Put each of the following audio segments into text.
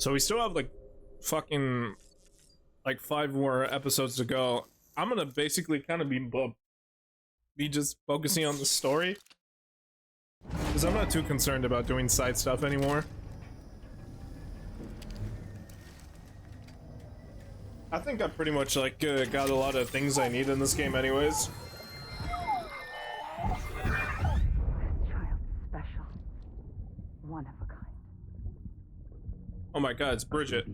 So we still have like fucking like 5 more episodes to go. I'm gonna basically kind of be just focusing on the story, because I'm not too concerned about doing side stuff anymore. I think I pretty much like got a lot of things I need in this game anyways. This child's special. One of a kind. Oh my god, it's Bridget.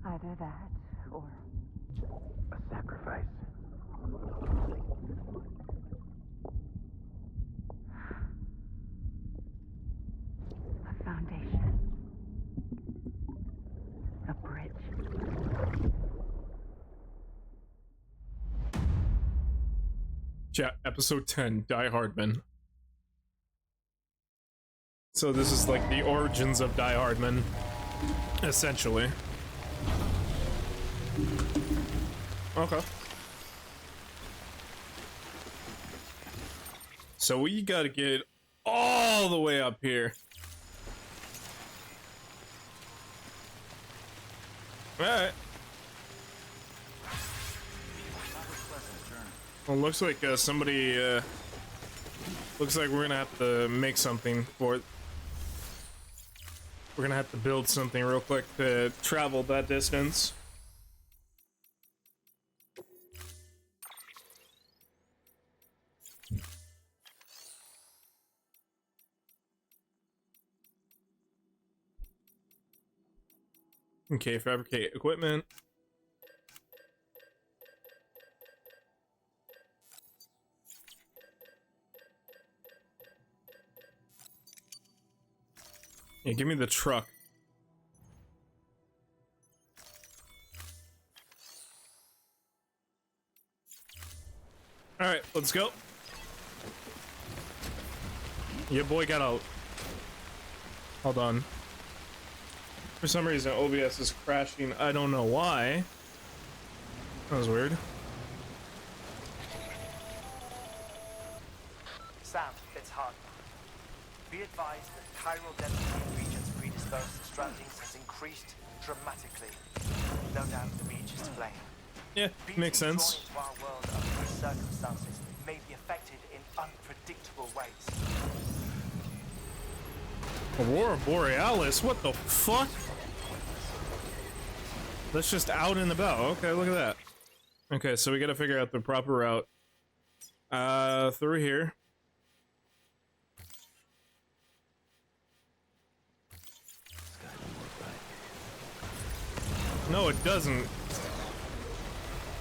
Either that, or A sacrifice. a foundation. A bridge. Chat, episode 10, Die Hardman. So this is like the origins of Die Hardman, essentially. Okay. So we gotta get all the way up here. Alright. Well, looks like somebody, looks like we're gonna have to make something for it. We're gonna have to build something real quick to travel that distance. Okay, fabricate equipment. Yeah, give me the truck. Alright, let's go. Your boy got out. Hold on. For some reason, OBS is crashing. I don't know why. That was weird. Sam, it's hard. Be advised that chiral density in regions predisposed to strandings has increased dramatically. No doubt the beach is to blame. Yeah, makes Being sense. drawn into our world under these circumstances may be affected in unpredictable ways. Aurora Borealis? What the fuck? That's just out and about. Okay, look at that. Okay, so we gotta figure out the proper route. Through here. No, it doesn't.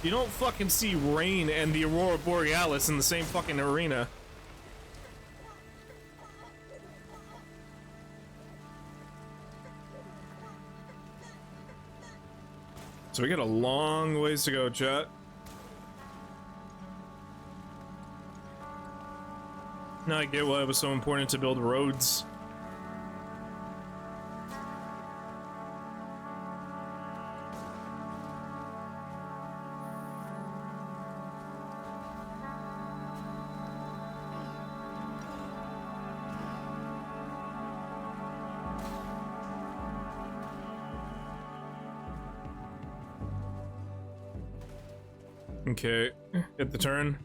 You don't fucking see rain and the Aurora Borealis in the same fucking arena. So we got a long ways to go, chat. Now I get why it was so important to build roads. Okay, get the turn.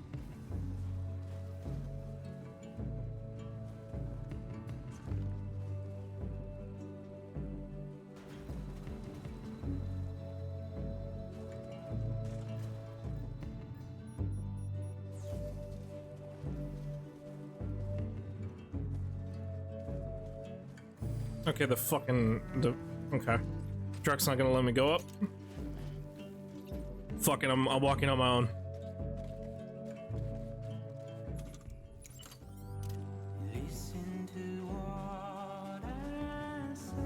Okay, okay. Truck's not gonna let me go up. Fucking, I'm walking on my own.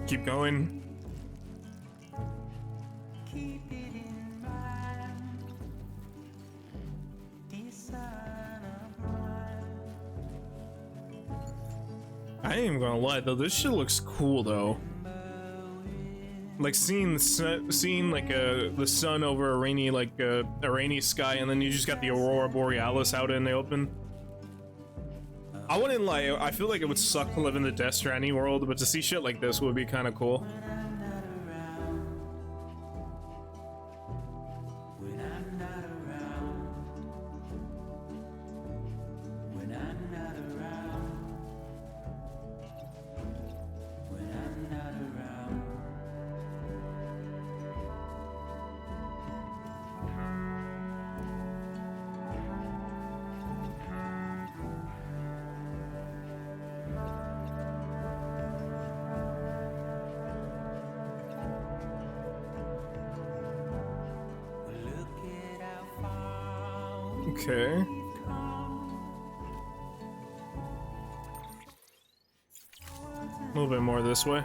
Keep going. I ain't even gonna lie though, this shit looks cool though. Like seeing like the sun over a rainy a rainy sky, and then you just got the Aurora Borealis out in the open. I wouldn't lie, I feel like it would suck to live in the Death Stranding world, but to see shit like this would be kind of cool. Okay. A little bit more this way.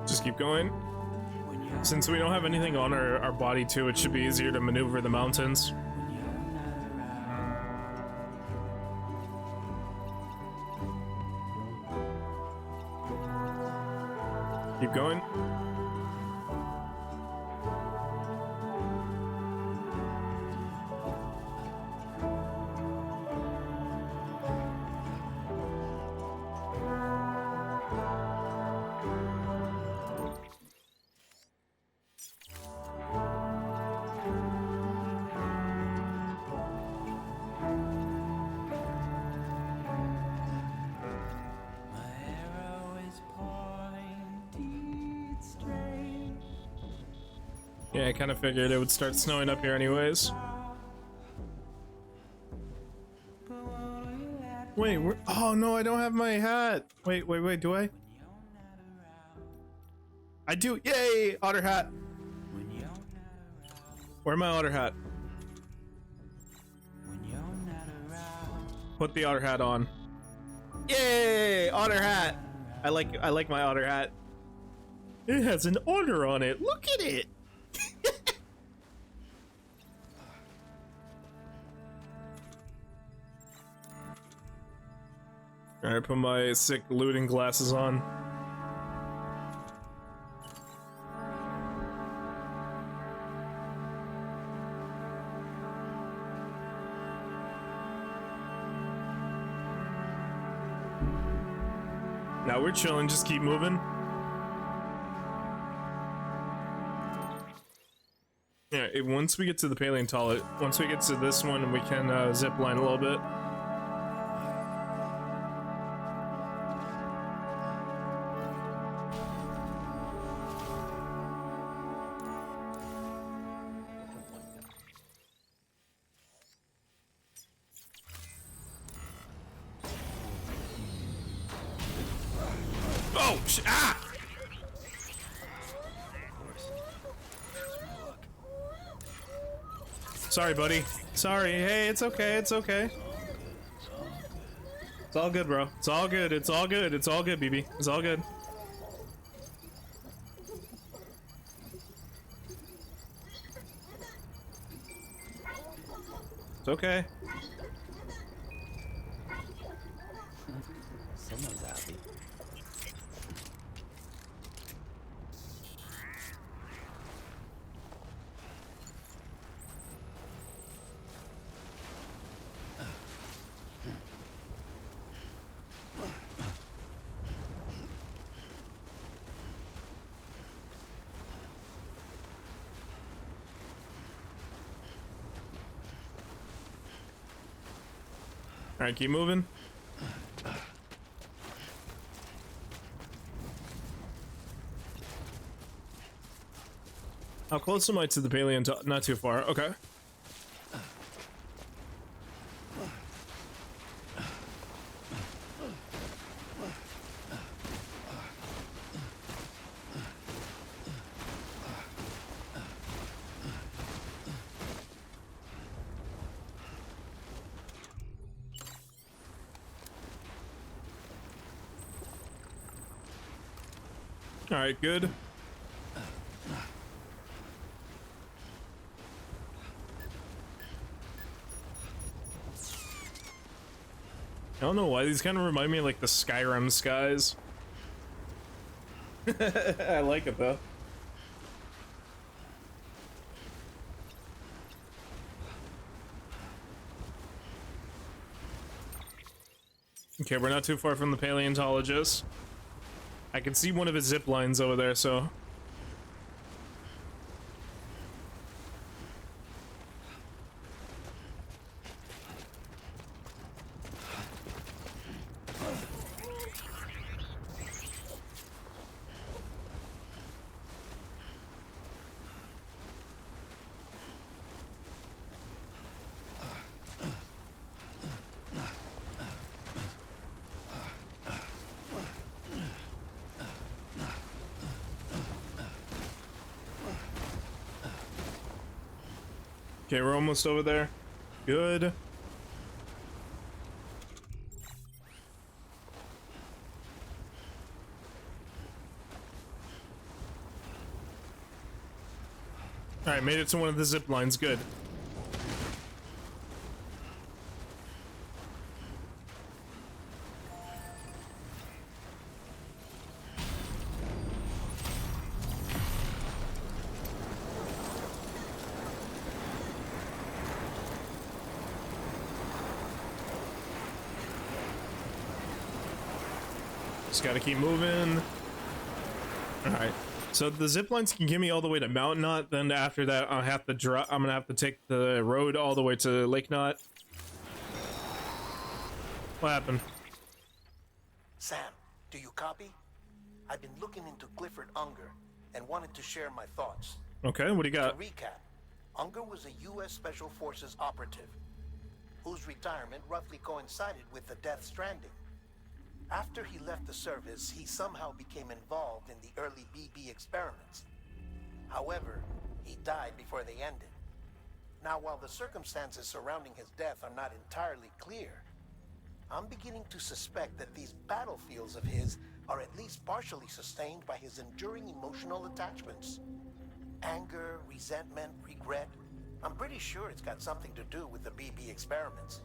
Just keep going. Since we don't have anything on our body too, it should be easier to maneuver the mountains. Keep going. Yeah, I kind of figured it would start snowing up here anyways. Wait, oh no, I don't have my hat. Wait, do I? I do. Yay, otter hat. Where's my otter hat? Put the otter hat on. Yay, otter hat. I like my otter hat. It has an otter on it. Look at it. Alright, put my sick looting glasses on. Now we're chilling, just keep moving. Yeah, once we get to the paleontologist, once we get to this one, we can zip line a little bit. Oh, ah! Sorry, buddy. Sorry. Hey, it's okay. It's okay. It's all good, bro. It's all good. It's all good. It's all good, BB. It's all good. It's okay. Someone's happy. All right, keep moving. How close am I to the paleontologist? Not too far. Okay. Alright, good. I don't know why these kind of remind me of like the Skyrim skies. I like it though. Okay, we're not too far from the paleontologist. I can see one of his zip lines over there, so. Okay, we're almost over there. Good. Alright, made it to one of the zip lines. Good. Just gotta keep moving. Alright. So the zip lines can get me all the way to Mountain Knot, then after that I'll have to drop. I'm gonna have to take the road all the way to Lake Knot. What happened? Sam, do you copy? I've been looking into Clifford Unger and wanted to share my thoughts. Okay, what do you To got? recap, Unger was a U.S. Special Forces operative whose retirement roughly coincided with the Death Stranding. After he left the service, he somehow became involved in the early BB experiments. However, he died before they ended. Now, while the circumstances surrounding his death are not entirely clear, I'm beginning to suspect that these battlefields of his are at least partially sustained by his enduring emotional attachments. Anger, resentment, regret. I'm pretty sure it's got something to do with the BB experiments.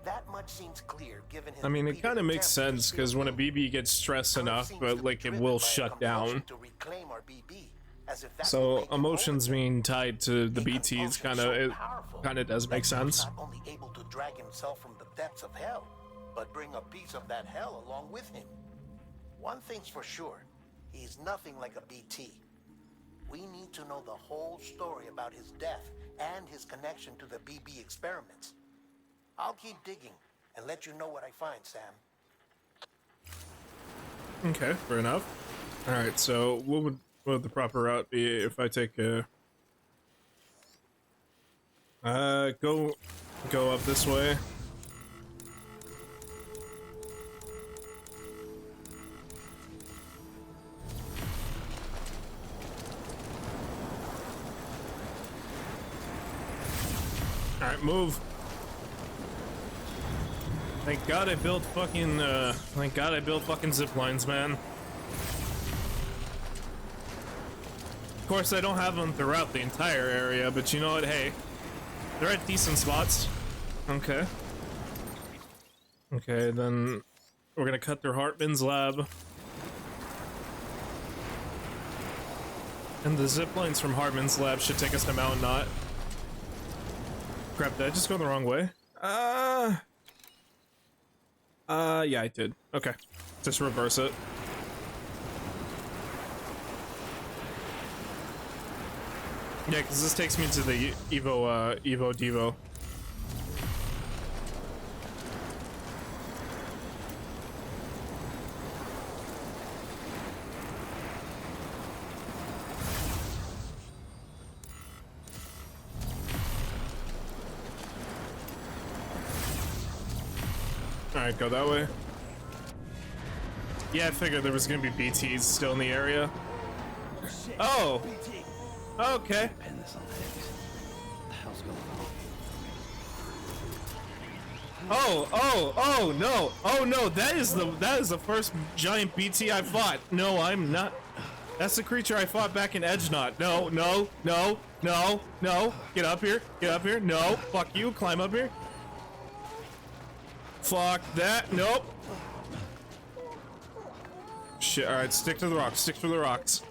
That much seems clear given his I mean, it repeated kind of makes attempts to sense because when a steal BB gets stressed Earth enough, seems but to like be it driven will by a shut compulsion down. to reclaim our BB, as if that will So make him emotions own it. being tied to the A BTs compulsion kind so of it powerful kind of does that make he was sense. not only able to drag himself from the depths of hell, but bring a piece of that hell along with him. One thing's for sure, he's nothing like a BT. We need to know the whole story about his death and his connection to the BB experiments. I'll keep digging and let you know what I find, Sam. Okay, fair enough. All right, so what would the proper route be if I take a go up this way? All right, move. Thank God I built fucking thank God I built fucking zip lines, man. Of course I don't have them throughout the entire area, but you know what, hey, they're at decent spots. Okay. Okay, then we're gonna cut through Hartman's lab. And the zip lines from Hartman's lab should take us to Mountain Knot. Crap, did I just go the wrong way? Yeah, I did. Okay. Just reverse it. Yeah, because this takes me to the Evo Devo. Alright, go that way. Yeah, I figured there was gonna be BTs still in the area. Oh! Okay. Pin this on things. What the hell's going on? Oh no, that is the first giant BT I fought. No, I'm not. That's the creature I fought back in Edgenot. No, no, no, no, no. Get up here. Get up here. No. Fuck you. Climb up here. Fuck that. Nope. Shit. Alright, stick to the rocks. Stick to the rocks.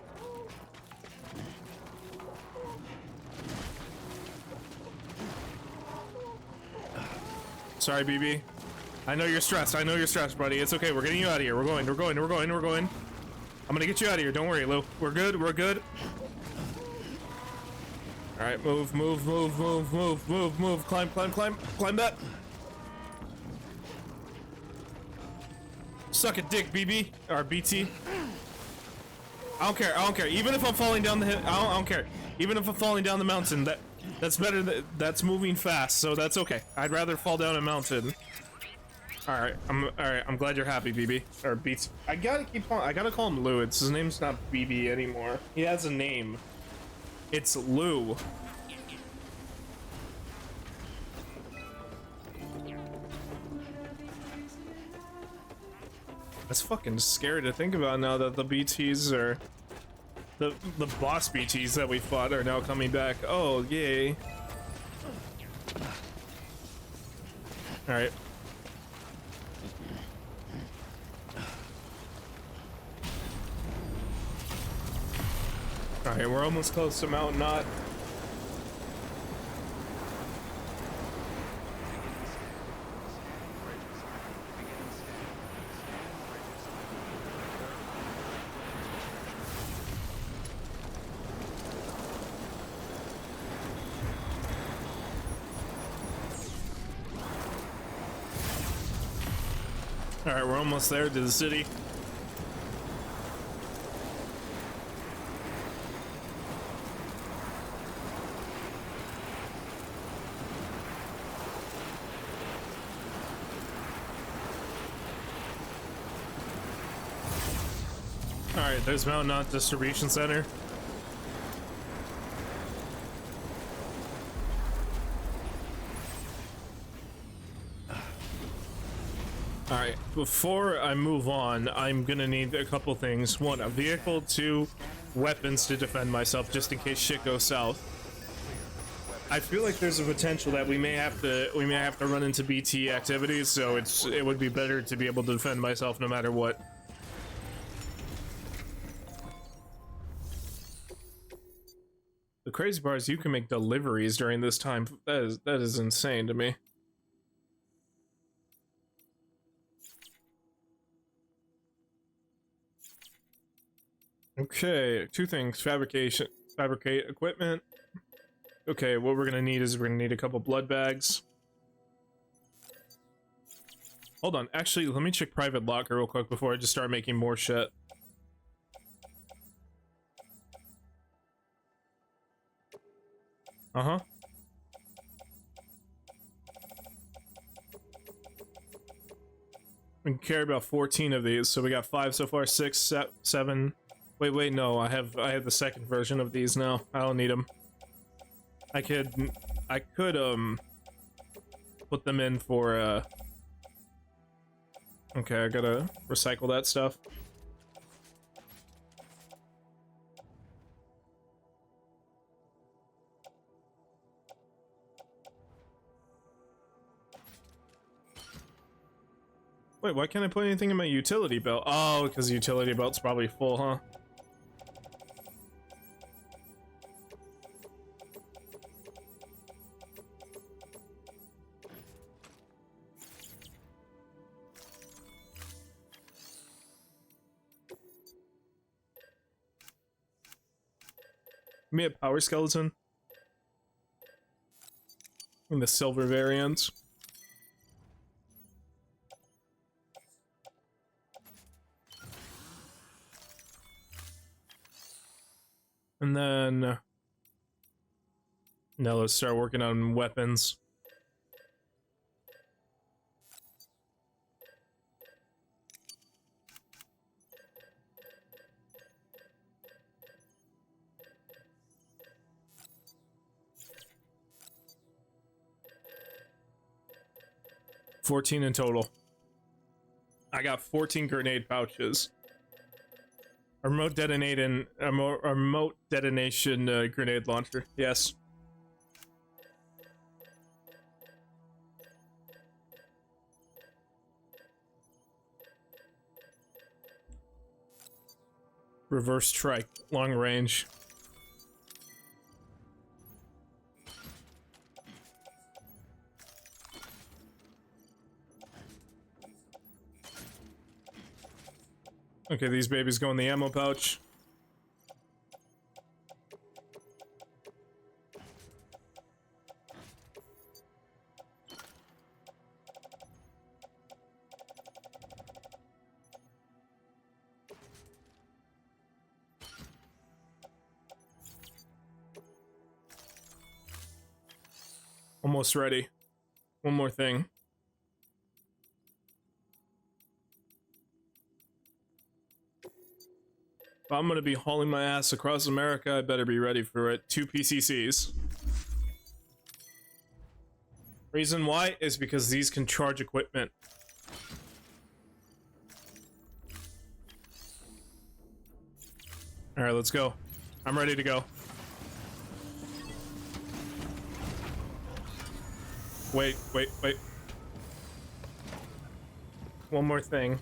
Sorry, BB. I know you're stressed. I know you're stressed, buddy. It's okay. We're getting you out of here. We're going. We're going. We're going. We're going. I'm gonna get you out of here. Don't worry, Lou. We're good. We're good. All right. Move. Move. Move. Move. Move. Move. Move. Climb. Climb. Climb. Climb that. Suck a dick, BB or BT. I don't care. I don't care. Even if I'm falling down the hill, I don't care. Even if I'm falling down the mountain, that's better. That's moving fast, so that's okay. I'd rather fall down a mountain. All right. I'm glad you're happy, BB or Beats. I gotta call him Lou. His name's not BB anymore. He has a name. It's Lou. That's fucking scary to think about now that the BTs are the boss BTs that we fought are now coming back. Oh yay. Alright. Alright, we're almost close to Mount Knot. Alright, we're almost there to the city. Alright, there's Mount Knot Distribution Center. Alright, before I move on, I'm gonna need a couple things. One, a vehicle. Two, weapons to defend myself just in case shit goes south. I feel like there's a potential that we may have to run into BT activities, so it would be better to be able to defend myself no matter what. The crazy part is you can make deliveries during this time. That is insane to me. Okay, two things. Fabricate equipment. Okay, what we're gonna need is we're gonna need a couple blood bags. Hold on, actually, let me check private locker real quick before I just start making more shit. Uh-huh. We can carry about 14 of these, so we got 5 so far, 6, 7. Wait, no, I have the second version of these now. I don't need them. I could put them in for okay, I gotta recycle that stuff. Wait, why can't I put anything in my utility belt? Oh, because the utility belt's probably full, huh? Give me a power skeleton. In the silver variants. And then now let's start working on weapons. $14 in total. I got 14 grenade pouches. A remote detonation grenade launcher. Yes. Reverse strike, long range. Okay, these babies go in the ammo pouch. Almost ready. One more thing. If I'm gonna be hauling my ass across America, I better be ready for it. 2 PCCs. Reason why is because these can charge equipment. Alright, let's go. I'm ready to go. Wait. One more thing.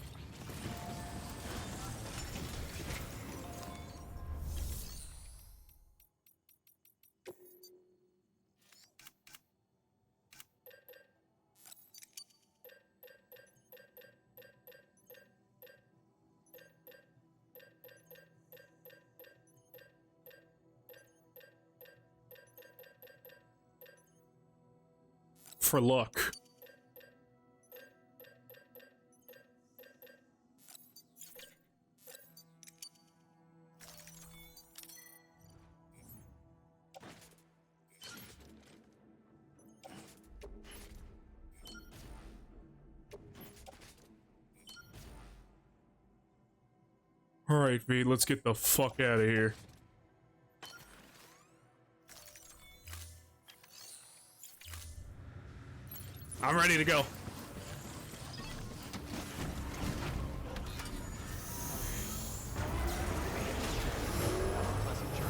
For luck. Alright, V, let's get the fuck out of here. I'm ready to go. Pleasant journey.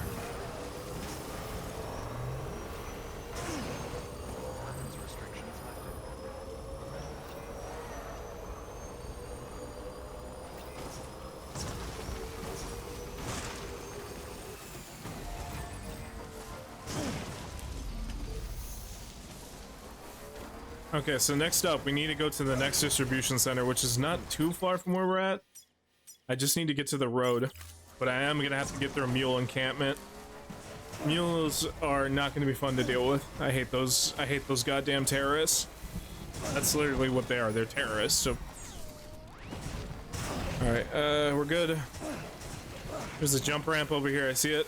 Weapons restrictions lifted. Okay, so next up, we need to go to the next distribution center, which is not too far from where we're at. I just need to get to the road, but I am gonna have to get through a mule encampment. Mules are not gonna be fun to deal with. I hate those goddamn terrorists. That's literally what they are, they're terrorists, so... Alright, we're good. There's a jump ramp over here, I see it.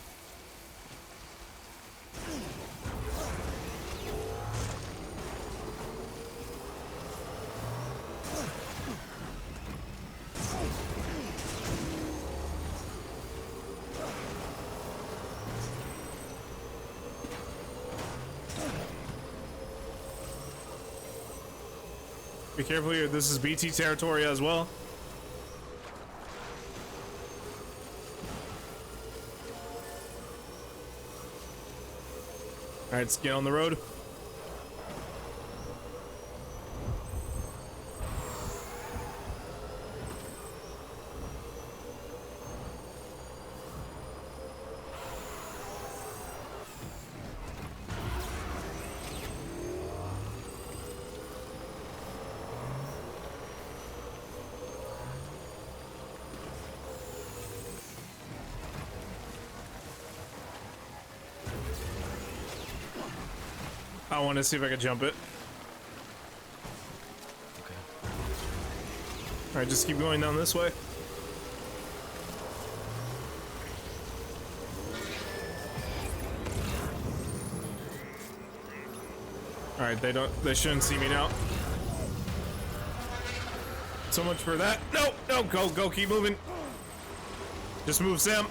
Be careful here, this is BT territory as well. Alright, let's get on the road. I want to see if I can jump it. Okay. Alright, just keep going down this way. Alright, they shouldn't see me now. So much for that. No, go, keep moving. Just move, Sam.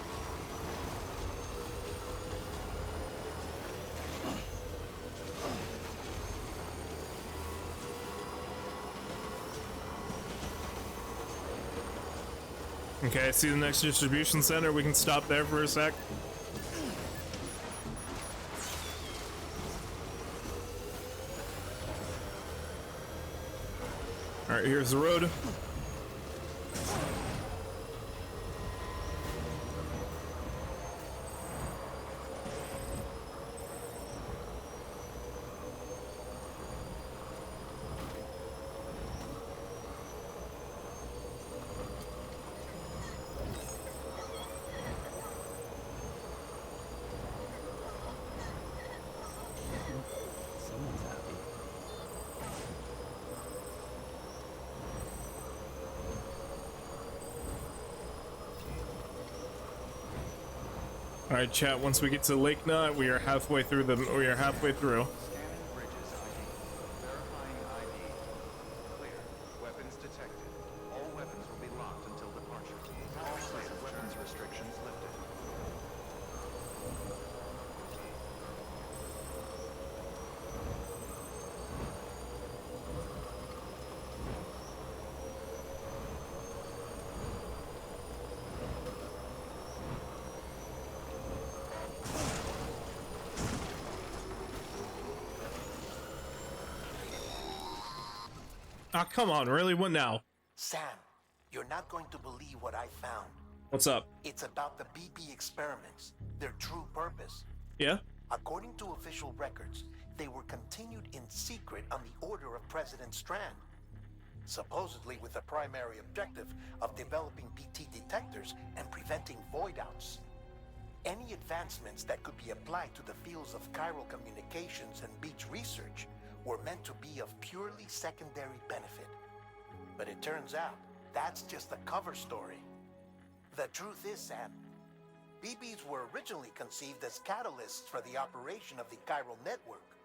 Okay, I see the next distribution center. We can stop there for a sec. Alright, here's the road. Someone's happy. All right, chat. Once we get to Lake Nut, we are halfway through the. We are halfway through. Scanning bridges ID. Verifying ID. Clear. Weapons detected. All weapons will be locked until departure. All safe weapons restrictions lifted. Ah, come on, really? What now? Sam, you're not going to believe what I found. What's up? It's about the BB experiments, their true purpose. Yeah. According to official records, they were continued in secret on the order of President Strand, supposedly with the primary objective of developing BT detectors and preventing void-outs. Any advancements that could be applied to the fields of chiral communications and beach research were meant to be of purely secondary benefit. But it turns out, that's just a cover story. The truth is, Sam, BBs were originally conceived as catalysts for the operation of the chiral network.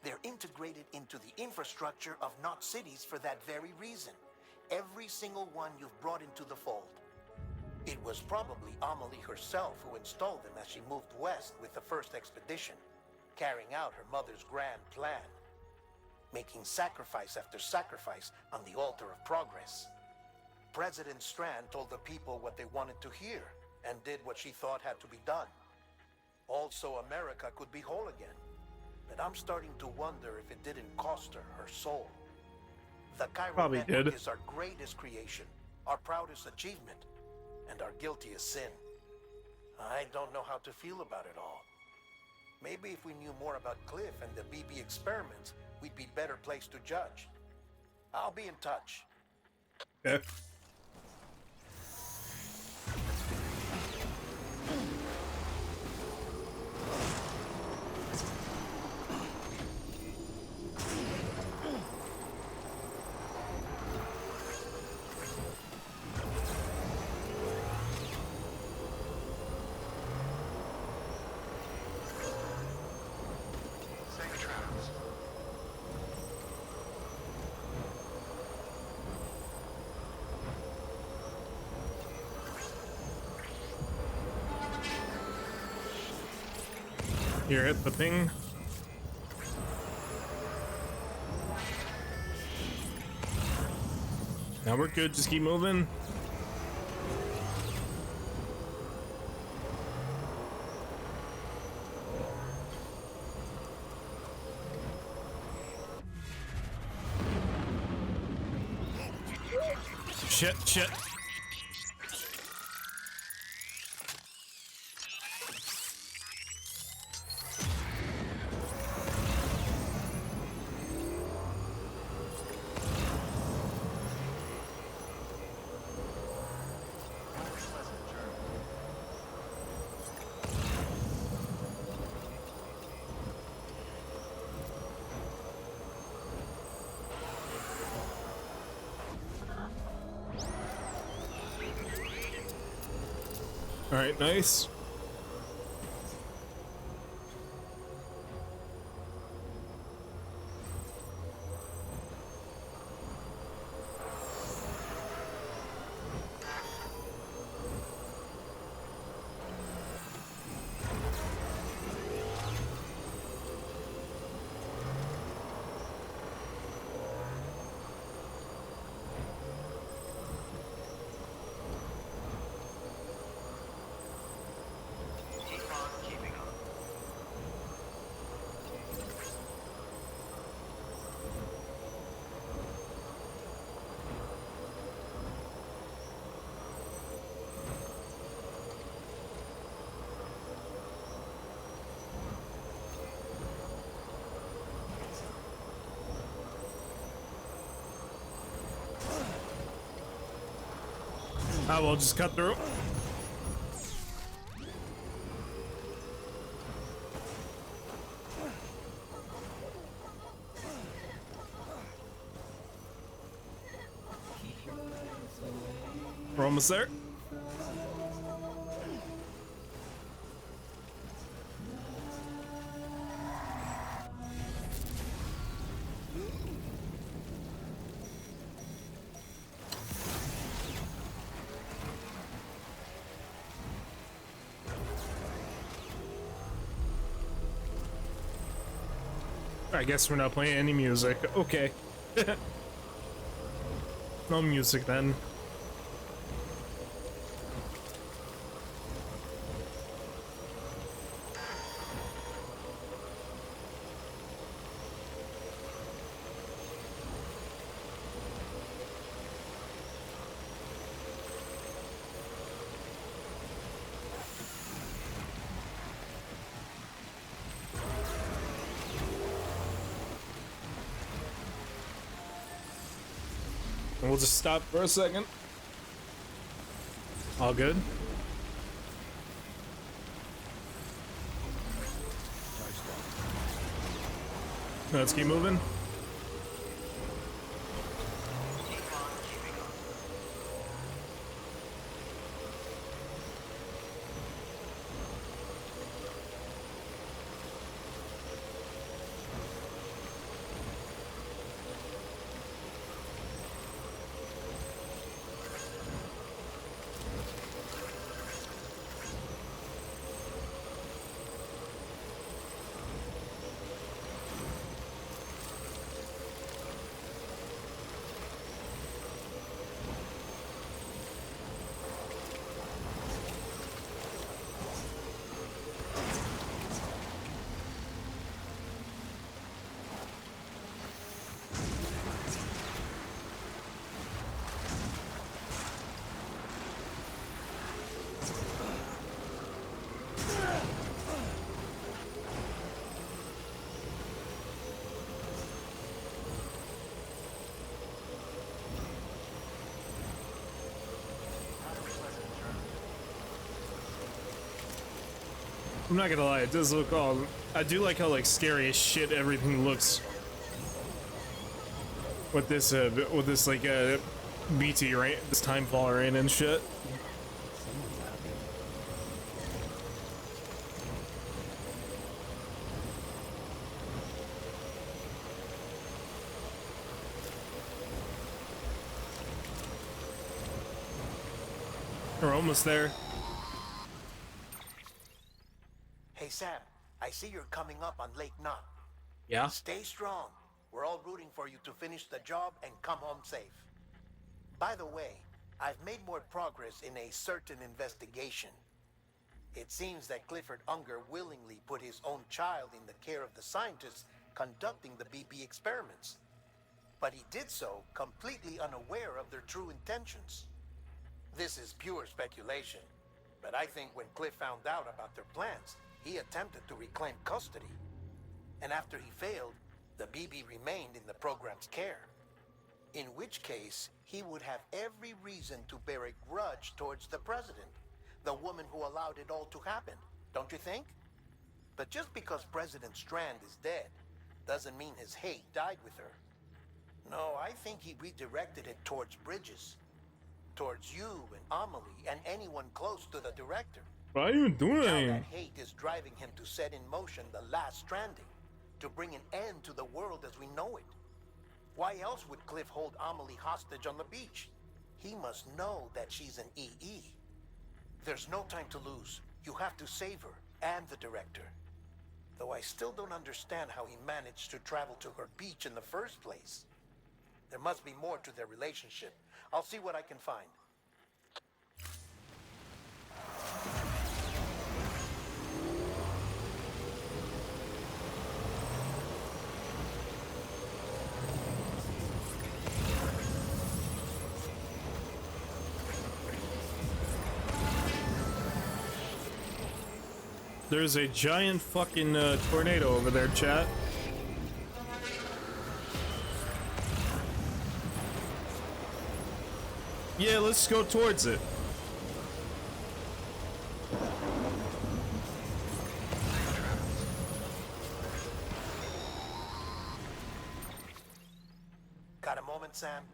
They're integrated into the infrastructure of not cities for that very reason. Every single one you've brought into the fold. It was probably Amelie herself who installed them as she moved west with the first expedition, carrying out her mother's grand plan, making sacrifice after sacrifice on the altar of progress. President Strand told the people what they wanted to hear and did what she thought had to be done. Also, America could be whole again. But I'm starting to wonder if it didn't cost her her soul. The chiral Probably network did. is our greatest creation, our proudest achievement, and our guiltiest sin. I don't know how to feel about it all. Maybe if we knew more about Cliff and the BB experiments, we'd be better placed to judge. I'll be in touch. Okay. Safe travels. Here, hit the ping. Now we're good. Just keep moving. Shit. Pleasant journey. All right, nice. I will just cut through. We're almost there. I guess we're not playing any music. Okay. No music then. And we'll just stop for a second. All good. Let's keep moving. I'm not gonna lie, it does look all. I do like how like scary as shit everything looks with this like BT right, this timefall rain and shit. Someone's happy. We're almost there. Hey Sam, I see you're coming up on Lake Knot. Yeah. Stay strong. We're all rooting for you to finish the job and come home safe. By the way, I've made more progress in a certain investigation. It seems that Clifford Unger willingly put his own child in the care of the scientists conducting the BB experiments. But he did so completely unaware of their true intentions. This is pure speculation, but I think when Cliff found out about their plans, he attempted to reclaim custody. And after he failed, the BB remained in the program's care. In which case, he would have every reason to bear a grudge towards the president, the woman who allowed it all to happen, don't you think? But just because President Strand is dead, doesn't mean his hate died with her. No, I think he redirected it towards Bridges. Towards you and Amelie and anyone close to the director. What are you Now doing? that hate is driving him to set in motion the last Stranding, to bring an end to the world as we know it. Why else would Cliff hold Amelie hostage on the beach? He must know that she's an EE. There's no time to lose. You have to save her and the director. Though I still don't understand how he managed to travel to her beach in the first place. There must be more to their relationship. I'll see what I can find. There's a giant fucking tornado over there, chat. Yeah, let's go towards it. Got a moment, Sam?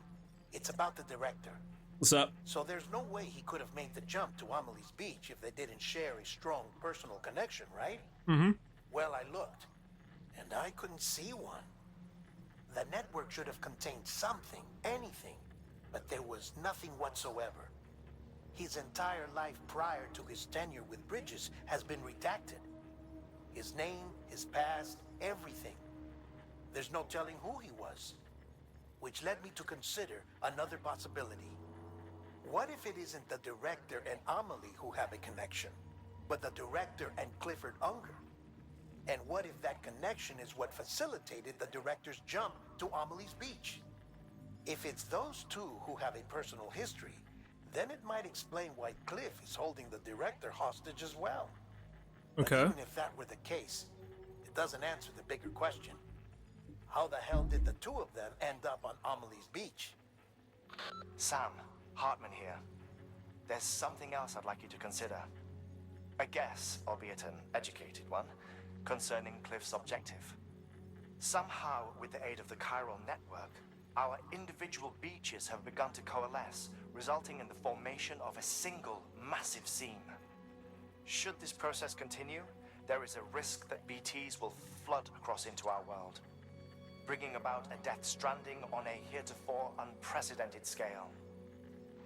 It's about the director. What's up? So there's no way he could have made the jump to Amelie's Beach if they didn't share a strong personal connection, right? Mm-hmm. Well, I looked, and I couldn't see one. The network should have contained something, anything, but there was nothing whatsoever. His entire life prior to his tenure with Bridges has been redacted. His name, his past, everything. There's no telling who he was. Which led me to consider another possibility. What if it isn't the director and Amelie who have a connection, but the director and Clifford Unger? And what if that connection is what facilitated the director's jump to Amelie's Beach? If it's those two who have a personal history, then it might explain why Cliff is holding the director hostage as well. But Okay. even if that were the case, it doesn't answer the bigger question. How the hell did the two of them end up on Amelie's Beach? Sam, Hartman here. There's something else I'd like you to consider. A guess, albeit an educated one, concerning Cliff's objective. Somehow, with the aid of the chiral network, our individual beaches have begun to coalesce, resulting in the formation of a single massive seam. Should this process continue, there is a risk that BTs will flood across into our world, bringing about a death stranding on a heretofore unprecedented scale.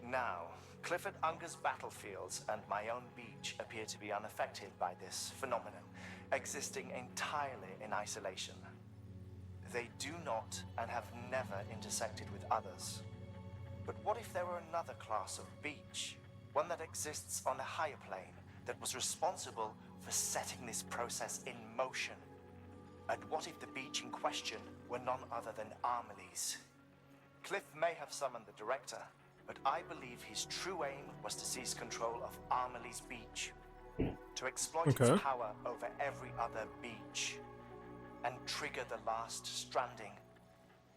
Now, Clifford Unger's battlefields and my own beach appear to be unaffected by this phenomenon, existing entirely in isolation. They do not and have never intersected with others. But what if there were another class of beach, one that exists on a higher plane, that was responsible for setting this process in motion? And what if the beach in question were none other than Amelie's? Cliff may have summoned the director, but I believe his true aim was to seize control of Amelie's Beach, to exploit Okay. its power over every other beach, and trigger the last stranding.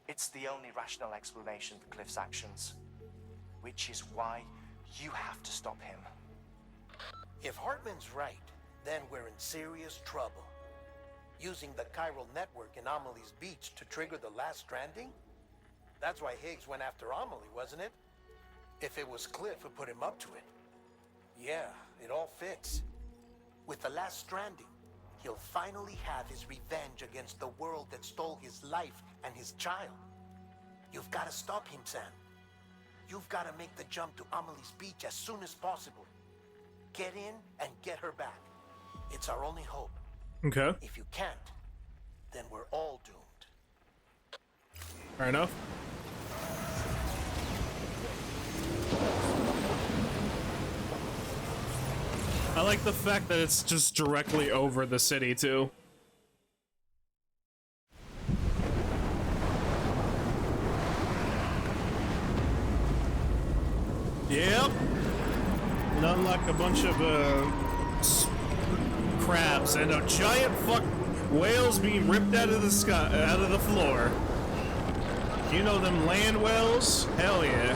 It's the only rational explanation for Cliff's actions, which is why you have to stop him. If Hartman's right, then we're in serious trouble. Using the chiral network in Amelie's Beach to trigger the last stranding? That's why Higgs went after Amelie, wasn't it? If it was Cliff who put him up to it. Yeah, it all fits. With the last stranding, he'll finally have his revenge against the world that stole his life and his child. You've got to stop him, Sam. You've got to make the jump to Amelie's Beach as soon as possible. Get in and get her back. It's our only hope. Okay. If you can't, then we're all doomed. Fair enough. I like the fact that it's just directly over the city, too. Yep. Nothing like a bunch of, crabs and a giant fuck whales being ripped out of the sky, out of the floor. You know them land whales? Hell yeah.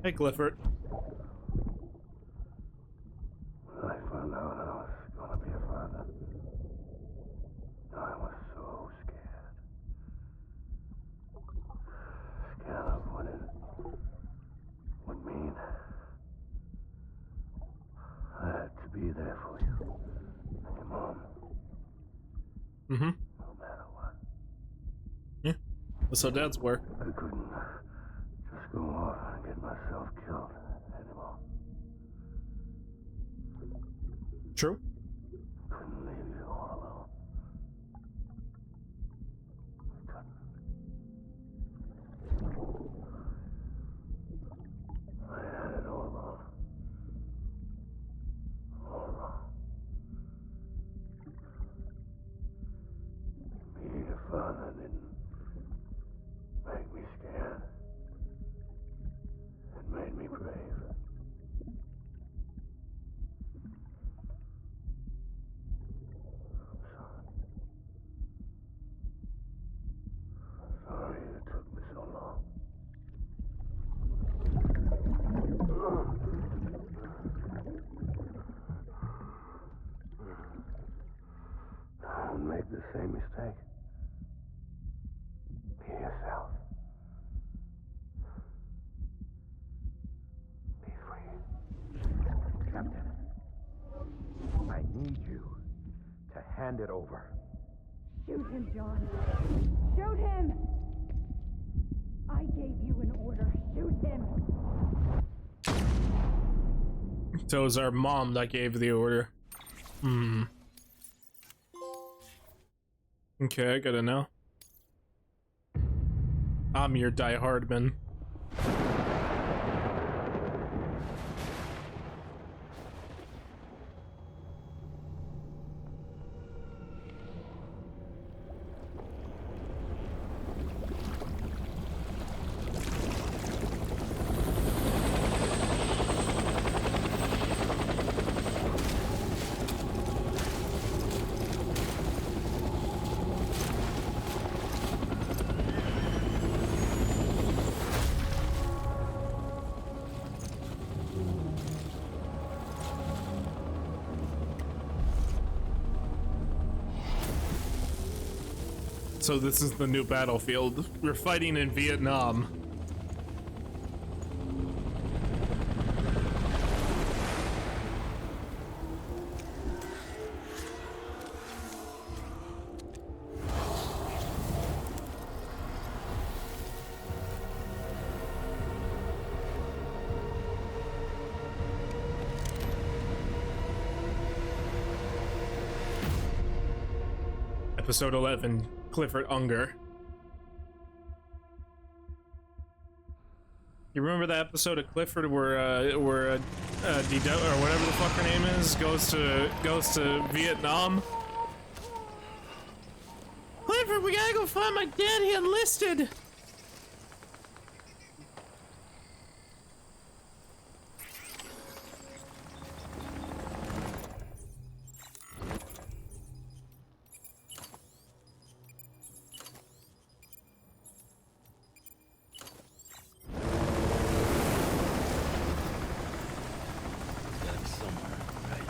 Hey, Clifford. When I found out I was gonna be a father, I was so scared. Scared of what it would mean. I had to be there for you and your mom, Mm-hmm. no matter what. Yeah. That's how dads work. I couldn't just go off and get myself killed anymore. True. Couldn't leave you all alone. I couldn't. I had it all wrong. All wrong. Being a father didn't make me scared. It made me brave. Hand it over. Shoot him, John. Shoot him! I gave you an order. Shoot him! So it was our mom that gave the order. Hmm. Okay, I gotta know. I'm your diehardman. So this is the new battlefield. We're fighting in Vietnam. Episode 11, Clifford Unger. You remember that episode of Clifford where Dido, or whatever the fuck her name is, goes to Vietnam? Clifford, we gotta go find my dad. He enlisted. Gotta be somewhere, right?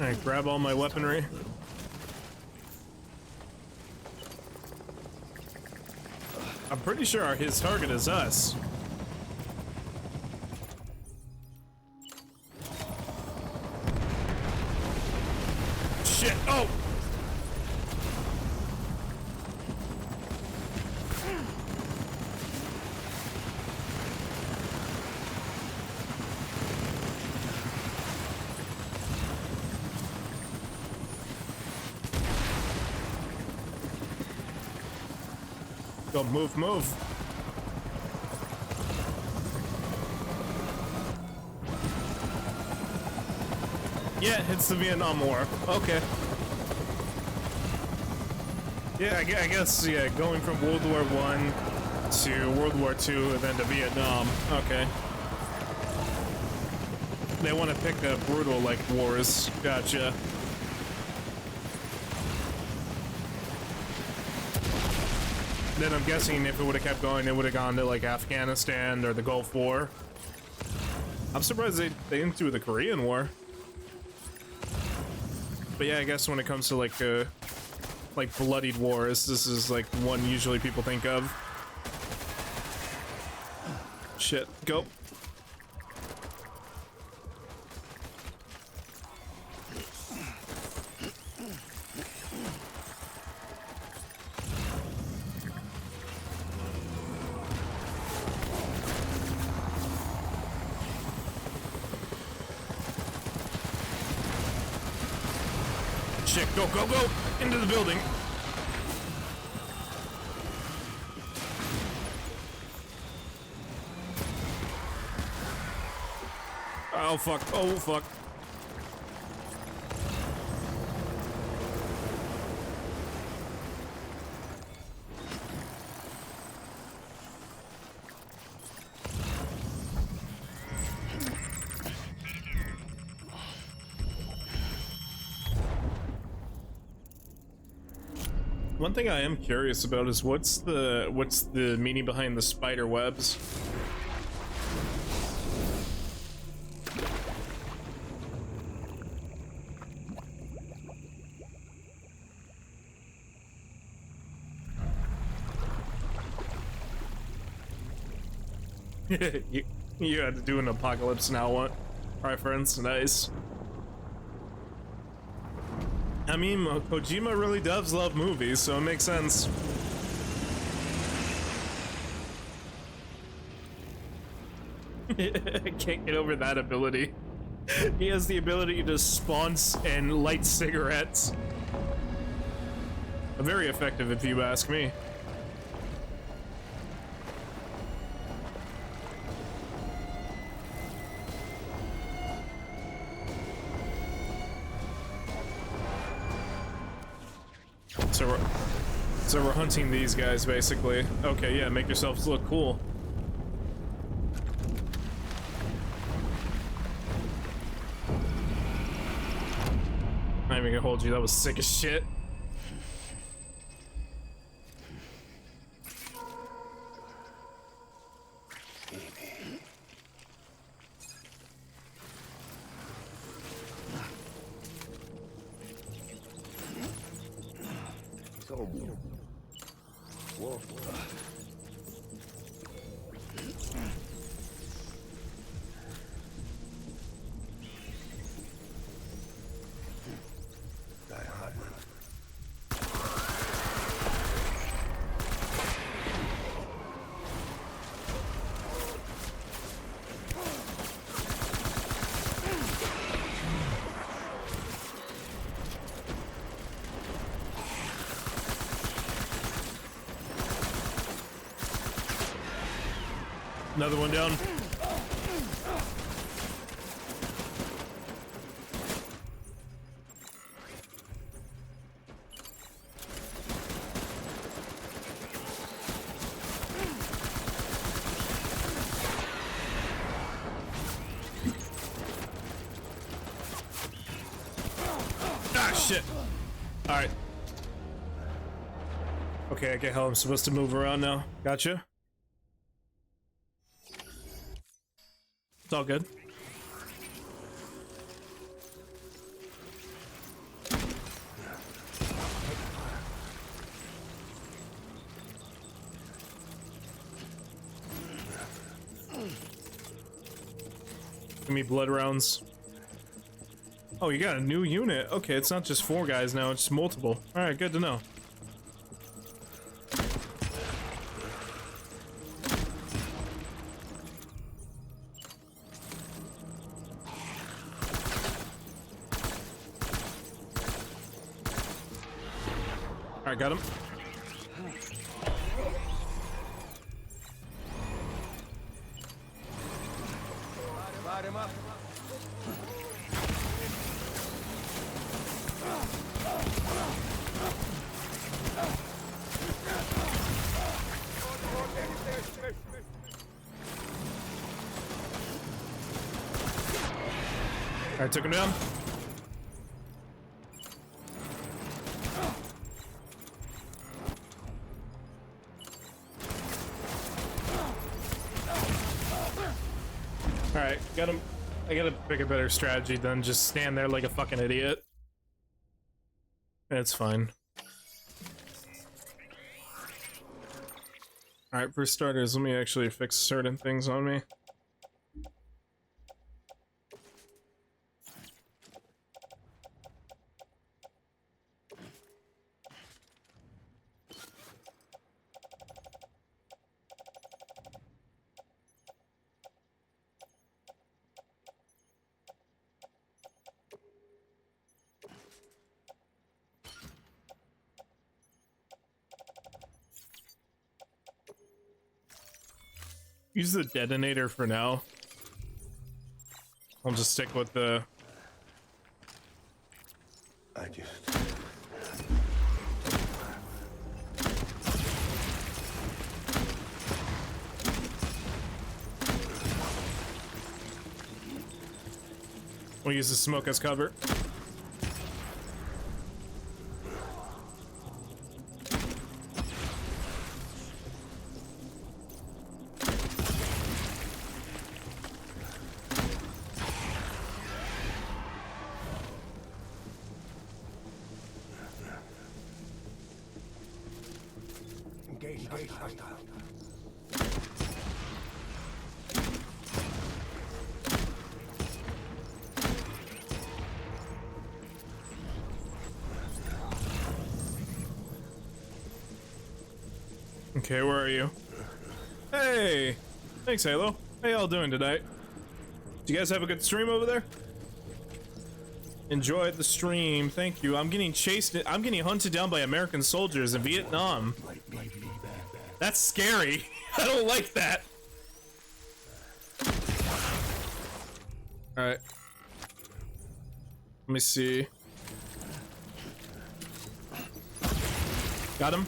Alright, grab all my weaponry. I'm pretty sure his target is us. Shit! Oh! Go, move, move. Yeah, it's the Vietnam War. Okay. Yeah, I guess, yeah, going from World War I to World War II and then to Vietnam. Okay. They want to pick a brutal, like, wars. Gotcha. Then I'm guessing if it would have kept going, it would have gone to, like, Afghanistan or the Gulf War. I'm surprised they didn't do the Korean War. But yeah, I guess when it comes to, like bloodied wars, this is, like, one usually people think of. Shit, go. Shit, go, go, go! Into the building! Oh fuck, oh fuck. One thing I am curious about is what's the meaning behind the spider webs? you had to do an apocalypse now one reference. Nice. I mean, Kojima really does love movies, so it makes sense. I can't get over that ability. He has the ability to spawn and light cigarettes. Very effective, if you ask me. So we're hunting these guys, basically. Okay, yeah, make yourselves look cool. I'm not even gonna hold you, that was sick as shit. Another one down. Ah, shit. All right. Okay, I get how I'm supposed to move around now. Gotcha. It's all good. Give me blood rounds. Oh, you got a new unit. Okay, it's not just 4 guys now, it's multiple. Alright, good to know. Alright, got him. Alright, took him down. Alright, got him. I gotta pick a better strategy than just stand there like a fucking idiot. It's fine. Alright, for starters, let me actually fix certain things on me. Use the detonator for now. I'll just stick with the... I just... We'll use the smoke as cover. Okay, where are you? Hey! Thanks, Halo. How y'all doing tonight? Do you guys have a good stream over there? Enjoyed the stream, thank you. I'm getting hunted down by American soldiers in Vietnam. That's scary. I don't like that. Alright. Let me see. Got him.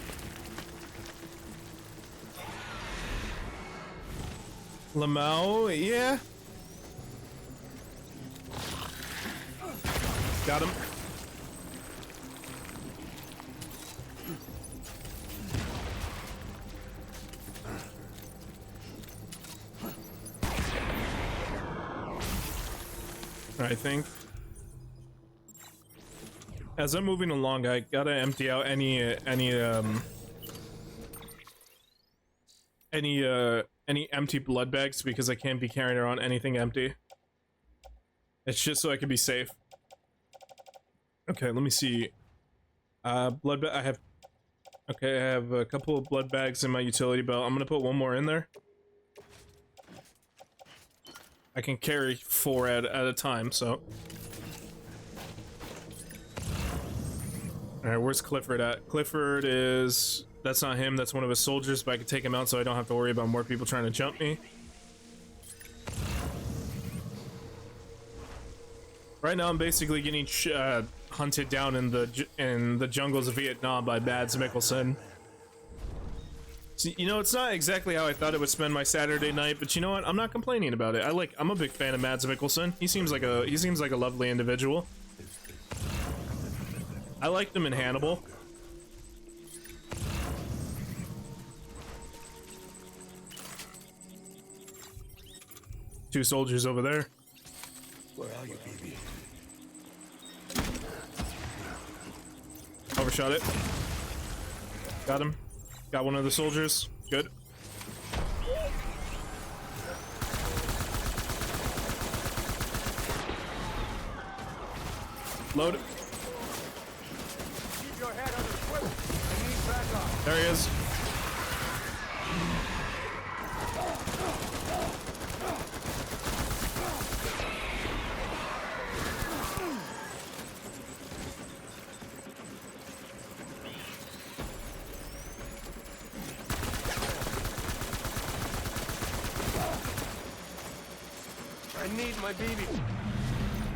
Lamau, yeah. Got him. I think. As I'm moving along, I gotta empty out any empty blood bags because I can't be carrying around anything empty. It's just so I can be safe. Okay, let me see. Blood bag. I have a couple of blood bags in my utility belt. I'm gonna put one more in there. I can carry 4 at a time, so. Alright, where's Clifford at? Clifford is... That's not him, that's one of his soldiers, but I can take him out so I don't have to worry about more people trying to jump me. Right now I'm basically getting hunted down in the jungles of Vietnam by Mads Mikkelsen. See, you know, it's not exactly how I thought it would spend my Saturday night, but you know what? I'm not complaining about it. I'm a big fan of Mads Mikkelsen. He seems like a lovely individual. I liked him in Hannibal. Two soldiers over there. Where are you, baby? Overshot it. Got him. Got one of the soldiers. Good. Load it. Keep your head on the swivel. I need backup. There he is. I need my baby.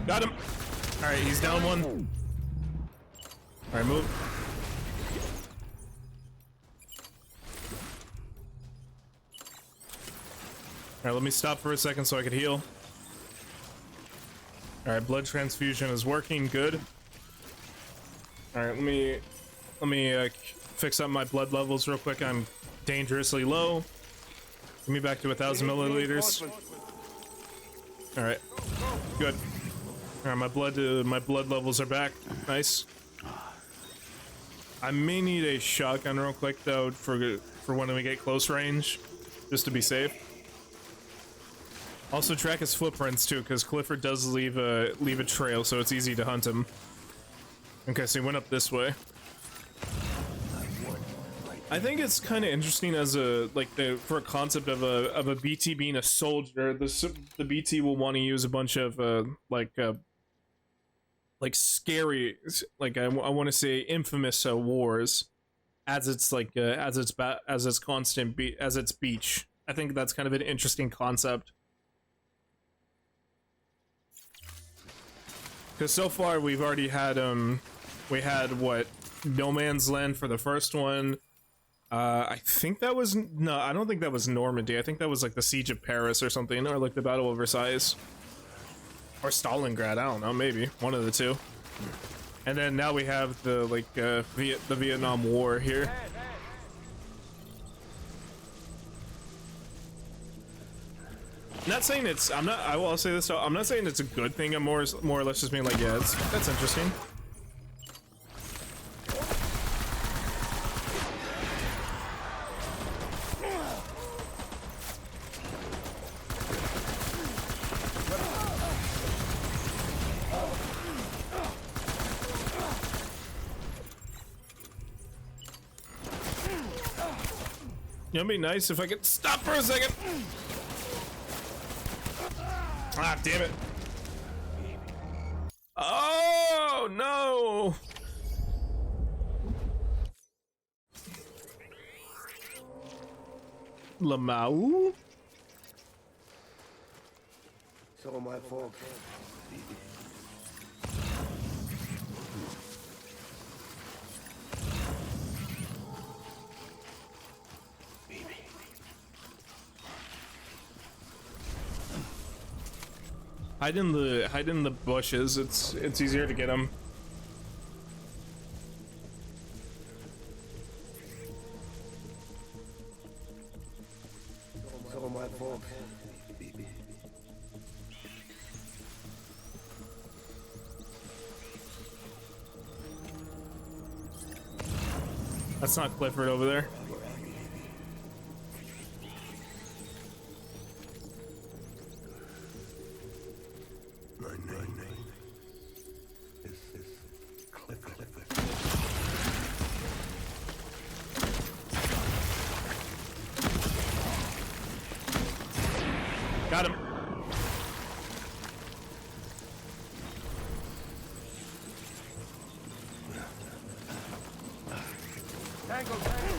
Got him. All right, he's down one. All right, move. All right, let me stop for a second so I could heal. All right, blood transfusion is working. Good. All right, let me fix up my blood levels real quick. I'm dangerously low. Give me back to 1,000 milliliters. All right, good. All right, my blood levels are back. Nice. I may need a shotgun real quick though for when we get close range, just to be safe. Also track his footprints too, because Clifford does leave a trail, so it's easy to hunt him. Okay, so he went up this way. I think it's kind of interesting as for a concept of a BT being a soldier. The BT will want to use a bunch of scary, I want to say infamous wars as its beach. I think that's kind of an interesting concept. Because so far we've already had we had what, No Man's Land for the first one. I think that was I don't think that was Normandy. I think that was like the Siege of Paris or something, or like the Battle of Versailles. Or Stalingrad, I don't know, maybe one of the two. And then now we have the the Vietnam War here. I'm not saying it's I will say this though, I'm not saying it's a good thing. I'm more or less just being like, yeah, that's interesting. It'd be nice if I could stop for a second. Ah, damn it. Oh, no. Lamau? It's all my fault. Hide in the bushes. It's easier to get them. It's all my fault. That's not Clifford over there. My name is Clifford. Got him. Tango, tango.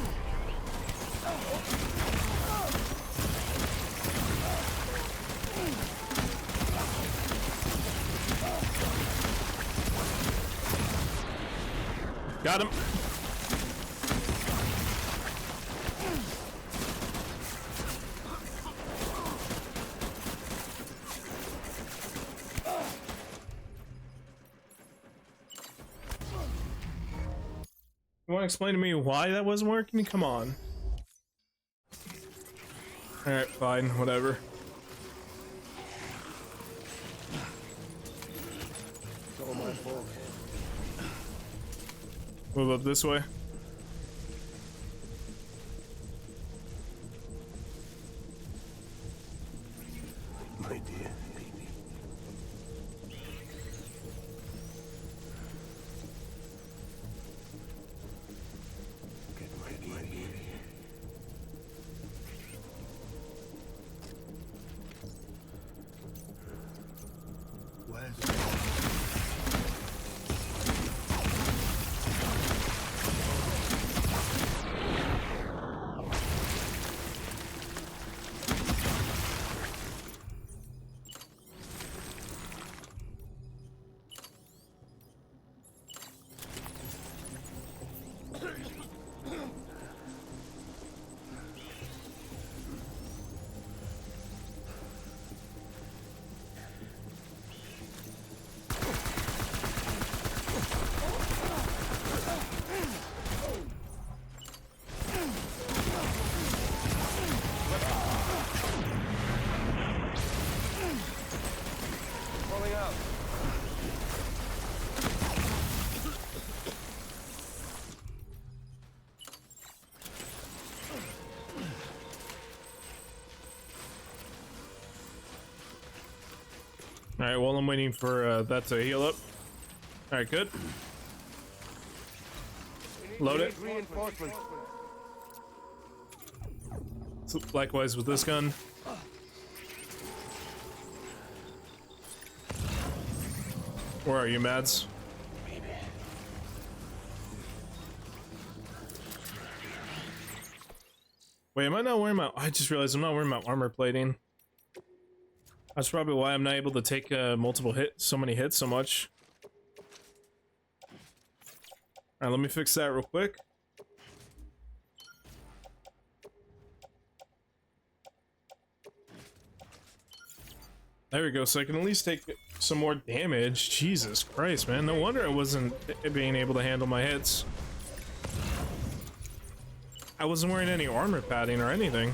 Got him. You want to explain to me why that wasn't working? Come on. Alright, fine, whatever. It's all my fault. Move up this way. My dear baby. Get my baby. Where's Pulling out. Alright, well, I'm waiting for that to heal up. Alright, good. Load it. Reinforcements. So likewise with this gun. Where are you, Mads? Wait, am I not wearing my... I just realized I'm not wearing my armor plating. That's probably why I'm not able to take so many hits so much. Alright, let me fix that real quick. There we go, so I can at least take some more damage. Jesus Christ, man. No wonder I wasn't being able to handle my hits. I wasn't wearing any armor padding or anything.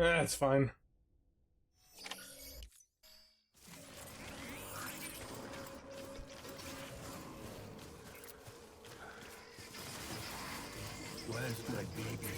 That's fine. Where's my baby?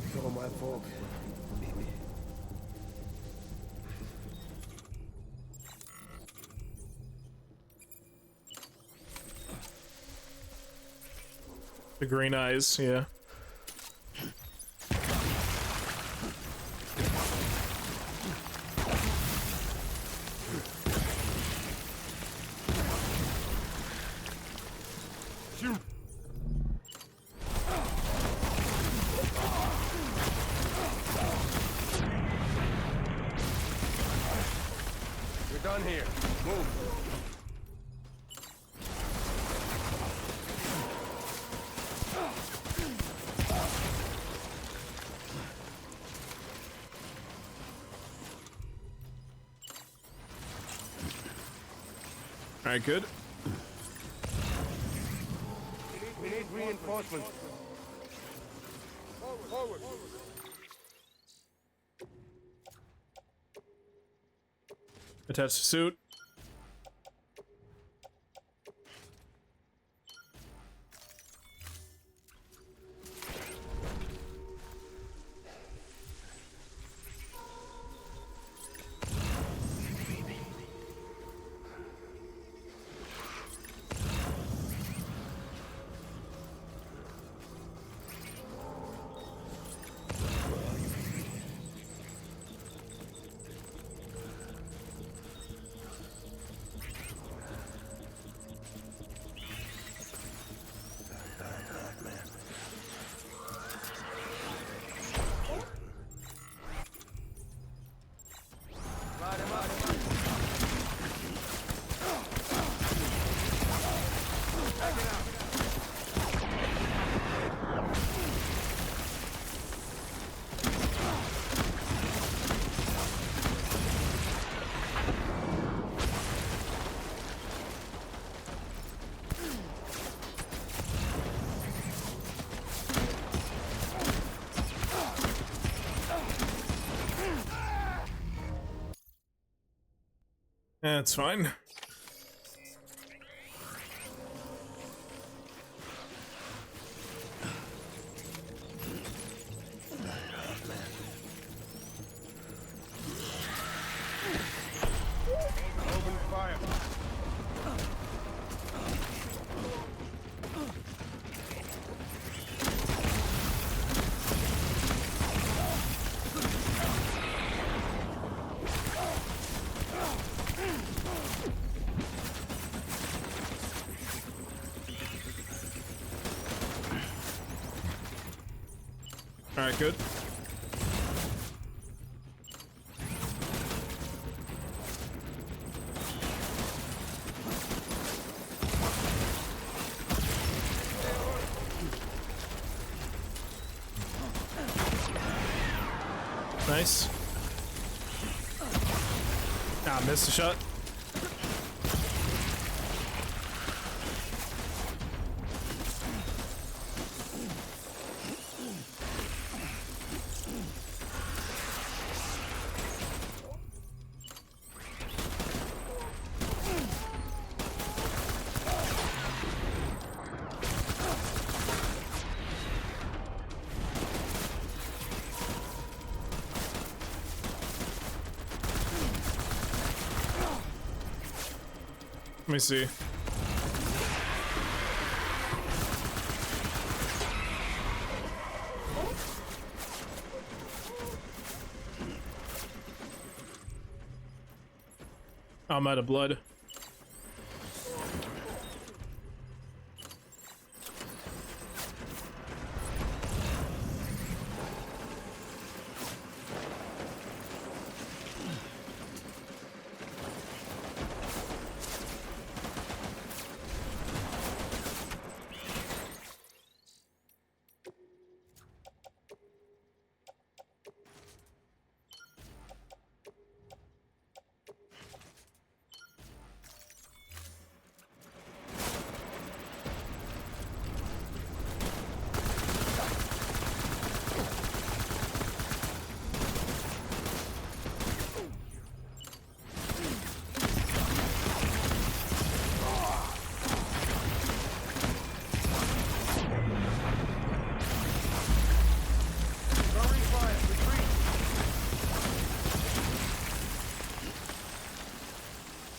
It's all my fault. Baby. The green eyes, yeah. Shoot! You're done here. Move. All right, good. We need reinforcements. Forward. Attach the suit. That's fine. Open fire. All right, good. Nice. Ah, missed a shot. Let me see. I'm out of blood.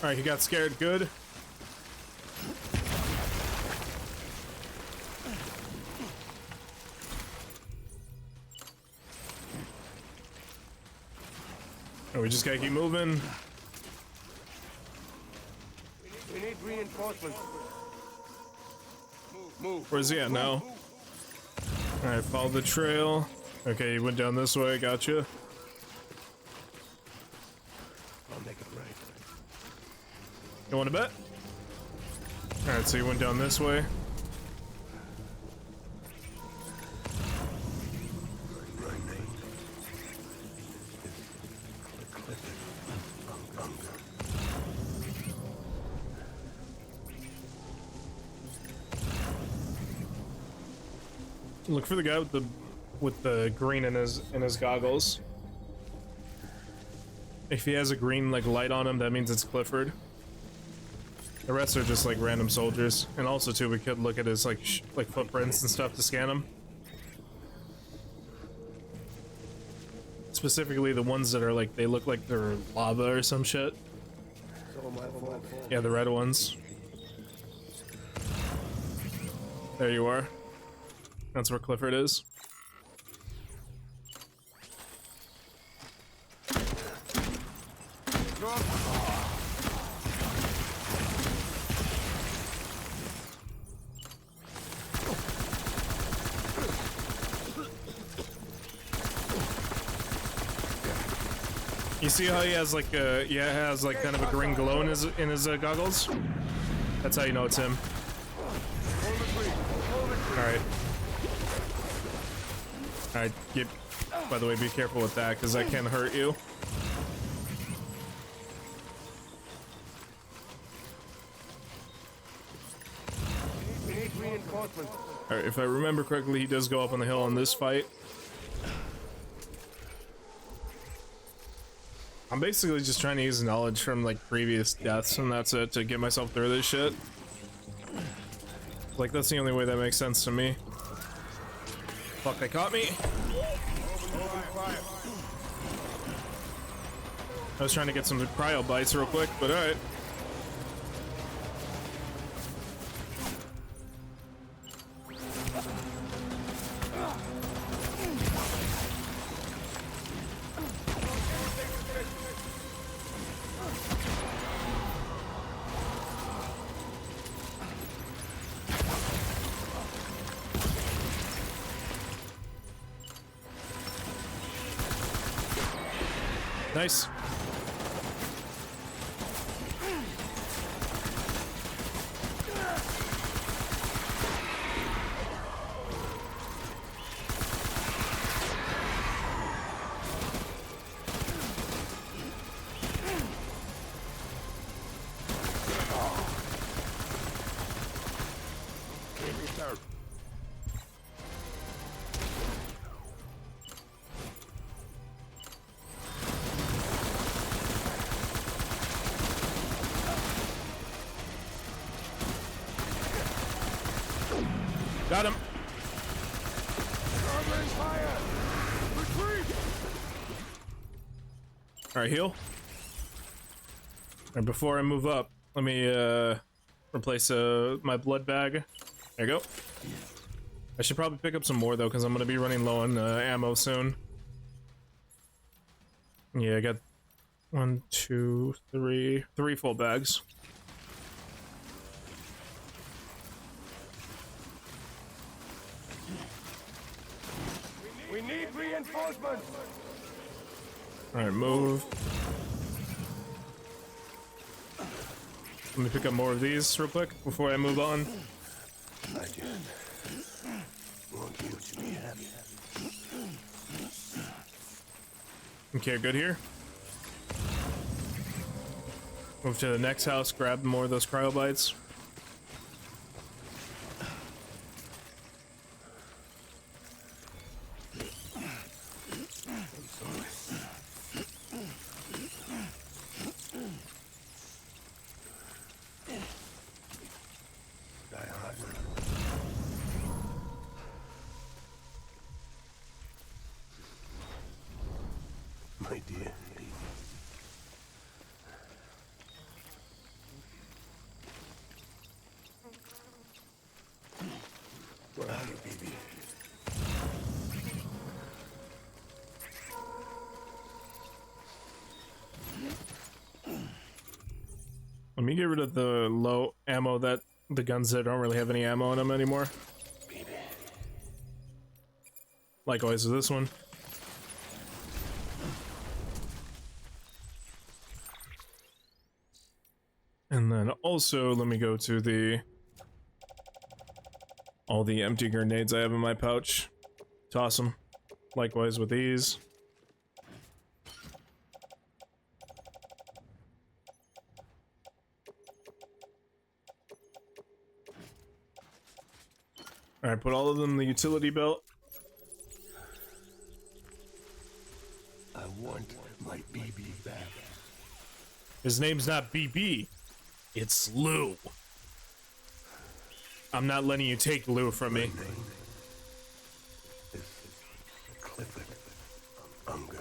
All right, he got scared. Good. Oh, we just gotta keep moving. We need reinforcements. Move. Where's he at now? All right, follow the trail. Okay, he went down this way. Gotcha. I'll make it right. You want to bet? All right, so he went down this way. Look for the guy with the green in his goggles. If he has a green like light on him, that means it's Clifford. The rest are just like random soldiers, and also too we could look at his like footprints and stuff to scan him. Specifically the ones that are like they look like they're lava or some shit. Yeah, the red ones. There you are. That's where Clifford is. You see how he has like kind of a green glow in his goggles? That's how you know it's him. Alright. Alright, by the way, be careful with that, because that can hurt you. We need reinforcements. Alright, if I remember correctly, he does go up on the hill in this fight. I'm basically just trying to use knowledge from like previous deaths, and that's it, to get myself through this shit. Like, that's the only way that makes sense to me. Fuck, they caught me. I was trying to get some cryo bites real quick, but alright. Nice. Got him. All right, heal. And before I move up, let me replace my blood bag. There you go. I should probably pick up some more though, because I'm gonna be running low on ammo soon. Yeah, I got 1, 2, 3 full bags. We need reinforcements. All right, move. Let me pick up more of these real quick before I move on. I just want you to be happy. Okay, good here. Move to the next house, grab more of those cryobites. My dear. baby. Let me get rid of the low ammo that the guns that don't really have any ammo in them anymore. Likewise with this one. And then also let me go to the all the empty grenades I have in my pouch. Toss them. Likewise with these. Alright, put all of them in the utility belt. I want my BB back. His name's not BB. It's Lou. I'm not letting you take Lou from me. Is Clifford Unger.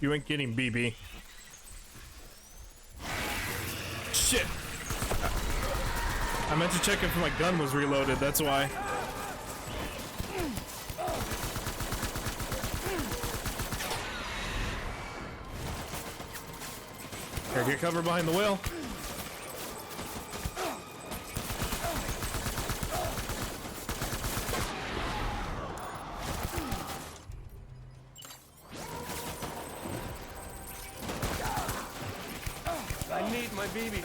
You ain't getting BB. Shit! I meant to check if my gun was reloaded, that's why. Here, get cover behind the wheel. I need my BB.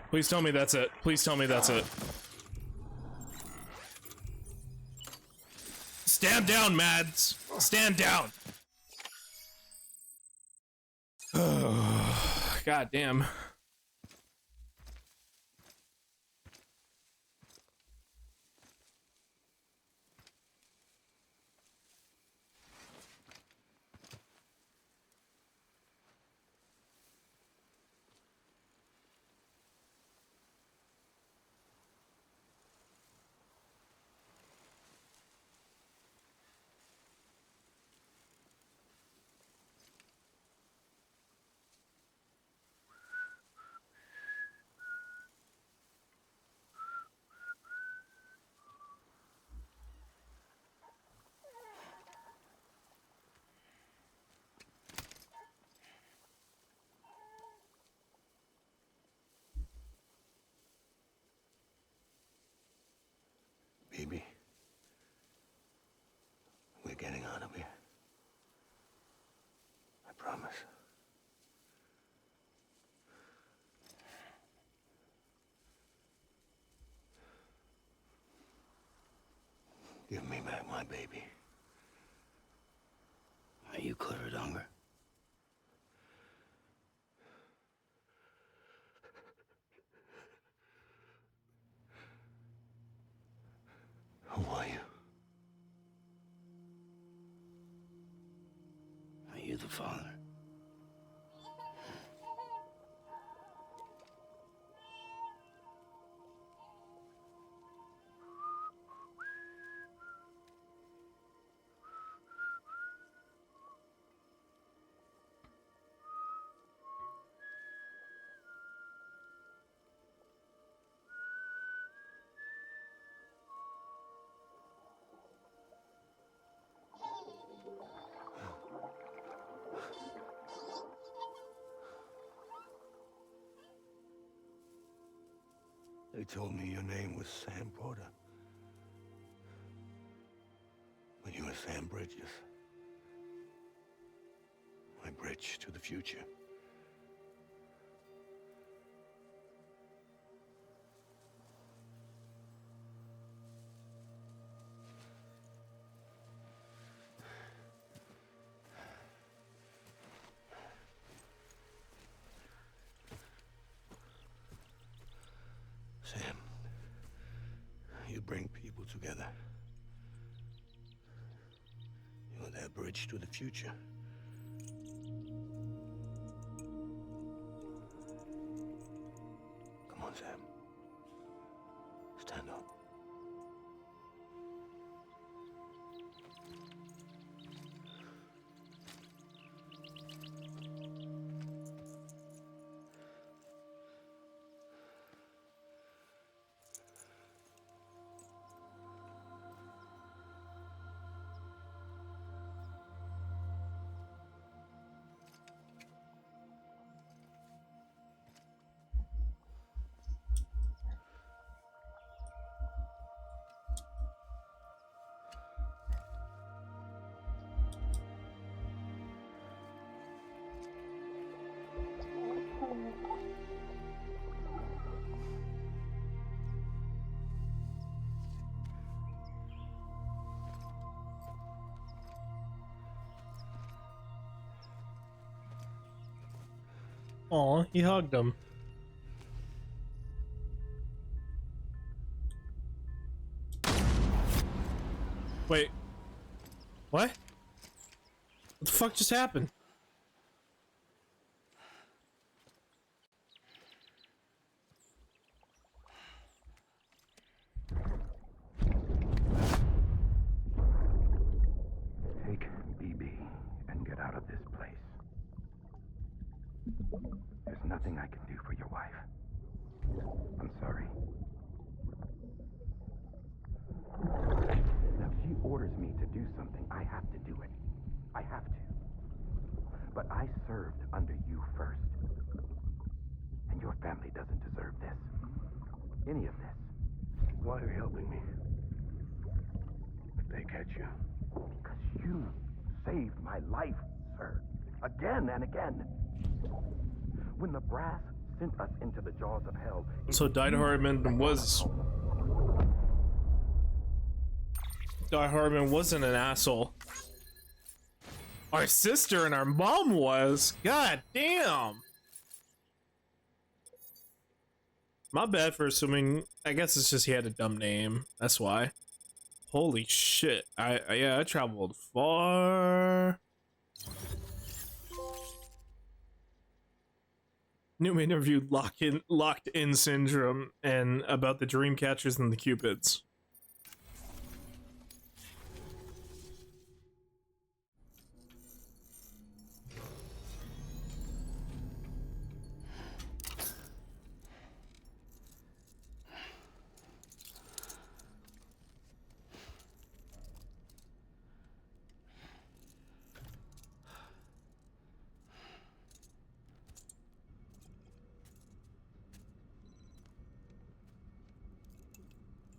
Please tell me that's it. Please tell me that's it. Stand down, Mads. Stand down. God damn. BB. We're getting out of here. I promise. Give me back my baby. Are you Clifford Unger? Who are you? Are you the father? They told me your name was Sam Porter. But you were Sam Bridges. My bridge to the future. Sam, you bring people together. You're their bridge to the future. Come on, Sam. Stand up. Aw, he hugged him. Wait. What? What the fuck just happened? Take BB and get out of this place. There's nothing I can do for your wife. I'm sorry. Now, if she orders me to do something, I have to do it. I have to. But I served under you first. And your family doesn't deserve this. Any of this. Why are you helping me? If they catch you. Because you saved my life, sir. Again and again. When the brass sent us into the jaws of hell... So Die Hardman wasn't an asshole. Our sister and our mom was. God damn. My bad for assuming. I guess it's just he had a dumb name. That's why. Holy shit. I traveled far. New interview locked in syndrome and about the dream catchers and the cupids.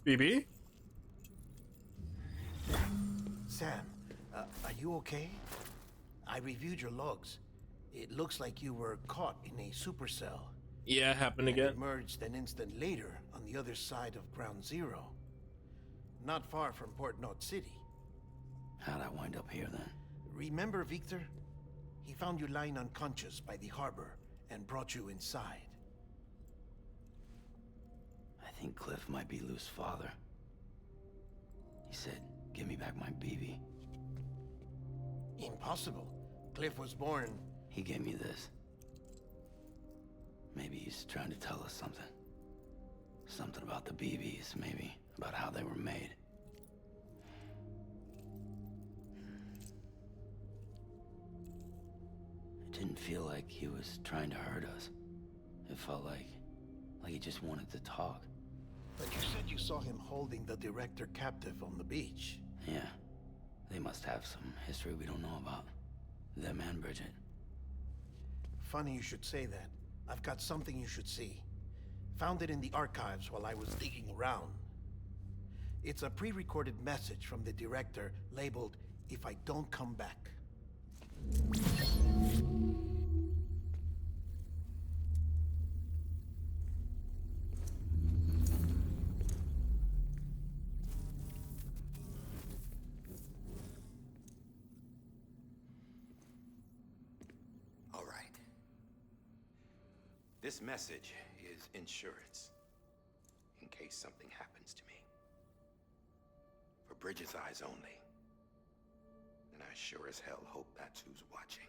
BB? Sam, are you okay? I reviewed your logs. It looks like you were caught in a supercell. Yeah, it happened And again. emerged an instant later on the other side of Ground Zero. Not far from Port North City. How'd I wind up here then? Remember Victor? He found you lying unconscious by the harbor and brought you inside. I think Cliff might be Lou's father. He said, give me back my BB. Impossible. Cliff was born... He gave me this. Maybe he's trying to tell us something. Something about the BBs, maybe. About how they were made. It didn't feel like he was trying to hurt us. It felt like he just wanted to talk. But you said you saw him holding the director captive on the beach. Yeah. They must have some history we don't know about. Them and Bridget. Funny you should say that. I've got something you should see. Found it in the archives while I was digging around. It's a pre-recorded message from the director labeled, "If I don't come back." All right. This message is insurance. case something happens to me. For Bridget's eyes only. And I sure as hell hope that's who's watching.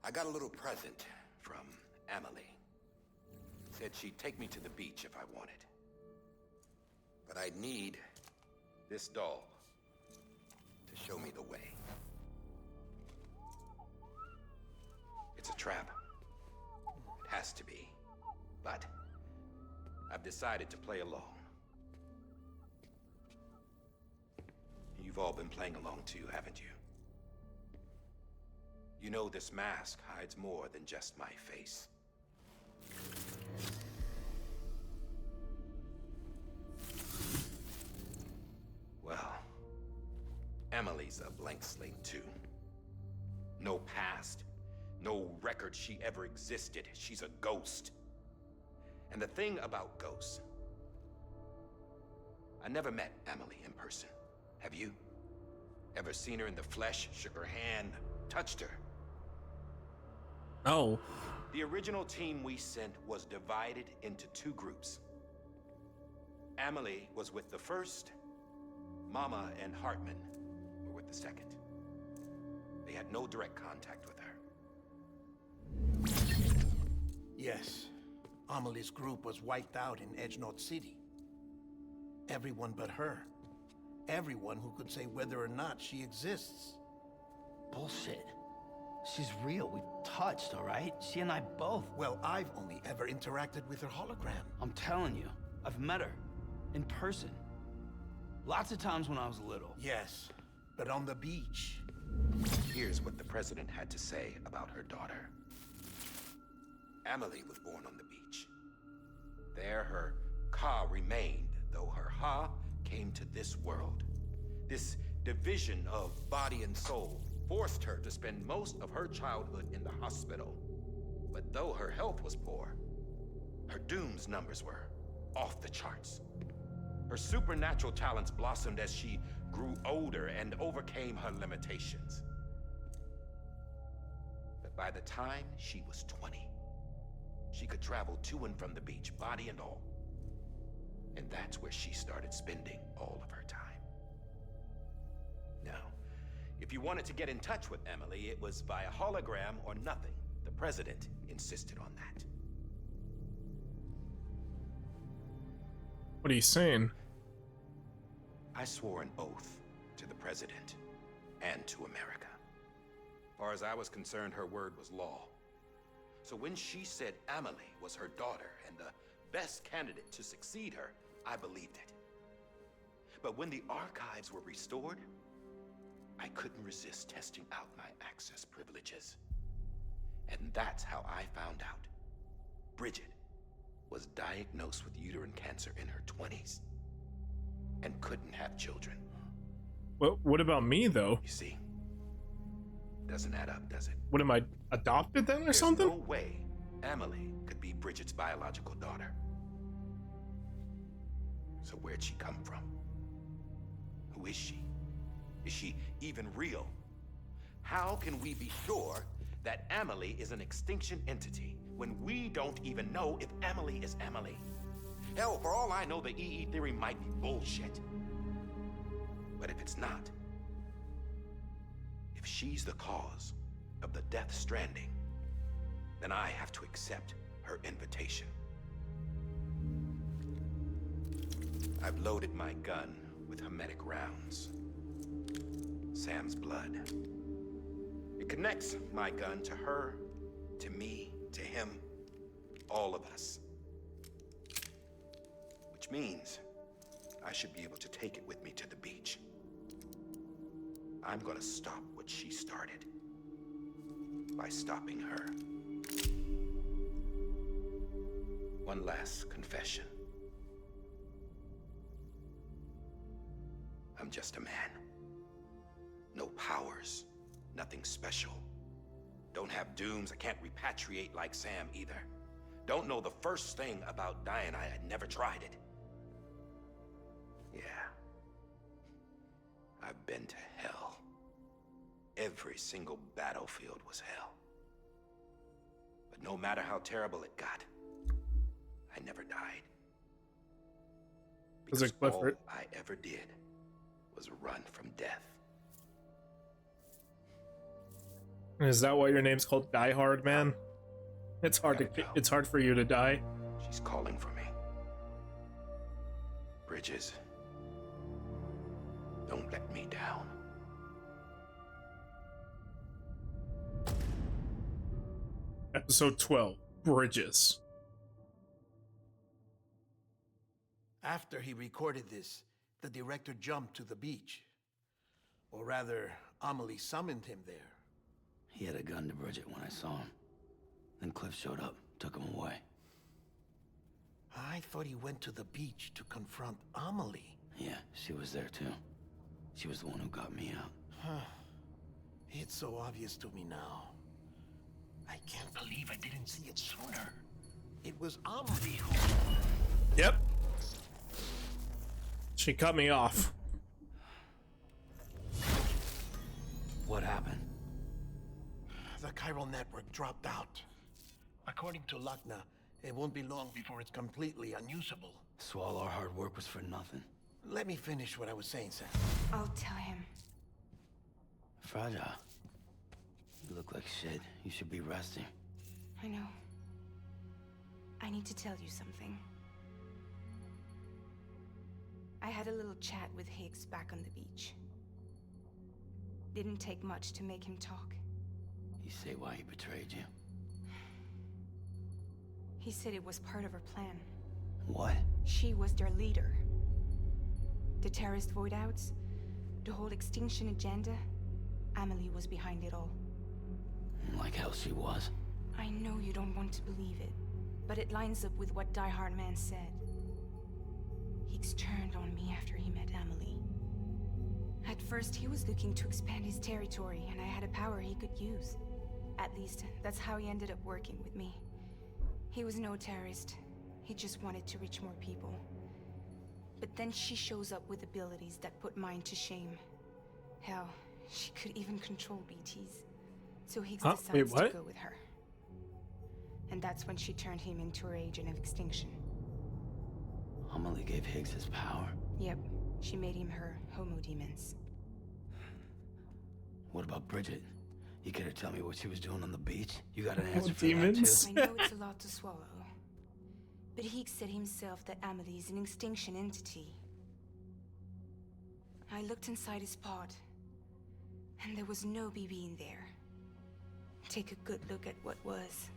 I got a little present from Emily. Said she'd take me to the beach if I wanted. But I'd need this doll to show me the way. It's a trap. It has to be. But I've decided to play along. You've all been playing along too, haven't you? You know this mask hides more than just my face. Well, Emily's a blank slate too. No past, no record she ever existed. She's a ghost. And the thing about ghosts, I never met Emily in person. Have you? Ever seen her in the flesh, shook her hand, touched her? Oh. The original team we sent was divided into two groups. Emily was with the first. Mama and Hartman were with the second. They had no direct contact with her. Yes. Amelie's group was wiped out in Edge North City. Everyone but her. Everyone who could say whether or not she exists. Bullshit. She's real. We've touched, all right? She and I both. Well, I've only ever interacted with her hologram. I'm telling you, I've met her. In person. Lots of times when I was little. Yes, but on the beach. Here's what the president had to say about her daughter. Emily was born on the beach. There her Ka remained, though her Ha came to this world. This division of body and soul forced her to spend most of her childhood in the hospital. But though her health was poor, her Doom's numbers were off the charts. Her supernatural talents blossomed as she grew older and overcame her limitations. But by the time she was 20, she could travel to and from the beach, body and all. And that's where she started spending all of her time. Now, if you wanted to get in touch with Emily, it was via hologram or nothing. The president insisted on that. What are you saying? I swore an oath to the president and to America. As far as I was concerned, her word was law. So when she said Emily was her daughter and the best candidate to succeed her, I believed it. But when the archives were restored, I couldn't resist testing out my access privileges. And that's how I found out Bridget was diagnosed with uterine cancer in her 20s and couldn't have children. Well, what about me, though? You see, doesn't add up, does it? What, am I adopted then or There's something? no way Emily could be Bridget's biological daughter. So where'd she come from? Who is she? Is she even real? How can we be sure that Emily is an extinction entity when we don't even know if Emily is Emily? Hell, for all I know, the EE theory might be bullshit. But if it's not, if she's the cause of the death stranding, then I have to accept her invitation. I've loaded my gun with hermetic rounds. Sam's blood. It connects my gun to her, to me, to him, all of us. Which means I should be able to take it with me to the beach. I'm gonna stop what she started by stopping her. One last confession. I'm just a man. No powers, nothing special. Don't have dooms, I can't repatriate like Sam either. Don't know the first thing about dying, I had never tried it. Yeah. I've been to hell. Every single battlefield was hell. But no matter how terrible it got, I never died. Was it Because all Clifford? I ever did was run from death. Is that why your name's called Die Hard, man? It's hard to. Gotta go. It's hard for you to die. She's calling for me. Bridges, don't let me down. Episode 12, Bridges. After he recorded this, the director jumped to the beach. Or rather, Amelie summoned him there. He had a gun to Bridget when I saw him. Then Cliff showed up, took him away. I thought he went to the beach to confront Amelie. Yeah, she was there too. She was the one who got me out. It's so obvious to me now. I can't believe I didn't see it sooner. It was Amelie who... Yep. She cut me off. What happened? The chiral network dropped out. According to Lakna, it won't be long before it's completely unusable. So all our hard work was for nothing. Let me finish what I was saying, Sam. I'll tell him. Fragile. You look like shit. You should be resting. I know. I need to tell you something. I had a little chat with Higgs back on the beach. Didn't take much to make him talk. You say why he betrayed you? He said it was part of her plan. What? She was their leader. The terrorist void-outs, the whole extinction agenda, Amelie was behind it all. Like hell she was. I know you don't want to believe it, but it lines up with what Die Hard Man said. Higgs turned on me after he met Amelie. At first, he was looking to expand his territory, and I had a power he could use. At least, that's how he ended up working with me. He was no terrorist. He just wanted to reach more people. But then she shows up with abilities that put mine to shame. Hell, she could even control BTs. So Higgs decides to go with her. And that's when she turned him into her agent of extinction. Amelie gave Higgs his power. Yep, she made him her Homo Demons. What about Bridget? You care to tell me what she was doing on the beach? You got an Homo answer for Demons? that too? I know it's a lot to swallow. But Higgs said himself that Amelie is an extinction entity. I looked inside his pod, and there was no BB in there. Take a good look at what was.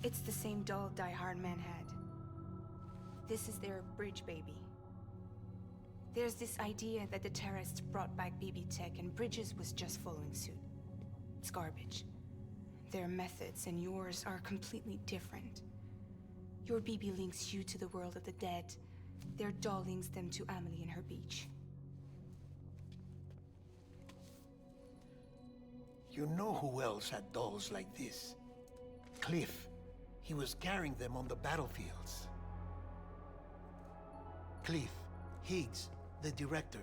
It's the same doll Die Hard Man had. This is their bridge baby. There's this idea that the terrorists brought back BB tech and Bridges was just following suit. It's garbage. Their methods and yours are completely different. Your BB links you to the world of the dead. Their doll links them to Amelie and her beach. You know who else had dolls like this? Cliff. He was carrying them on the battlefields. Cliff, Higgs, the director.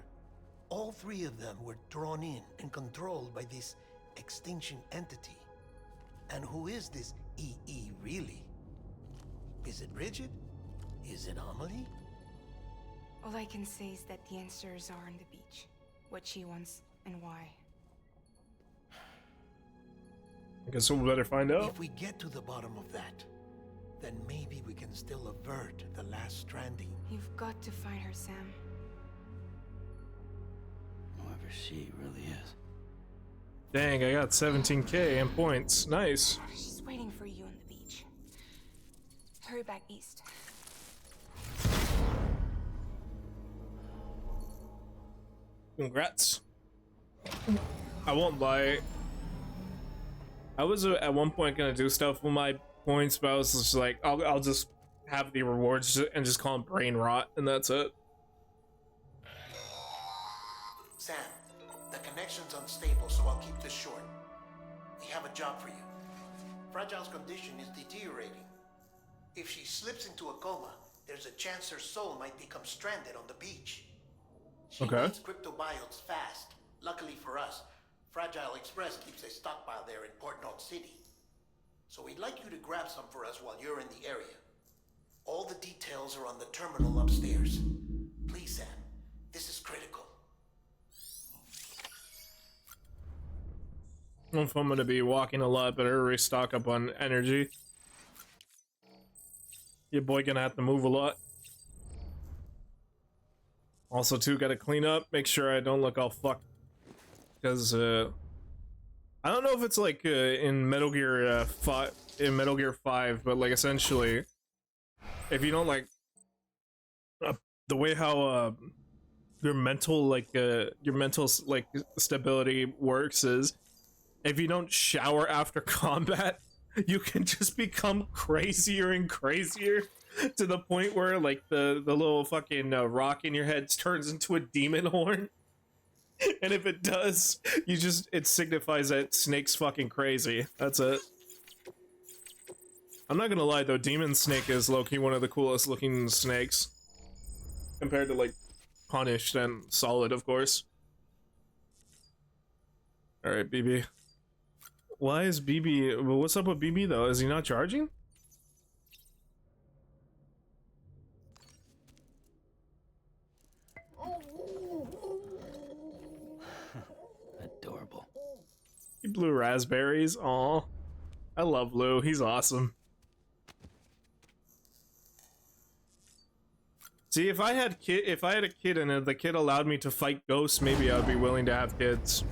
All three of them were drawn in and controlled by this extinction entity. And who is this EE really? Is it Bridget? Is it Amelie? All I can say is that the answers are on the beach. What she wants and why. I guess we'll better find out. If we get to the bottom of that, then maybe we can still avert the last stranding. You've got to find her, Sam. Whoever she really is. Dang, I got 17k in points. Nice. She's waiting for you on the beach. Hurry back east. Congrats. I won't lie. I was at one point gonna do stuff with my points, but I was just like, I'll just have the rewards and just call them brain rot, and that's it. Sam, the connection's unstable, so I'll keep this short. We have a job for you. Fragile's condition is deteriorating. If she slips into a coma, there's a chance her soul might become stranded on the beach. She needs cryptobiotes fast. Luckily for us, Fragile Express keeps a stockpile there in Port North City. So we'd like you to grab some for us while you're in the area. All the details are on the terminal upstairs. Please, Sam. This is critical. I don't know if I'm gonna be walking a lot, better restock up on energy. Your boy gonna have to move a lot. Also, too, gotta clean up, make sure I don't look all fucked. Because, I don't know if it's like in Metal Gear 5, but like essentially, if you don't like the way how your mental stability works is, if you don't shower after combat, you can just become crazier and crazier to the point where like the little fucking rock in your head turns into a demon horn. And if it does, it signifies that Snake's fucking crazy. That's it. I'm not gonna lie though, Demon Snake is low-key one of the coolest looking snakes. Compared to like Punished and Solid, of course. Alright, BB. Why is BB... Well, what's up with BB though? Is he not charging? Adorable. Blue raspberries. Aw. I love Lou. He's awesome. See, if I had a kid and the kid allowed me to fight ghosts, maybe I'd be willing to have kids.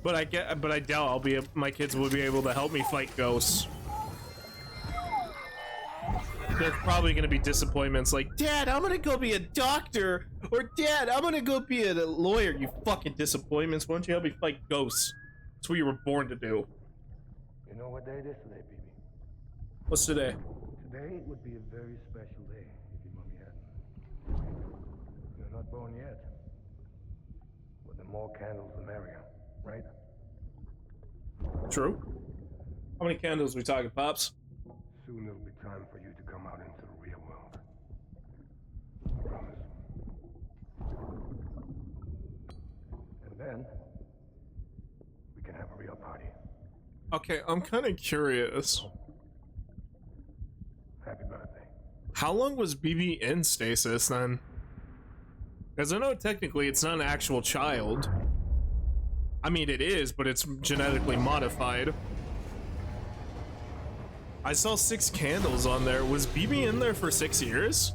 But I doubt my kids will be able to help me fight ghosts. There's probably gonna be disappointments like, Dad, I'm gonna go be a doctor, or Dad, I'm gonna go be a lawyer. You fucking disappointments. Why don't you help me fight ghosts? That's what you were born to do. You know what day it is today, BB? What's today? Today would be a very special day if your mommy hadn't. You're not born yet. But the more candles, the merrier, right? True. How many candles we talking, Pops? Soon it'll be time for you to come out into the real world. I promise. And then, we can have a real party. Okay, I'm kind of curious. Happy birthday. How long was BB in stasis then? Because I know technically it's not an actual child. I mean, it is, but it's genetically modified. I saw 6 candles on there. Was BB in there for 6 years?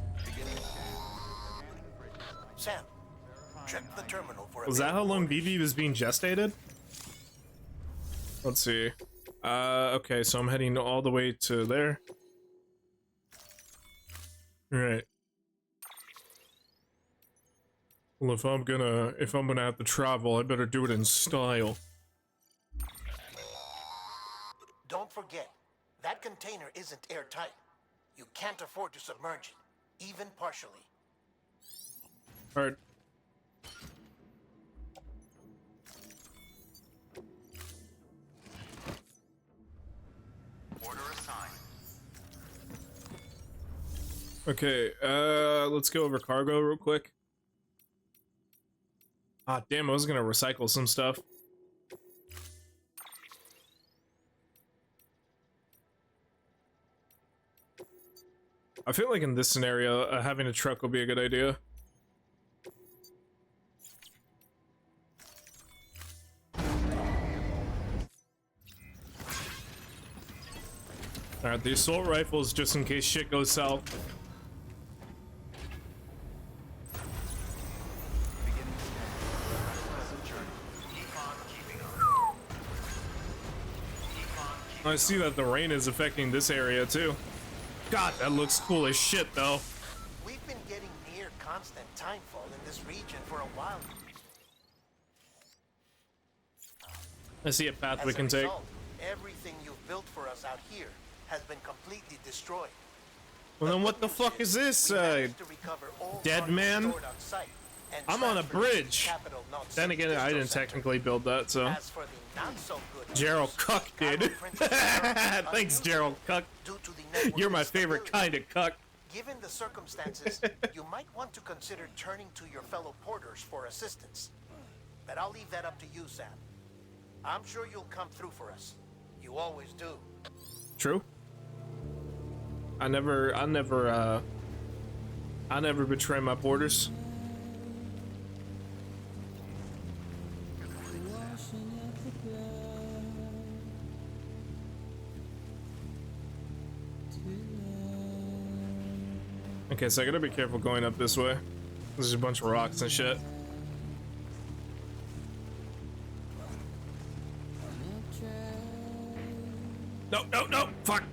Sam, check the terminal for Was that how long BB was being gestated? Let's see. Okay, so I'm heading all the way to there. Right. Well, if I'm gonna have to travel, I better do it in style. Don't forget, that container isn't airtight. You can't afford to submerge it, even partially. Alright. Order assigned. Okay, let's go over cargo real quick. Ah, damn, I was gonna recycle some stuff. I feel like in this scenario, having a truck will be a good idea. Alright, the assault rifles just in case shit goes south. I see that the rain is affecting this area too. God, that looks cool as shit though. We've been getting near constant timefall in this region for a while. I see a path we As a can take. result, everything you've built for us out here has been completely destroyed. Well then what the fuck is this, dead man? I'm on a bridge. Then again, I didn't technically build that, so. As for the not so good Gerald Cuck did. Thanks, Gerald Cuck. You're my favorite kind of cuck. Given the circumstances, you might want to consider turning to your fellow porters for assistance. but I'll leave that up to you, Sam. I'm sure you'll come through for us. You always do. True. I never betray my borders. Okay, so I gotta be careful going up this way. There's a bunch of rocks and shit. No, no, no! Fuck!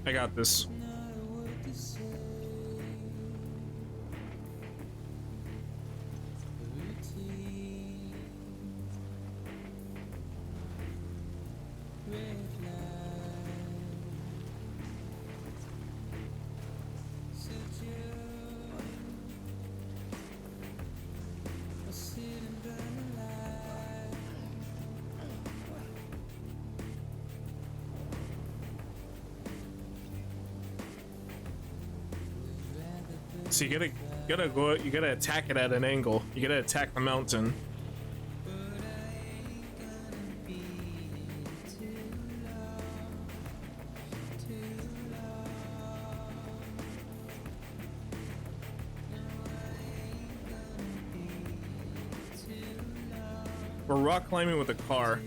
I got this. So you gotta attack it at an angle. You gotta attack the mountain. We're rock climbing with a car.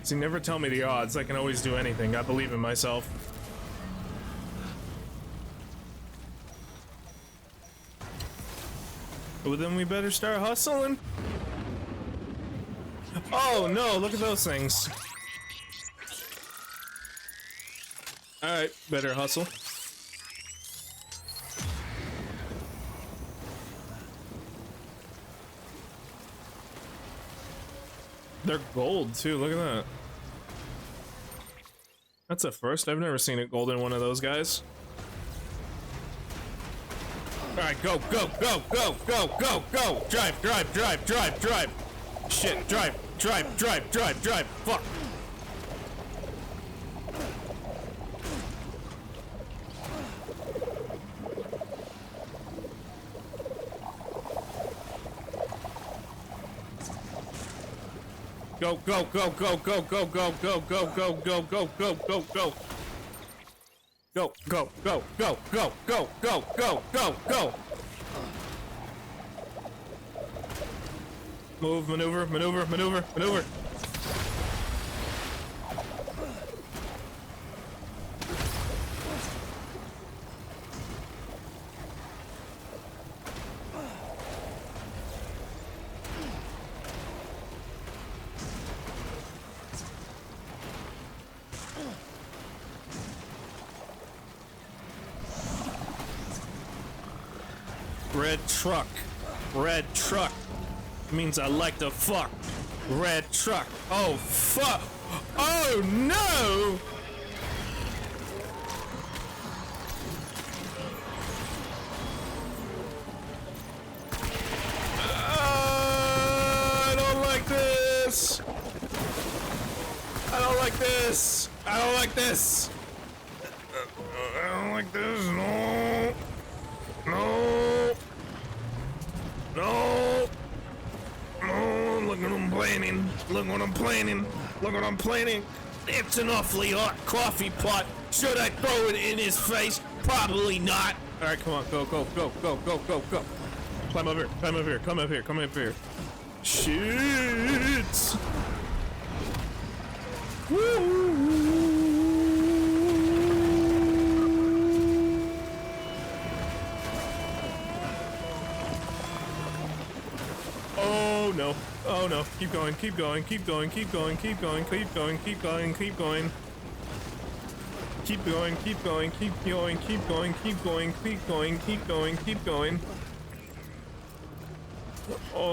See, never tell me the odds. I can always do anything. I believe in myself. Well, then we better start hustling. Oh no, look at those things. Alright, better hustle. They're gold too, look at that. That's a first. I've never seen it gold in one of those guys. Alright, go, go, go, go, go, go, go! Drive, drive, drive, drive, drive! Shit, drive, drive, drive, drive, drive! Fuck! Go, go, go, go, go, go, go, go, go, go, go, go, go, go, go. Go, go, go, go, go, go, go, go, go, go. Move, maneuver, maneuver, maneuver, maneuver. Red truck. Red truck. Means I like to fuck. Red truck. Oh, fuck. Oh, no! I don't like this. I don't like this. I don't like this. I don't like this. No. No. No. No. Look what I'm planning. Look what I'm planning. Look what I'm planning. It's an awfully hot coffee pot. Should I throw it in his face? Probably not. All right, come on. Go, go, go, go, go, go, go. Climb up here. Climb up here. Come up here. Come up here. Shit. Woo. Oh no. Oh no. Keep going, keep going, keep going, keep going, keep going, keep going, keep going, keep going. Keep going, keep going, keep going, keep going, keep going, keep going, keep going, keep going. Oh.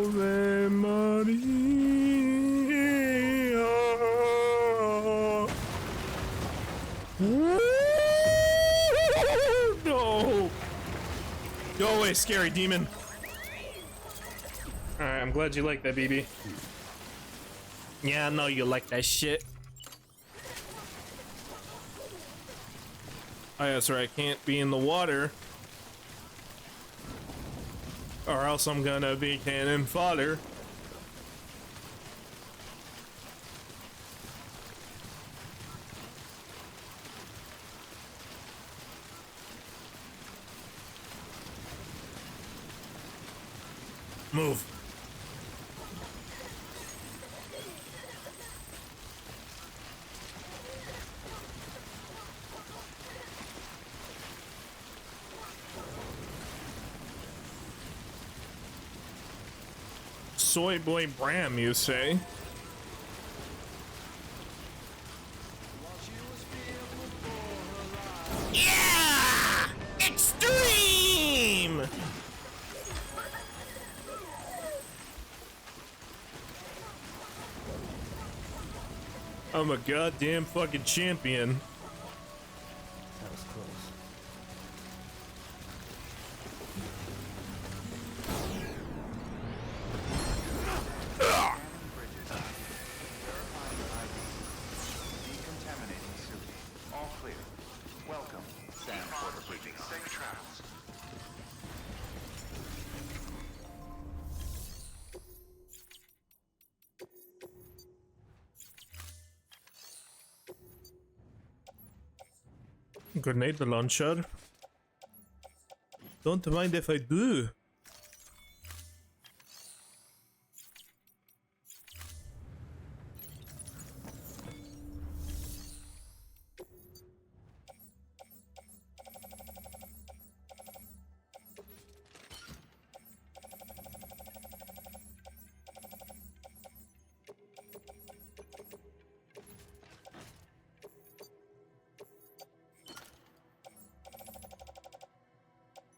Ave Maria. No. Go away, scary demon. Alright, I'm glad you like that, BB. Yeah, I know you like that shit. Oh, yeah, that's right. I can't be in the water. Or else I'm gonna be cannon fodder. Move. Soy boy Bram, you say? Yeah! Extreme! I'm a goddamn fucking champion. That was close. Decontaminating suit. All clear. Welcome, Sam Porter-Keeping. Safe travels. Grenade launcher. Don't mind if I do.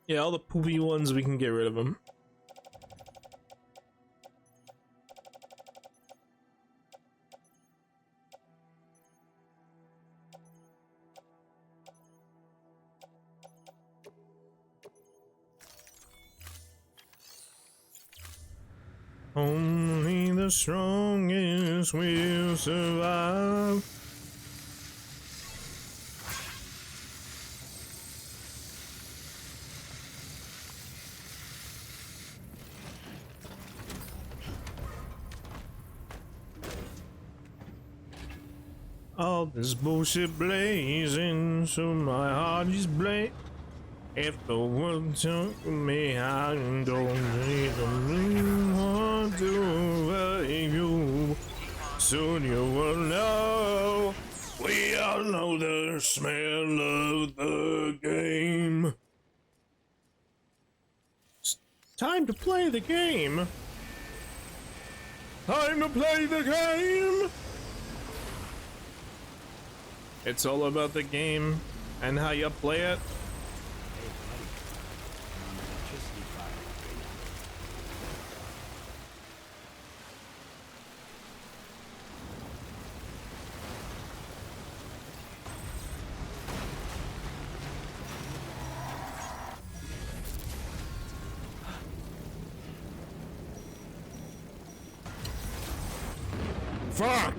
Yeah, all the poopy ones, we can get rid of them. Only the strongest will survive. All this bullshit blazing, so my heart is black. If the world took me, I don't even want to believe you. Soon you will know. We all know the smell of the game. It's time to play the game. Time to play the game. It's all about the game and how you play it. Fuck!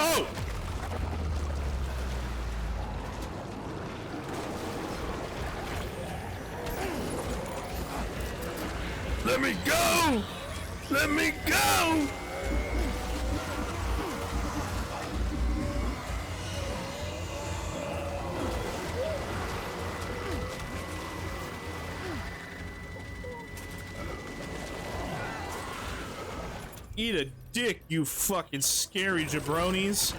Oh! Let me go! Let me go! Eat a dick, you fucking scary jabronis.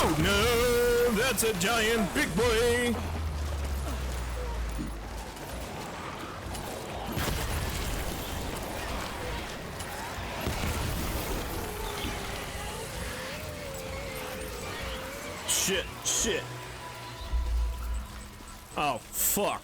Oh no, that's a giant big boy. Shit, shit. Oh, fuck.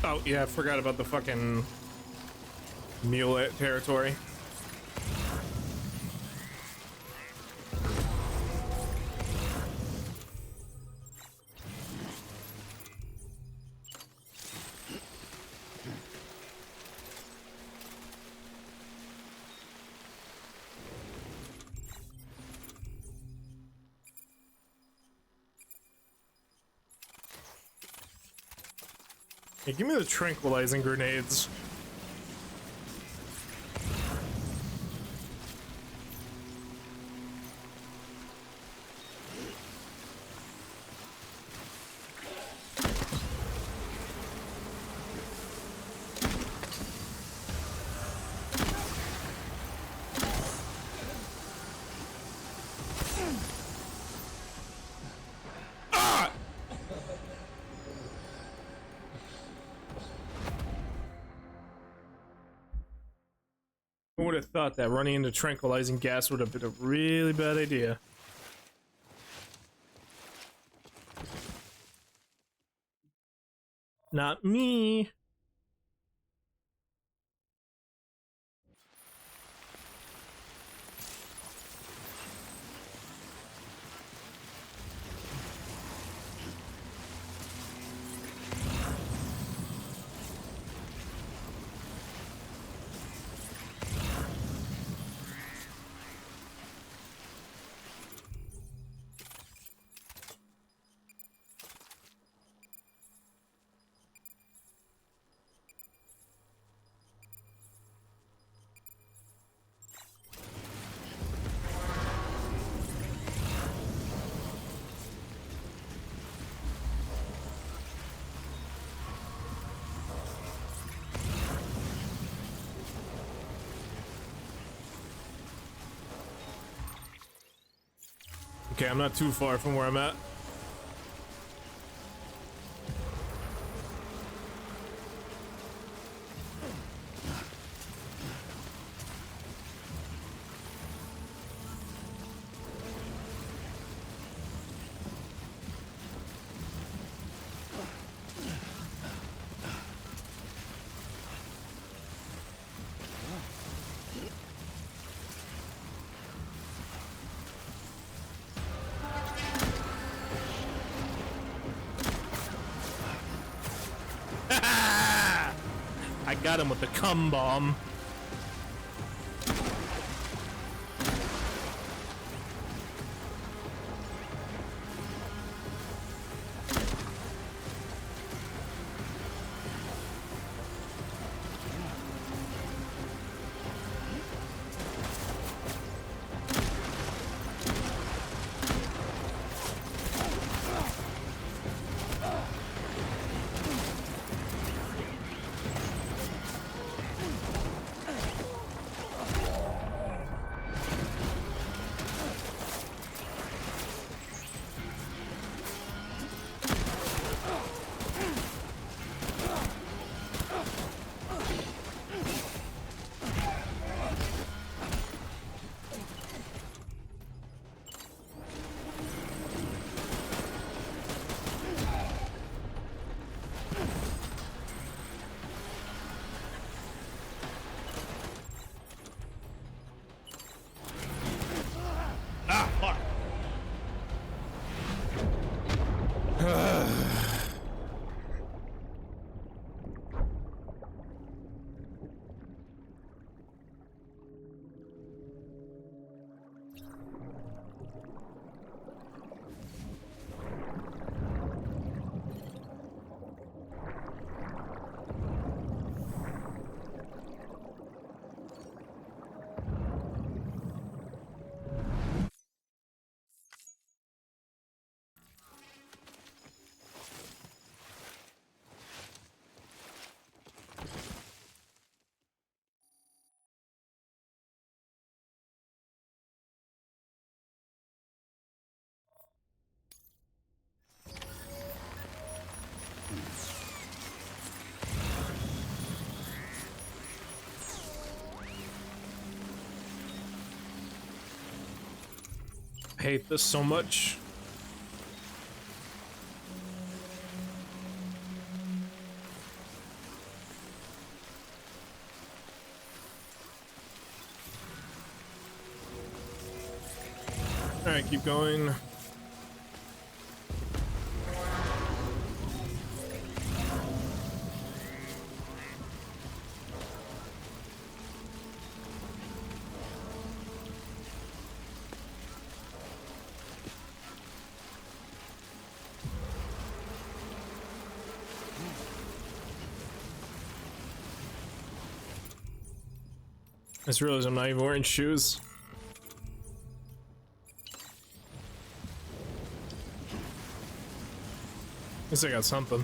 Oh, yeah, I forgot about the fucking mule territory. Hey, give me the tranquilizing grenades. Who would have thought that running into tranquilizing gas would have been a really bad idea? Not me. Okay, I'm not too far from where I'm at. I got him with the cum bomb. hate this so much. Alright, keep going. I just realized I'm not even wearing shoes. At least I got something.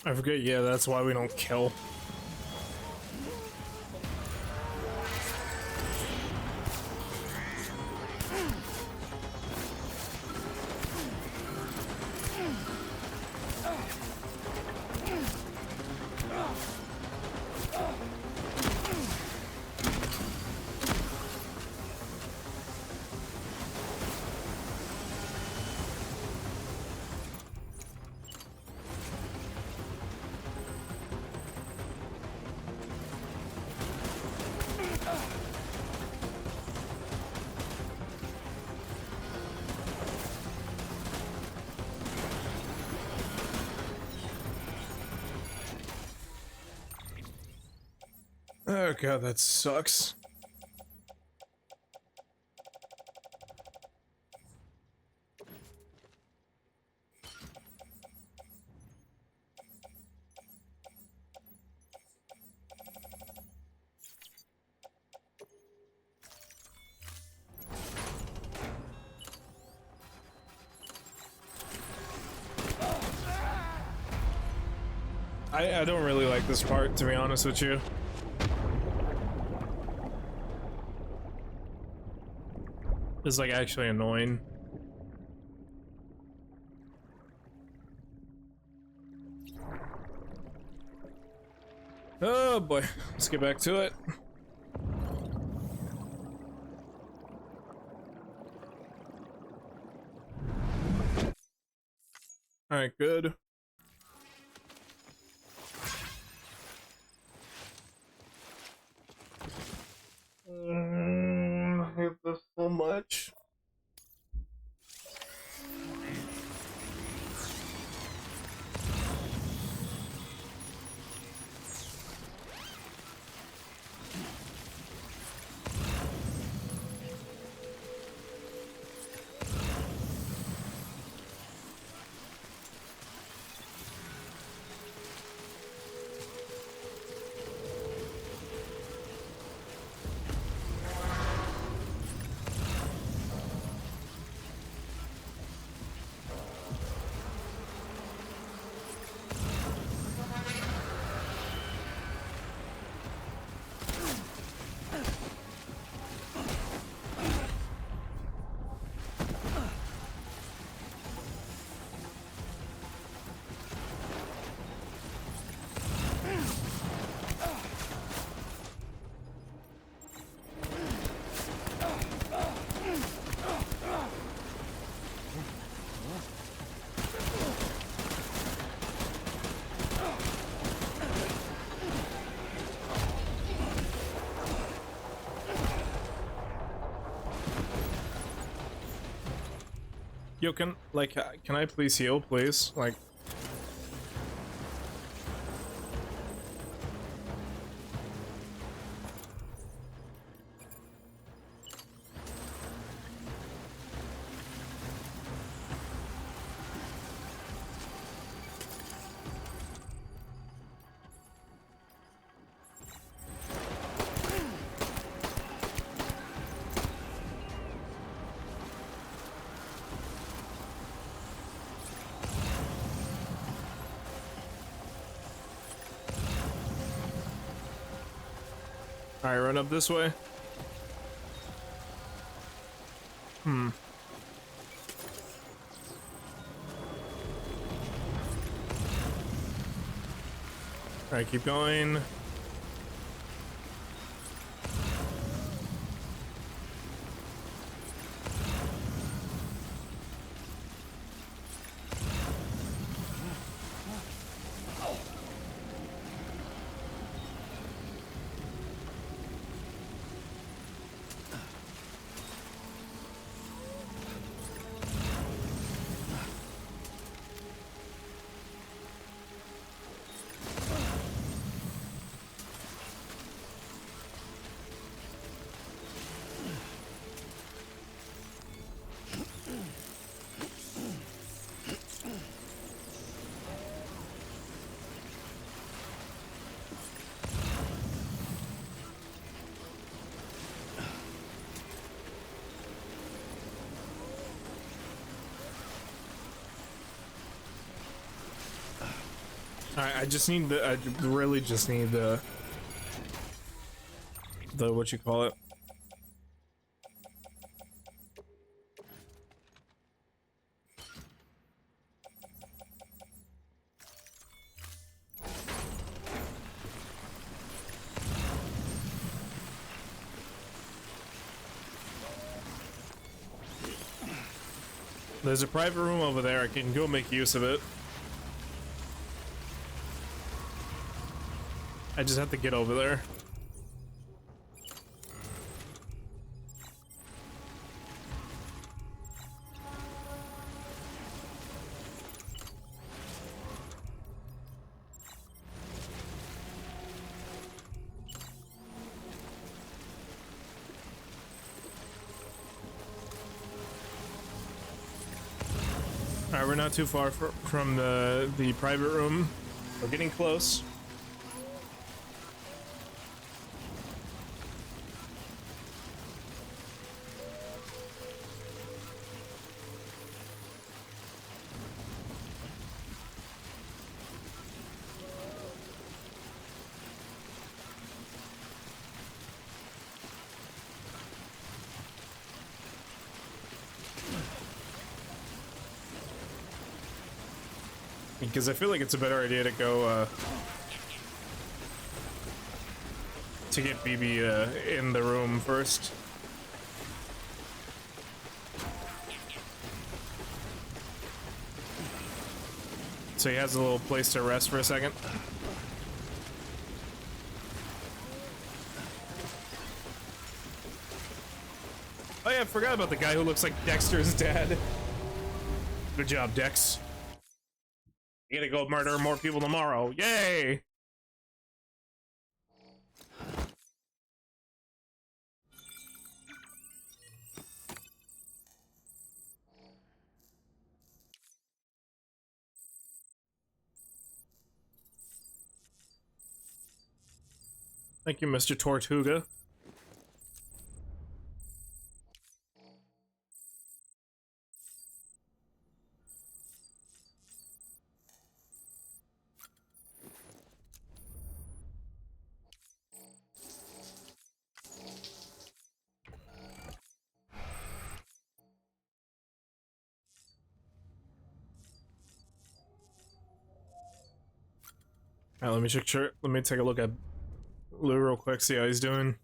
I forget, yeah, that's why we don't kill. Oh god, that sucks. I don't really like this part, to be honest with you. It's like actually annoying. Oh boy, let's get back to it. Alright, good. I hate this so much. Yo, can I please heal, please? Like, All right, run up this way. Hmm. All right, keep going. I just need the. I really just need the what you call it. There's a private room over there. I can go make use of it. I just have to get over there. All right, we're not too far from the private room. We're getting close. Because I feel like it's a better idea to go to get BB in the room first. So he has a little place to rest for a second. Oh yeah, I forgot about the guy who looks like Dexter's dad. Good job, Dex. You gotta go murder more people tomorrow. Yay! Thank you, Mr. Tortuga. Alright, let me check. Let me take a look at Lou real quick, see how he's doing.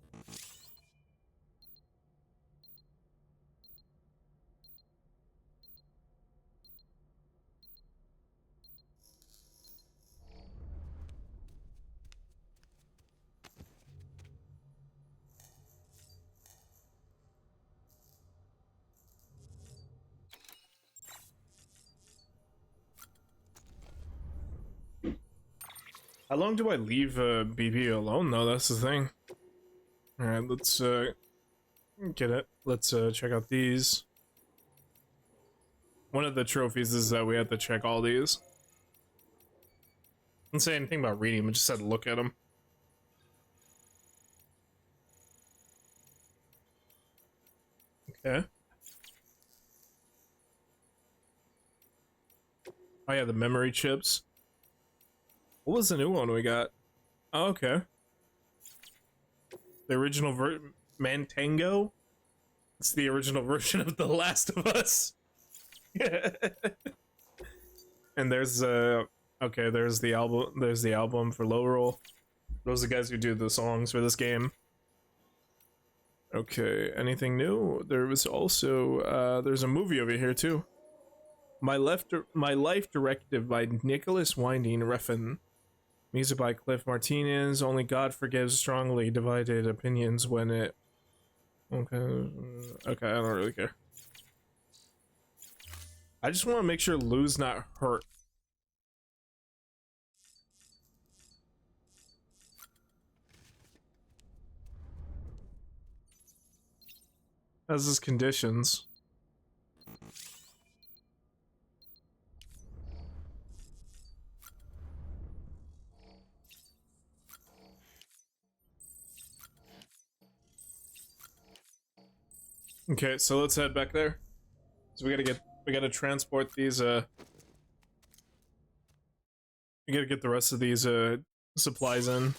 How long do I leave BB alone though? That's the thing. Alright, let's get it. Let's check out these. One of the trophies is that we have to check all these. Didn't say anything about reading them, I just said look at them. Okay. Oh yeah, the memory chips. What was the new one we got? Oh, okay. The original Mantango. It's the original version of The Last of Us. And there's okay, there's the album. There's the album for Low Roll. Those are the guys who do the songs for this game. Okay, anything new? There was also there's a movie over here too. My Life, directed by Nicholas Winding Refn. Music by Cliff Martinez. Only God forgives strongly divided opinions when it. Okay, I don't really care. I just want to make sure Lou's not hurt. How's his conditions? Okay, so let's head back there. So we gotta transport these we gotta get the rest of these supplies in.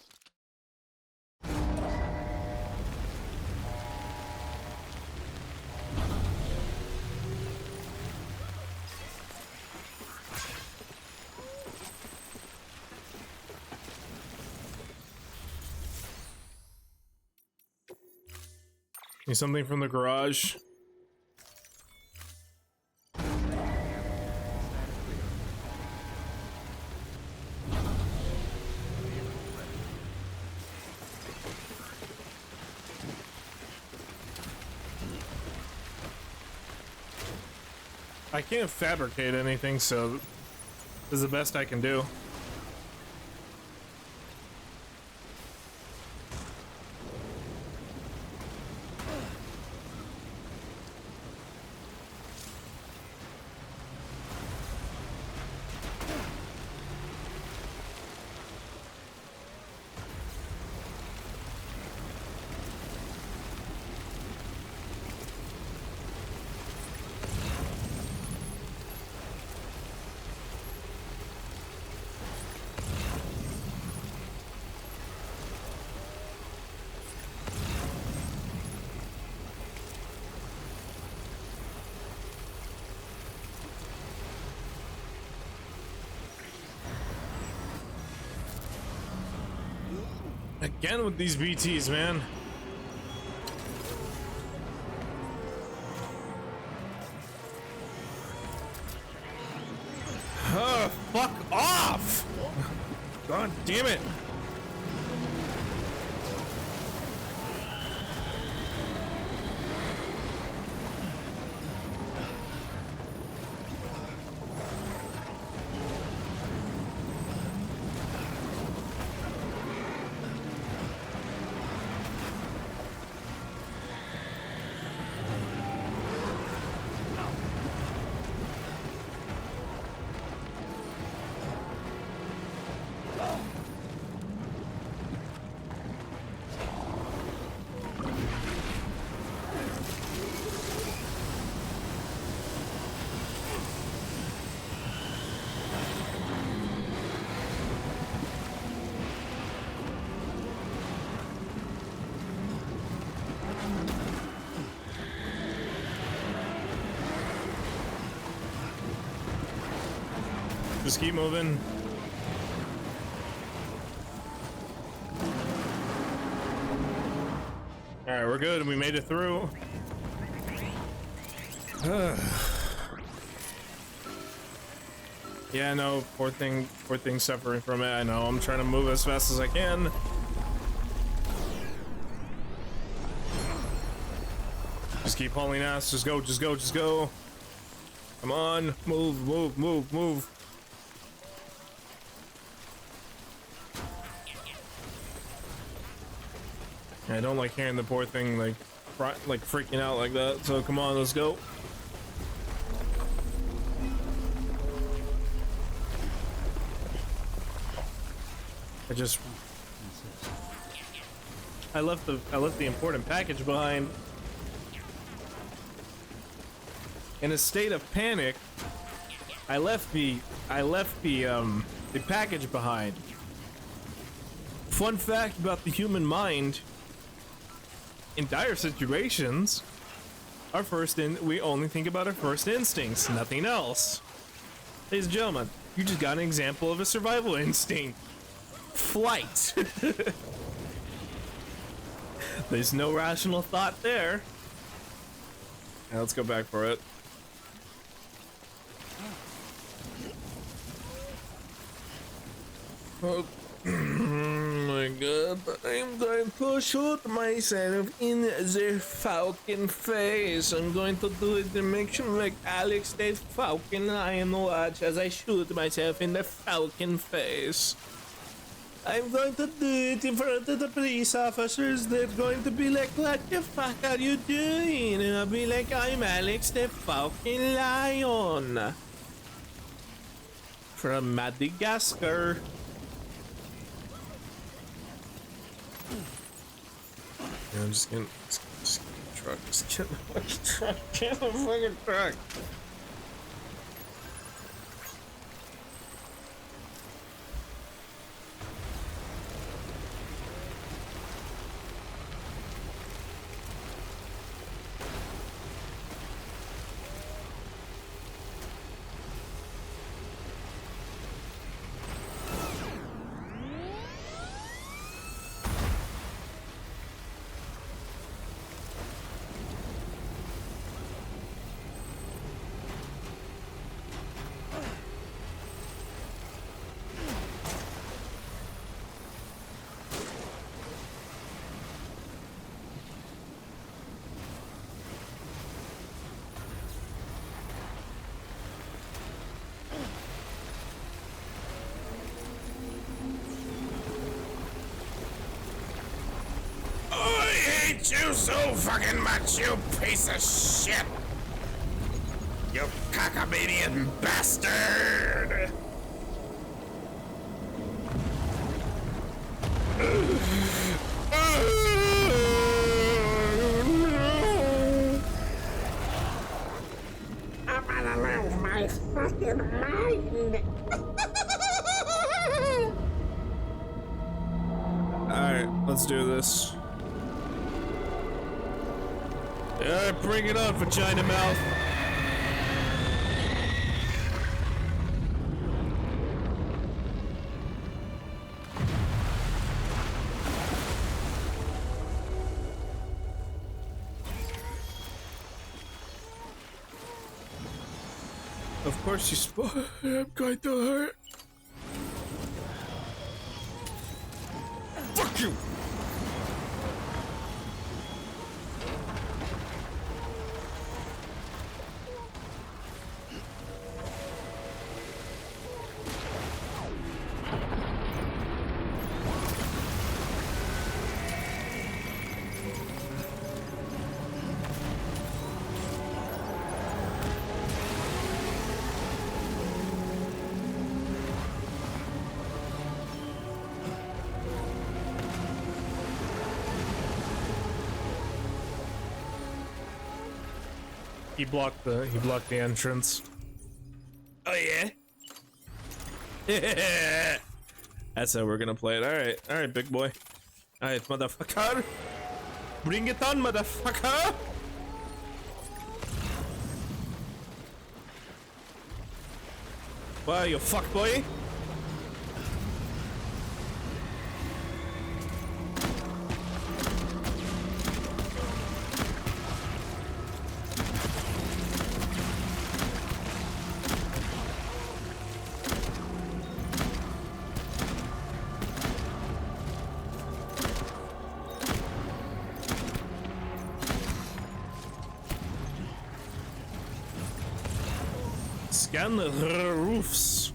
Need something from the garage. I can't fabricate anything, so this is the best I can do. Again with these BTs, man. Fuck off! God damn it! Just keep moving. Alright, we're good. We made it through. Yeah, I know. Poor thing suffering from it. I know. I'm trying to move as fast as I can. Just keep hauling ass. Just go, just go, just go. Come on. Move, move, move, move. I don't like hearing the poor thing like freaking out like that. So come on, let's go. I left the important package behind. In a state of panic, I left the package behind. Fun fact about the human mind: In dire situations, we only think about our first instincts, nothing else. Ladies and gentlemen, you just got an example of a survival instinct. Flight. There's no rational thought there. Now let's go back for it. Oh my god, I'm going to shoot myself in the fucking face. I'm going to do it in make sure like Alex stays fucking lying watch as I shoot myself in the fucking face. I'm going to do it in front of the police officers. They're going to be like, what the fuck are you doing? And I'll be like, I'm Alex the fucking lion. From Madagascar. Yeah, I'm just getting the truck. Just get the fucking truck. Get the fucking truck. You so fucking much, you piece of shit! You cockamanian bastard! I'm gonna lose my fucking mind! Alright, let's do this. Yeah, bring it on, vagina mouth. Of course you spawn. I'm going to hurt. Fuck you! He blocked the entrance. Oh yeah. That's how we're gonna play it. Alright, big boy. Alright, motherfucker. Bring it on, motherfucker. Why, you fuck boy? Scan the roofs.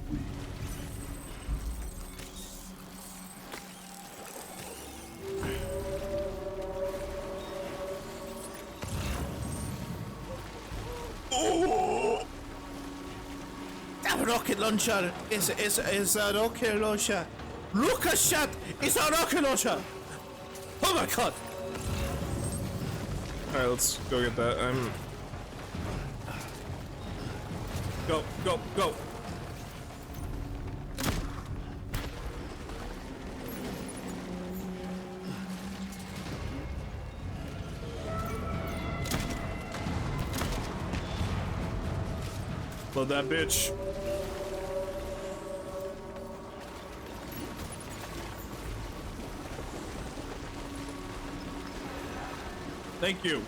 Oh! That rocket launcher is a rocket launcher. Look at shot! It's a rocket launcher! Oh my god! Alright, let's go get that. Go, go, go! Upload that bitch. Thank you.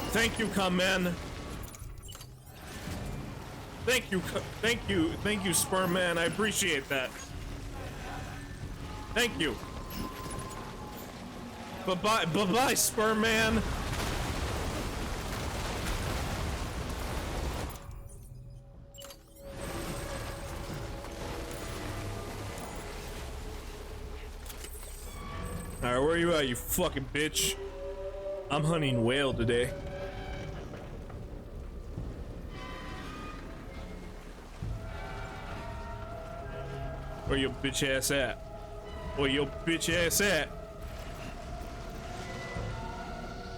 Thank you, come man. Thank you, Sperm Man. I appreciate that. Thank you. Bye-bye, Sperm Man. Alright, where are you at, you fucking bitch? I'm hunting whale today. Where your bitch ass at? Where your bitch ass at?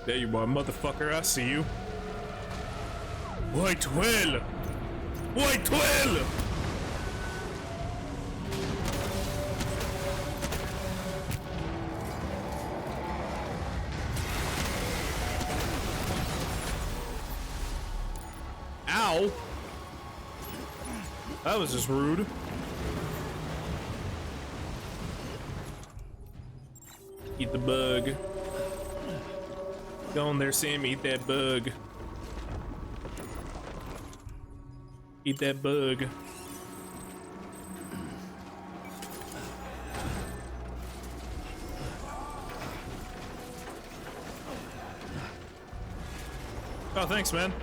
There you are, motherfucker. I see you. White whale! White whale! Ow! That was just rude. Eat the bug. Go on there, Sam. Eat that bug. Eat that bug. Oh, thanks, man.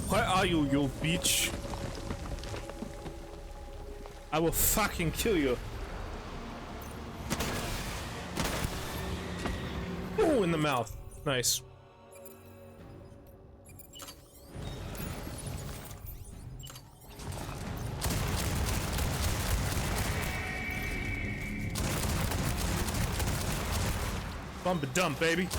Where are you, you bitch? I will fucking kill you. Ooh, in the mouth. Nice. Bump a dump, baby.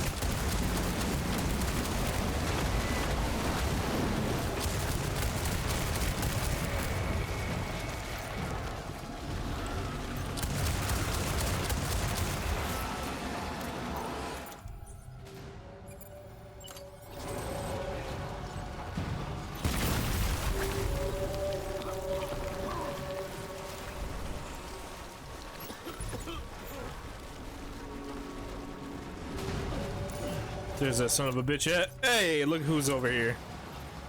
There's that son of a bitch yet. Hey, look who's over here.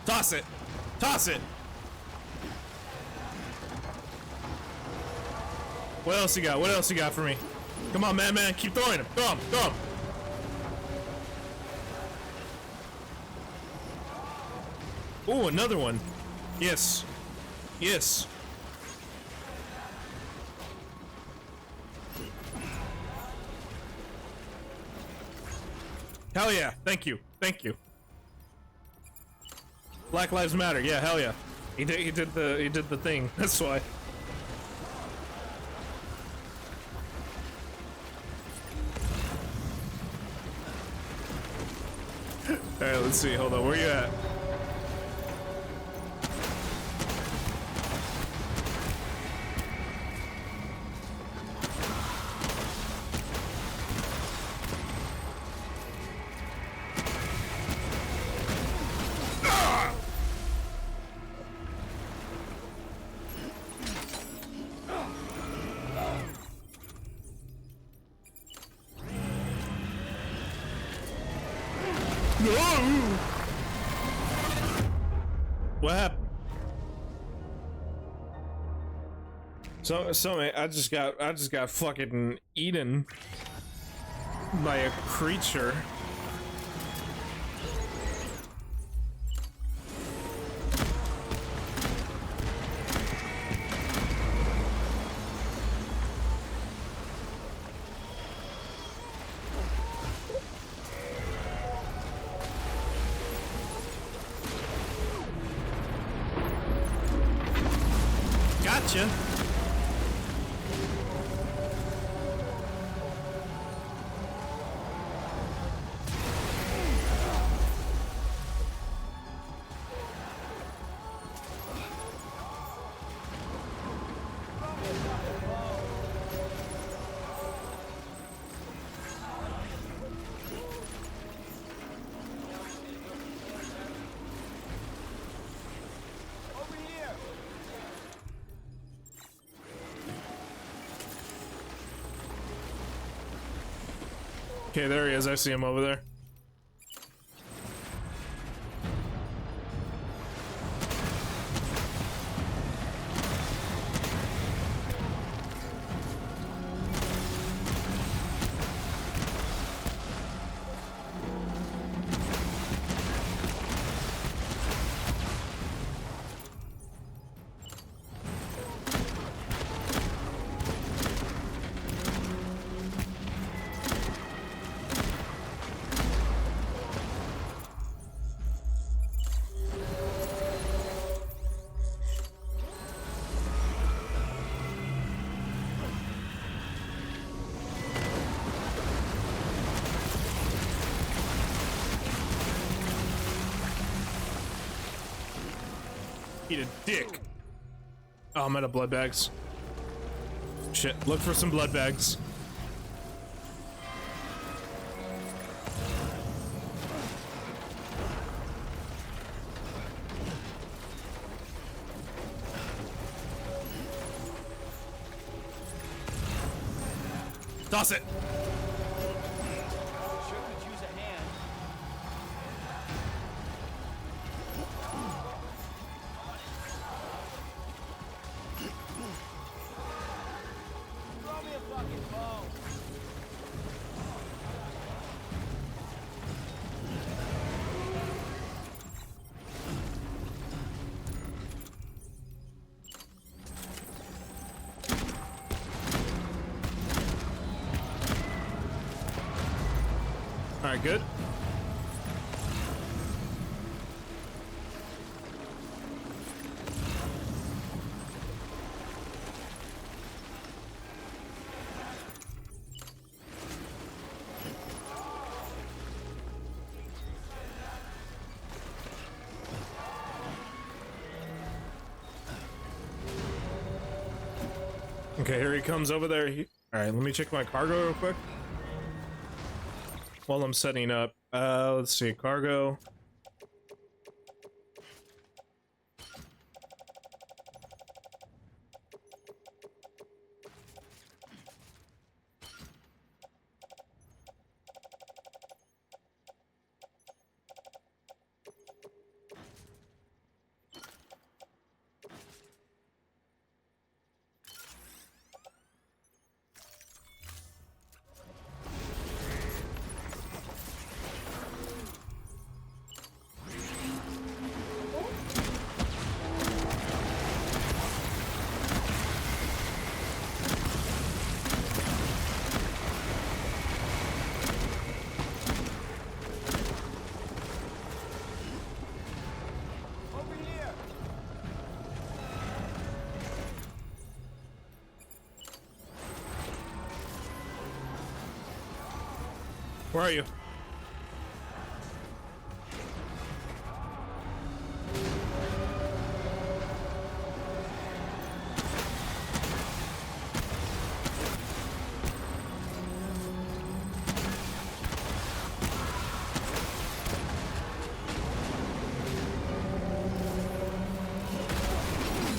Toss it! Toss it! What else you got? What else you got for me? Come on, man. Keep throwing him. Throw him. Throw him. Ooh, another one. Yes. Yes. Hell yeah. Thank you. Thank you. Black Lives Matter. Yeah, hell yeah. He did the thing. That's why. Alright, let's see. Hold on. Where you at? What happened? So I just got fucking eaten by a creature. Gotcha. Okay, there he is. I see him over there. Eat a dick. Oh, I'm out of blood bags. Shit, look for some blood bags. Toss it. All right, good. Okay, here he comes over there. All right, let me check my cargo real quick. While I'm setting up, let's see, cargo. Where are you?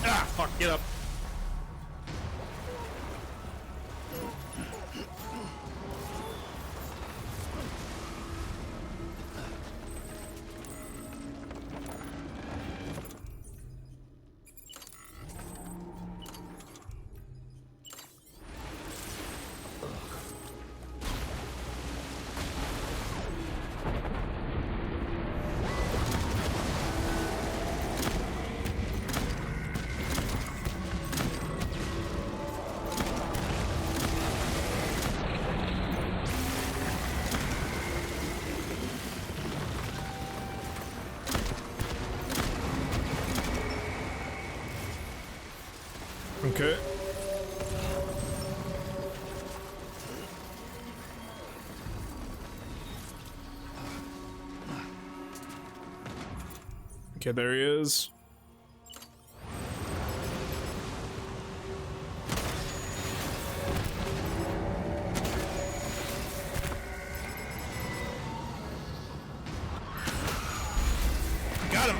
Ah, fuck, get up. Okay. Okay, there he is. Got him.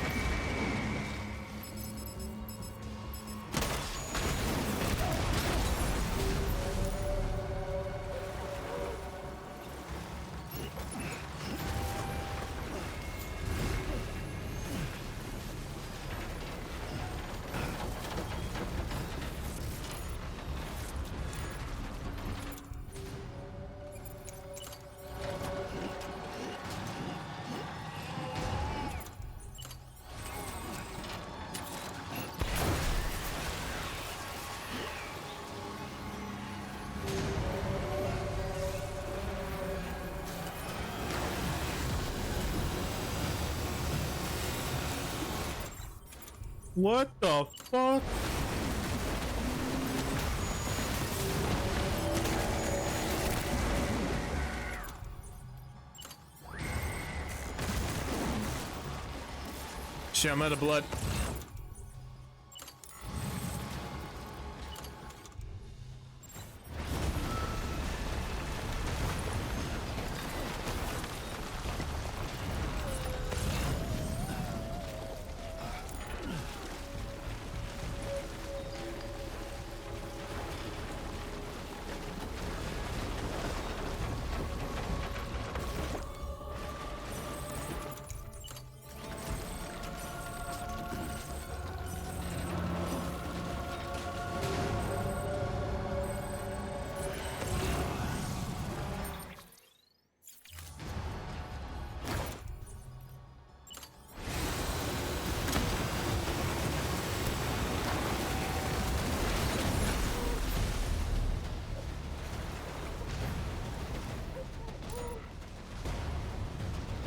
What the fuck? Shit, I'm out of blood.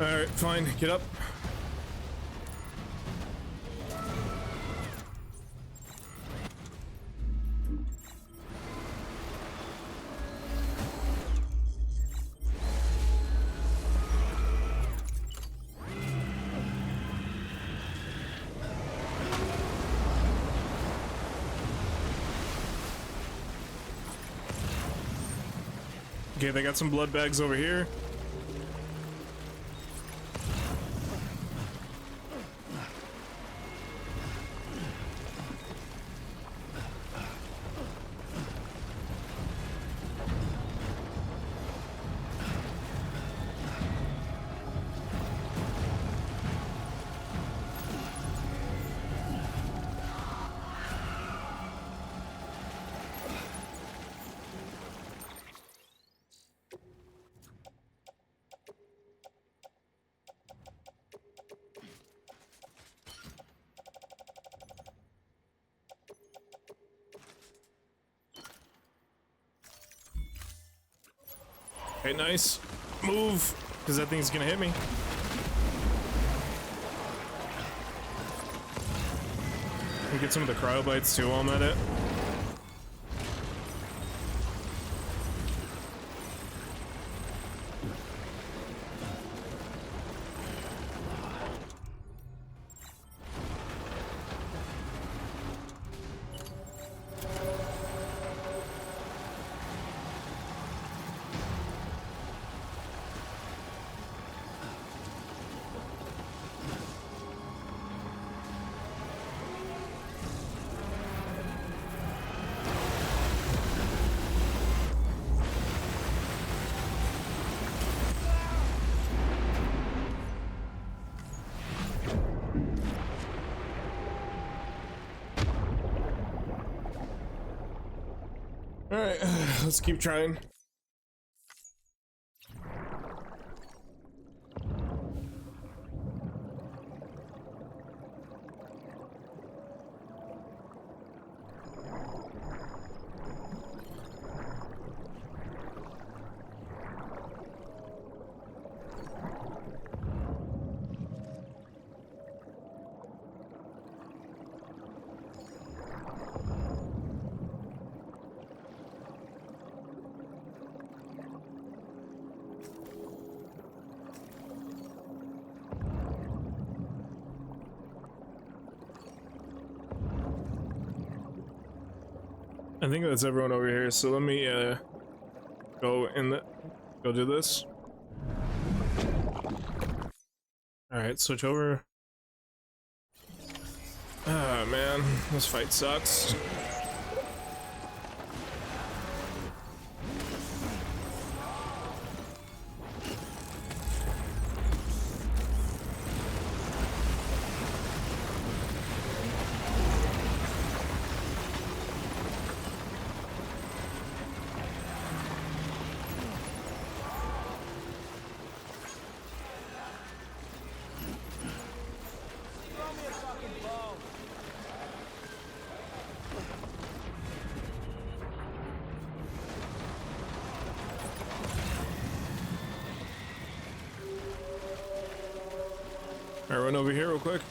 Alright, fine, get up. Okay, they got some blood bags over here. Okay, nice. Move, because that thing's gonna hit me. And get some of the cryobites too while I'm at it. Alright, let's keep trying. I think that's everyone over here, so let me go do this. Alright, switch over. Ah man, this fight sucks. Alright, run over here real quick.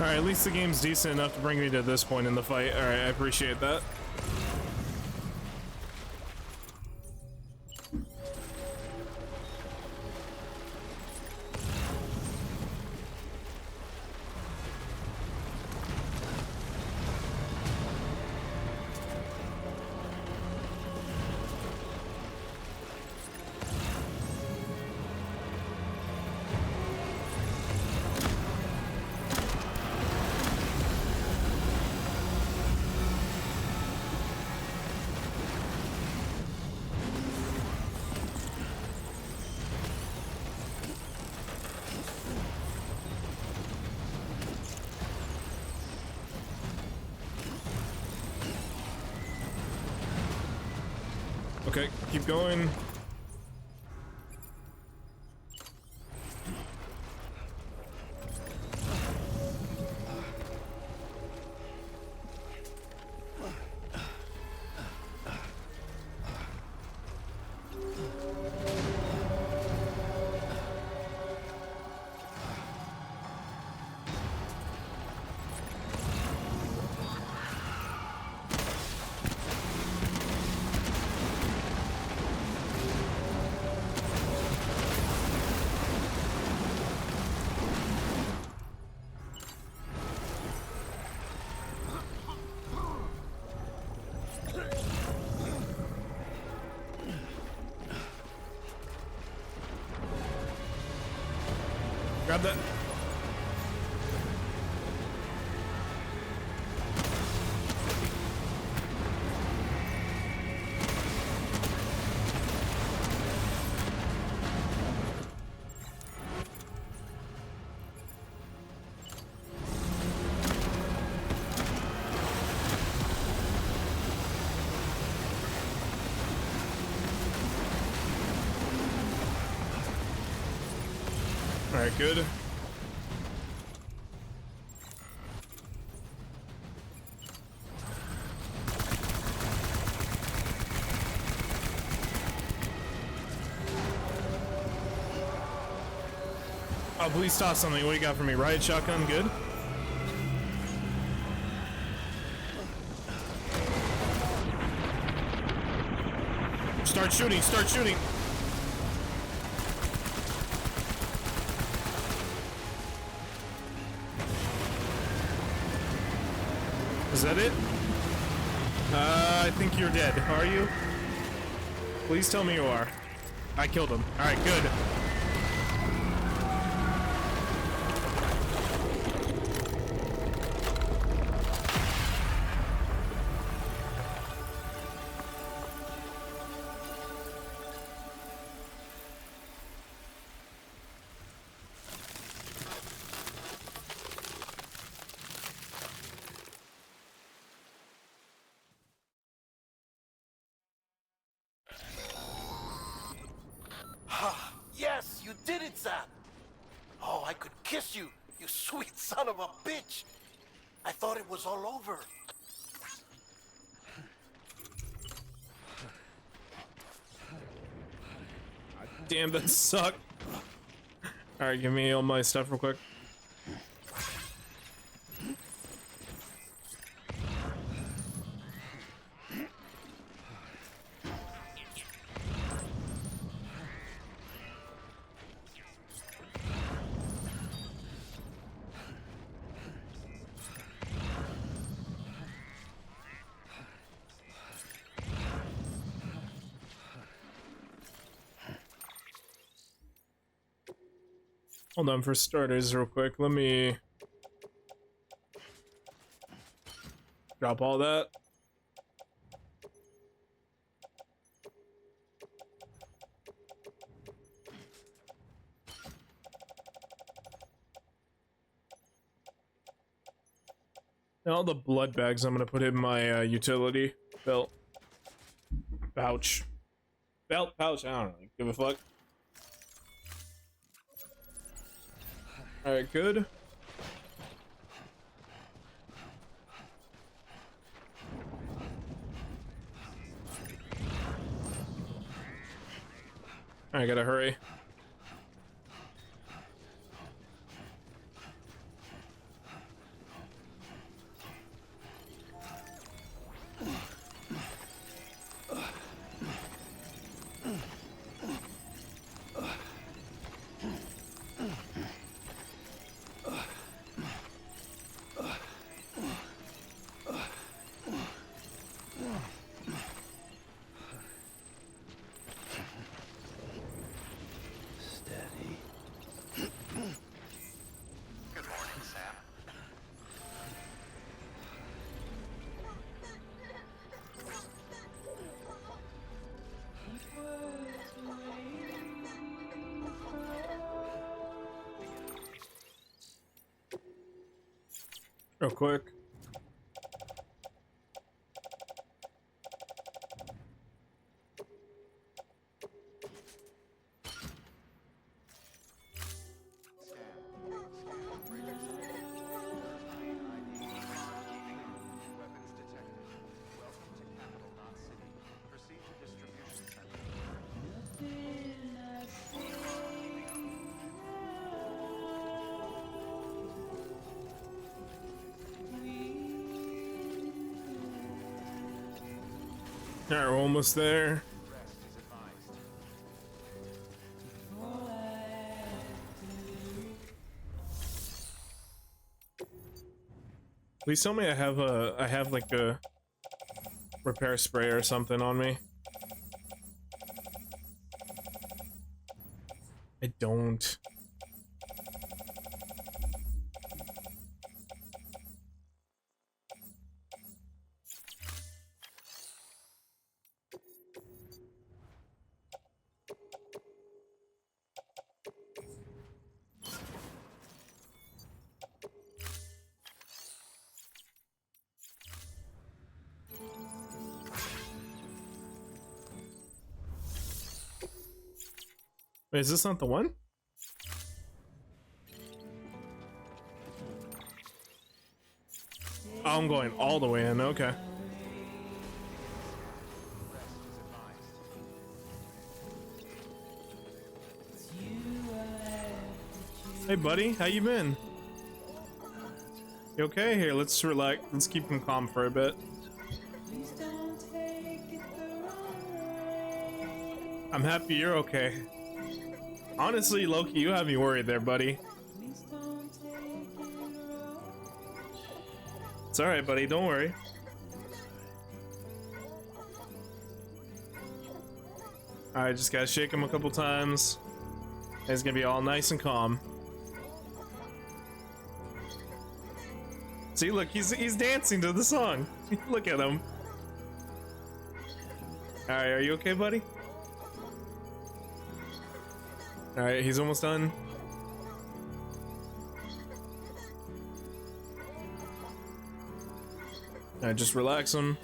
Alright, at least the game's decent enough to bring me to this point in the fight. Alright, I appreciate that. Okay, keep going. Grab that. Alright, good. Oh, please toss something. What do you got for me? Riot shotgun, good. Start shooting, start shooting. Is that it? I think you're dead. Are you? Please tell me you are. I killed him. Alright, good. Yes, you did it, Sam! Oh, I could kiss you, you sweet son of a bitch! I thought it was all over. Damn, that sucked. Alright, give me all my stuff real quick. Hold on, for starters, real quick, let me drop all that. Now all the blood bags I'm gonna put in my utility belt. Pouch. Belt pouch, I don't know, give a fuck. Alright, good. I gotta hurry. real quick. Weapons detected. Welcome to Capital, not City. Proceed to distribution center. Alright, we're almost there. Rest is advised. Please tell me I have like a repair spray or something on me. I don't. Wait, is this not the one? Oh, I'm going all the way in, okay. Hey buddy, how you been? You okay? Here, let's relax. Let's keep him calm for a bit. I'm happy you're okay. Honestly, Loki, you have me worried there, buddy. It's alright, buddy, don't worry. Alright, just gotta shake him a couple times. And he's gonna be all nice and calm. See, look, he's dancing to the song. Look at him. Alright, are you okay, buddy? Alright, he's almost done. Alright, just relax him.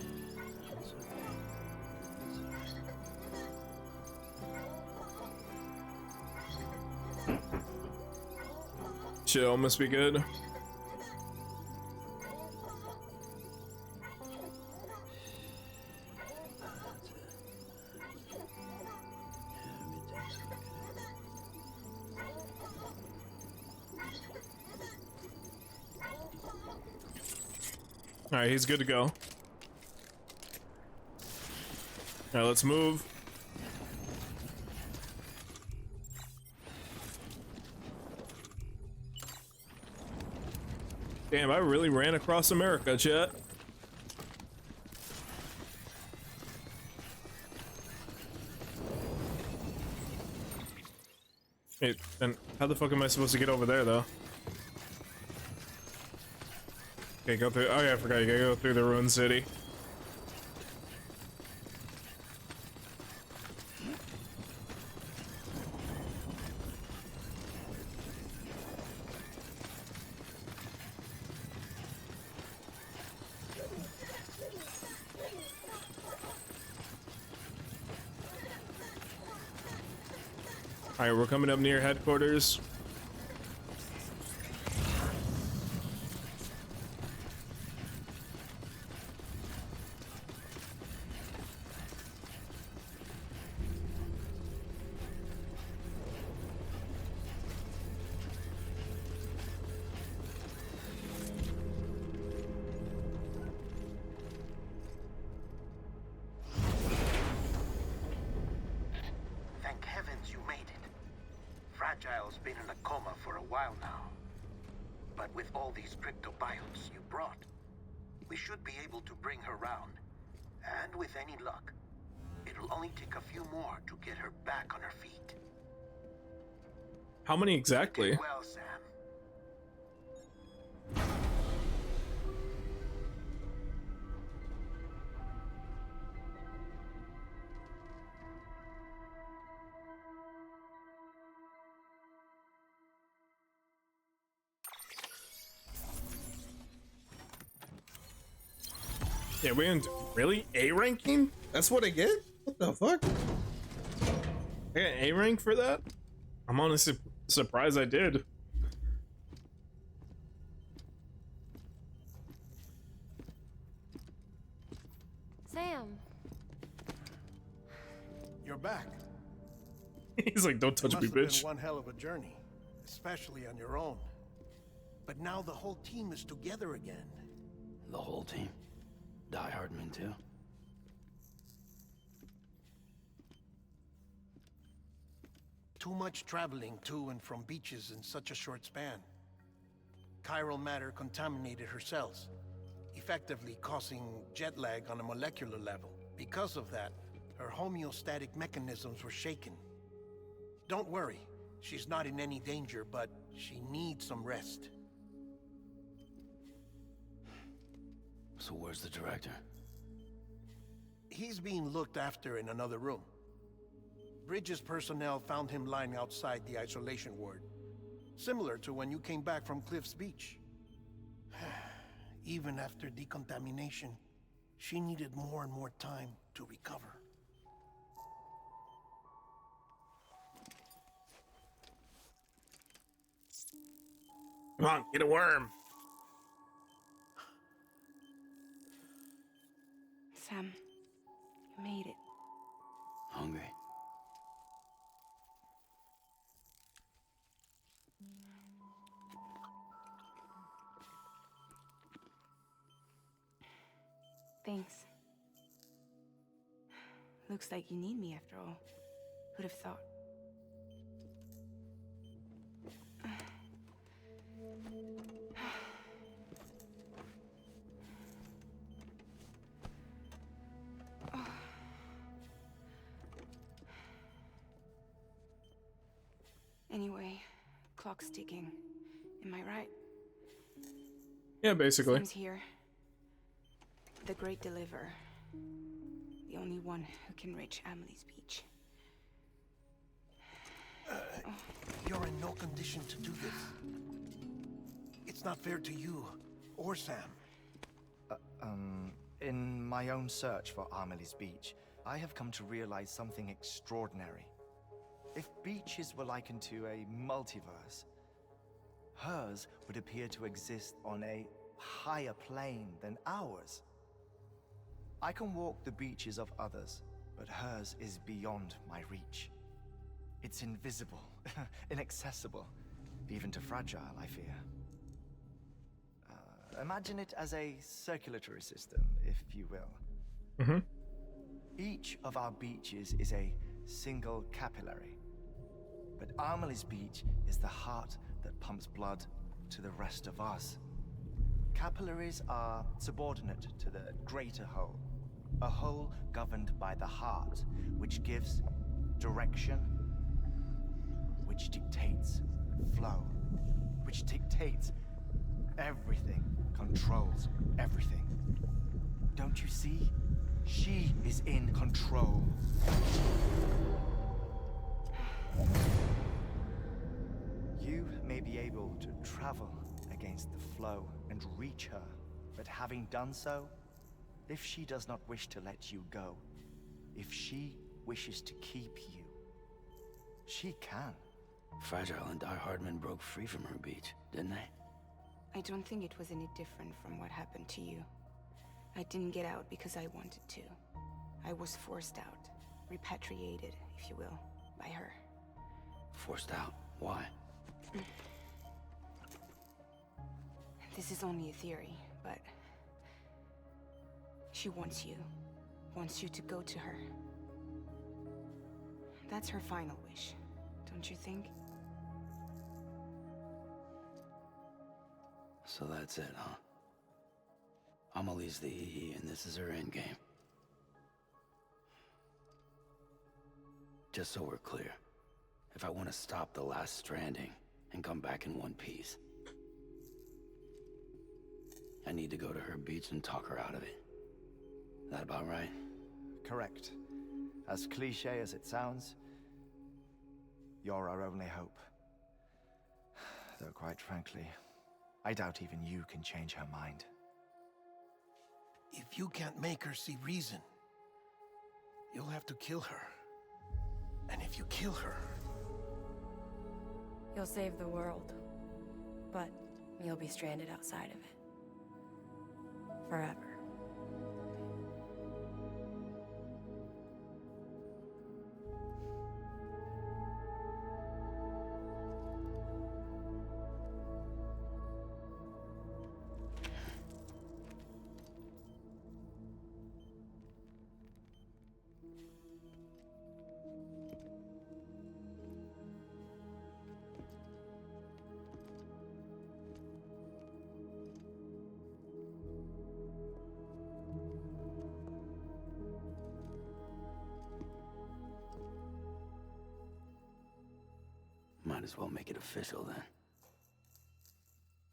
Chill, must be good. Alright, he's good to go. Alright, let's move. Damn, I really ran across America, chat. Wait, then how the fuck am I supposed to get over there, though? Okay, go through. Oh yeah, I forgot. You gotta go through the ruined city. All right, we're coming up near headquarters. Thank heavens you made it. Fragile's been in a coma for a while now. But with all these cryptobiotes you brought, we should be able to bring her round. And with any luck, it'll only take a few more to get her back on her feet. How many exactly? Did well, Sam. Yeah, we didn't really A ranking. That's what I get. What the fuck? I got A rank for that. I'm honestly surprised I did. Sam. You're back. He's like, don't touch It me, must have bitch. been one hell of a journey, especially on your own. But now the whole team is together again. The whole team? Die Hardman too? Too much traveling to and from beaches in such a short span. Chiral matter contaminated her cells, effectively causing jet lag on a molecular level. Because of that, her homeostatic mechanisms were shaken. Don't worry, she's not in any danger, but she needs some rest. So where's the director? He's being looked after in another room. Bridges personnel found him lying outside the isolation ward. Similar to when you came back from Cliff's Beach. Even after decontamination, she needed more and more time to recover. Come on, get a worm. Sam, you made it. Hungry? Thanks. Looks like you need me after all. Who'd have thought? Anyway, clock's ticking. Am I right? Yeah, basically. Sam's here. The Great Deliverer. The only one who can reach Amelie's Beach. You're in no condition to do this. It's not fair to you or Sam. In my own search for Amelie's Beach, I have come to realize something extraordinary. If beaches were likened to a multiverse, hers would appear to exist on a higher plane than ours. I can walk the beaches of others, but hers is beyond my reach. It's invisible, inaccessible, even to fragile, I fear. Imagine it as a circulatory system, if you will. Mm-hmm. Each of our beaches is a single capillary. But Amelie's Beach is the heart that pumps blood to the rest of us. Capillaries are subordinate to the greater whole. A whole governed by the heart, which gives direction, which dictates flow, which dictates everything, controls everything. Don't you see? She is in control. You may be able to travel against the flow and reach her, but having done so, if she does not wish to let you go, if she wishes to keep you, she can. Fragile and Die Hardman broke free from her beach, didn't they? I don't think it was any different from what happened to you. I didn't get out because I wanted to. I was forced out, repatriated, if you will, by her. Forced out? Why? This is only a theory, but she wants you to go to her. That's her final wish, don't you think? So that's it, huh? Amelie's the EE, and this is her endgame. Just so we're clear, if I want to stop the last Stranding and come back in one piece, I need to go to her beach and talk her out of it. That about right? Correct. As cliche as it sounds, you're our only hope. Though quite frankly, I doubt even you can change her mind. If you can't make her see reason, you'll have to kill her. And if you kill her... You'll save the world, but you'll be stranded outside of it. Forever. Might as well make it official then.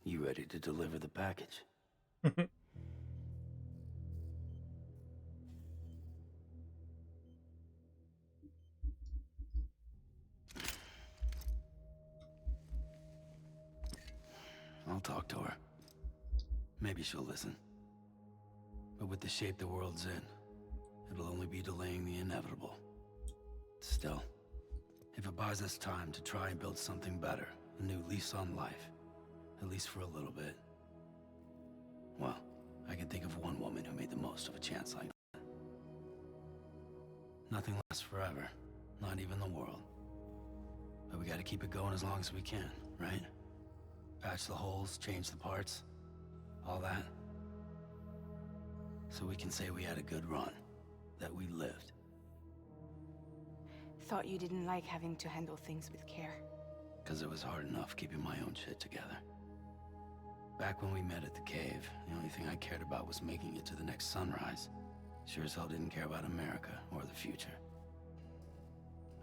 You ready to deliver the package? I'll talk to her. Maybe she'll listen. But with the shape the world's in, it'll only be delaying the inevitable. Still, if it buys us time to try and build something better, a new lease on life, at least for a little bit, well, I can think of one woman who made the most of a chance like that. Nothing lasts forever, not even the world. But we gotta keep it going as long as we can, right? Patch the holes, change the parts, all that. So we can say we had a good run, that we lived. Thought you didn't like having to handle things with care. 'Cause it was hard enough keeping my own shit together. Back when we met at the cave, the only thing I cared about was making it to the next sunrise. Sure as hell didn't care about America or the future.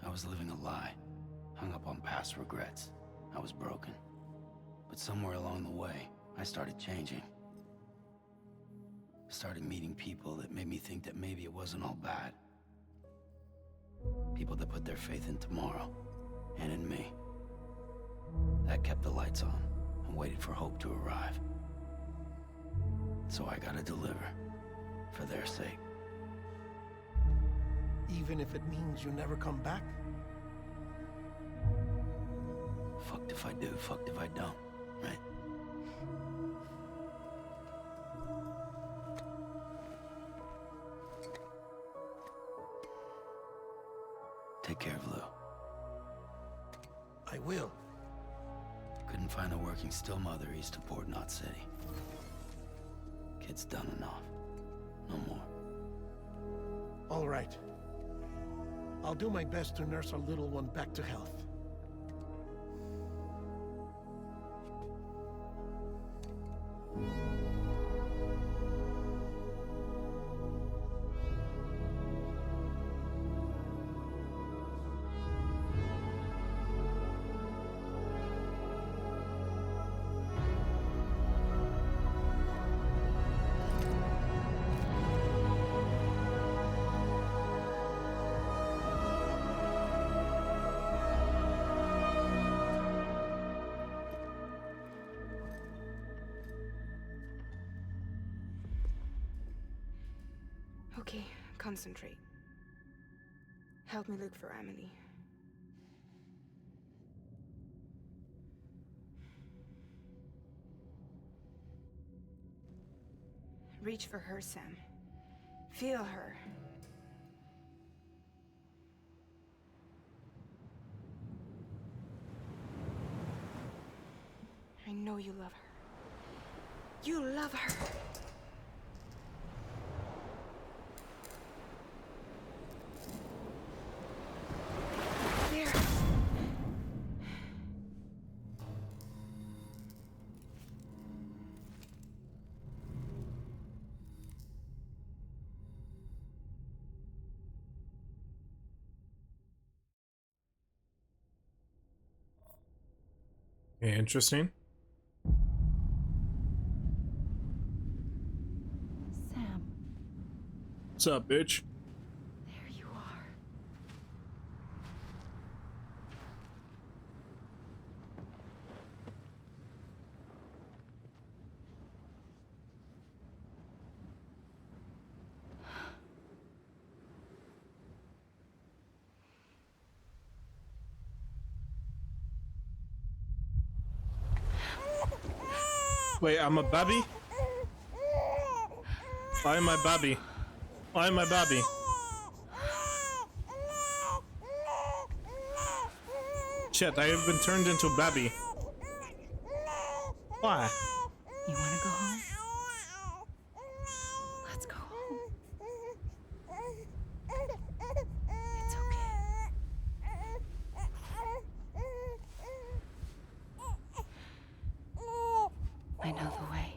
I was living a lie, hung up on past regrets. I was broken. But somewhere along the way, I started changing. Started meeting people that made me think that maybe it wasn't all bad. People that put their faith in tomorrow, and in me. That kept the lights on, and waited for hope to arrive. So I gotta deliver, for their sake. Even if it means you never come back? Fucked if I do, fucked if I don't, right? Take care of Lou. I will. Couldn't find a working still mother east of Port Knot City. Kid's done enough. No more. All right. I'll do my best to nurse our little one back to health. Okay, concentrate. Help me look for Emily. Reach for her, Sam. Feel her. I know you love her. You love her. There. Interesting. Sam, What's up, bitch? there you are. Wait, I'm a baby? Why am I Bobby? Why am I Bobby? Shit, I have been turned into Bobby. Why? You wanna go home? Let's go home. It's okay. I know the way.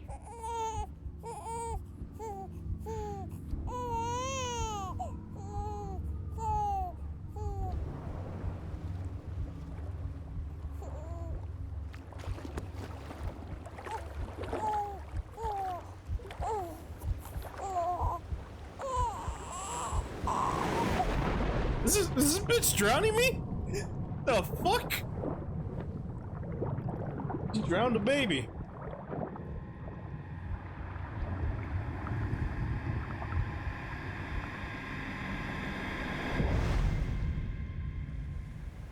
Is this bitch drowning me? The fuck? She drowned a baby.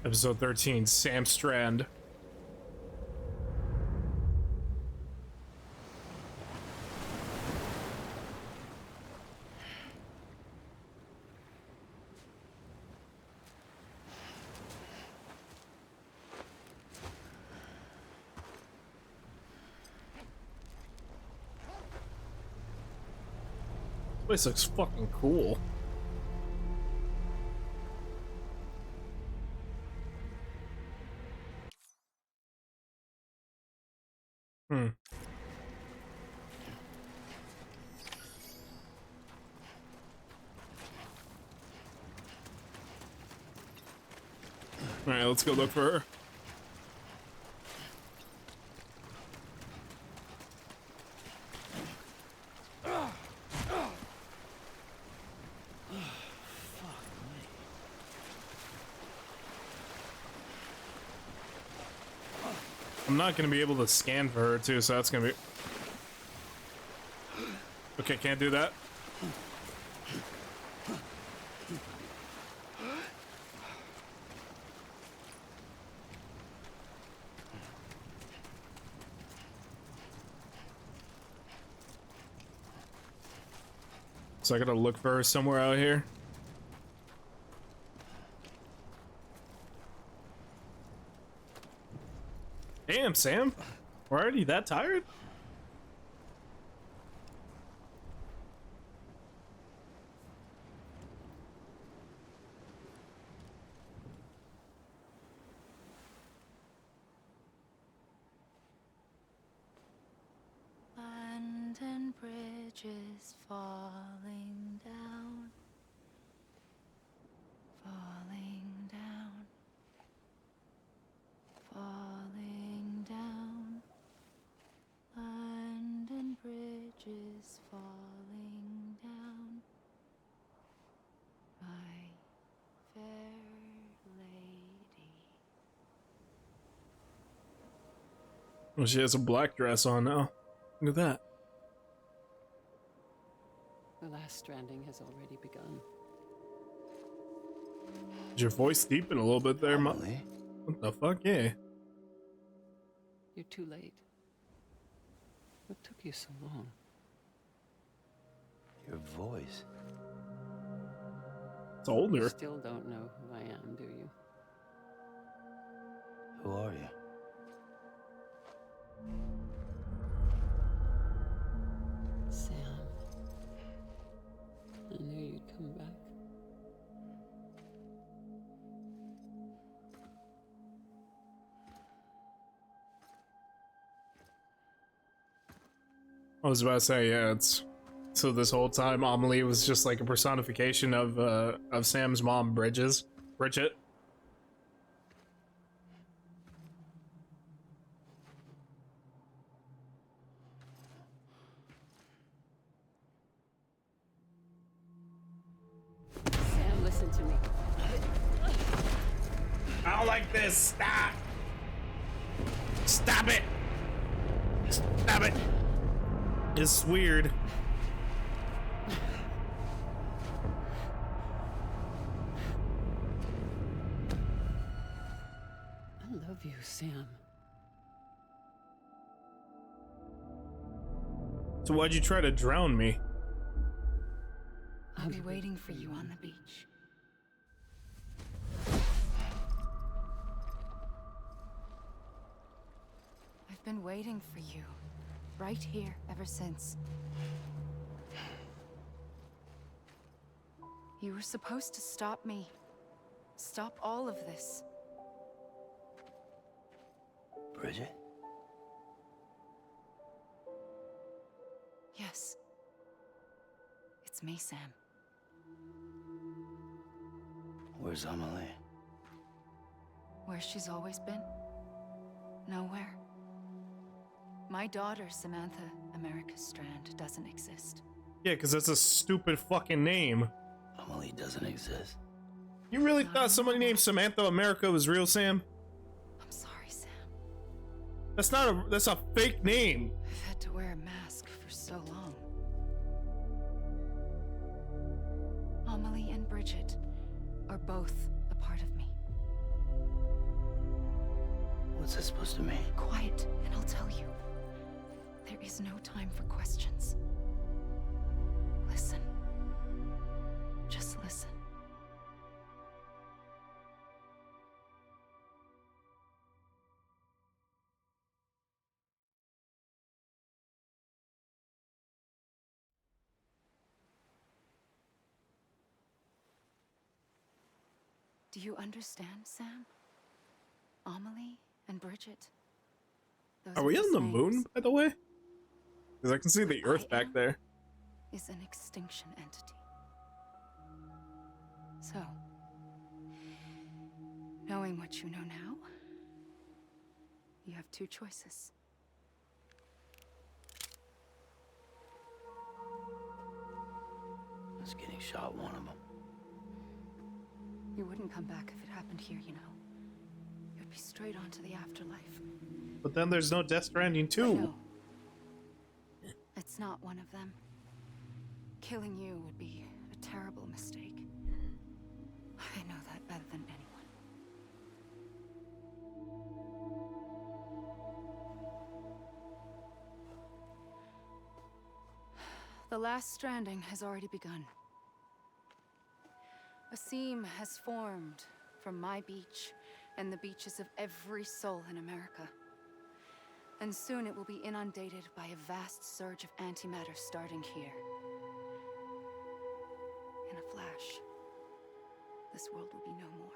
Episode 13, Sam Strand. This place looks fucking cool. Alright, let's go look for her. I'm not gonna be able to scan for her too, so that's gonna be... Okay, can't do that. So I gotta look for her somewhere out here. Damn, Sam. We're already that tired? London Bridge is falling down. Falling down. Falling down. London Bridge is falling down. My fair lady. Well, she has a black dress on now. Look at that. The last stranding has already begun. Is your voice deepen a little bit there, Emily? What the fuck? Yeah. You're too late. What took you so long? Your voice. It's older. You still don't know who I am, do you? Who are you? Sam. I knew you'd come back. I was about to say, yeah, it's... So this whole time, Amelie was just like a personification of Sam's mom, Bridget. Sam, listen to me. I don't like this. Stop. Stop it. Stop it. It's weird. I love you, Sam. So why'd you try to drown me? I'll be waiting for you on the beach. I've been waiting for you, right here, ever since. You were supposed to stop me. Stop all of this. Bridget? Yes. It's me, Sam. Where's Amelie? Where she's always been. Nowhere. My daughter, Samantha America Strand, doesn't exist. Yeah, because that's a stupid fucking name. Amelie doesn't exist. You really thought somebody named Samantha America was real, Sam? I'm sorry, Sam. That's a fake name. I've had to wear a mask for so long. Amelie and Bridget are both a part of me. What's this supposed to mean? Quiet, and I'll tell you. There is no time for questions. Listen. Just listen. Do you understand, Sam? Amelie and Bridget. Those Are we just on the names. moon, by the way? Because I can see the Earth back there. Is an extinction entity. So, knowing what you know now, you have two choices. Just getting shot, one of them. You wouldn't come back if it happened here, you know. You'd be straight on to the afterlife. But then there's no Death Stranding 2. No. It's not one of them. Killing you would be a terrible mistake. I know that better than anyone. The last stranding has already begun. A seam has formed from my beach and the beaches of every soul in America. And soon it will be inundated by a vast surge of antimatter starting here. In a flash, this world will be no more.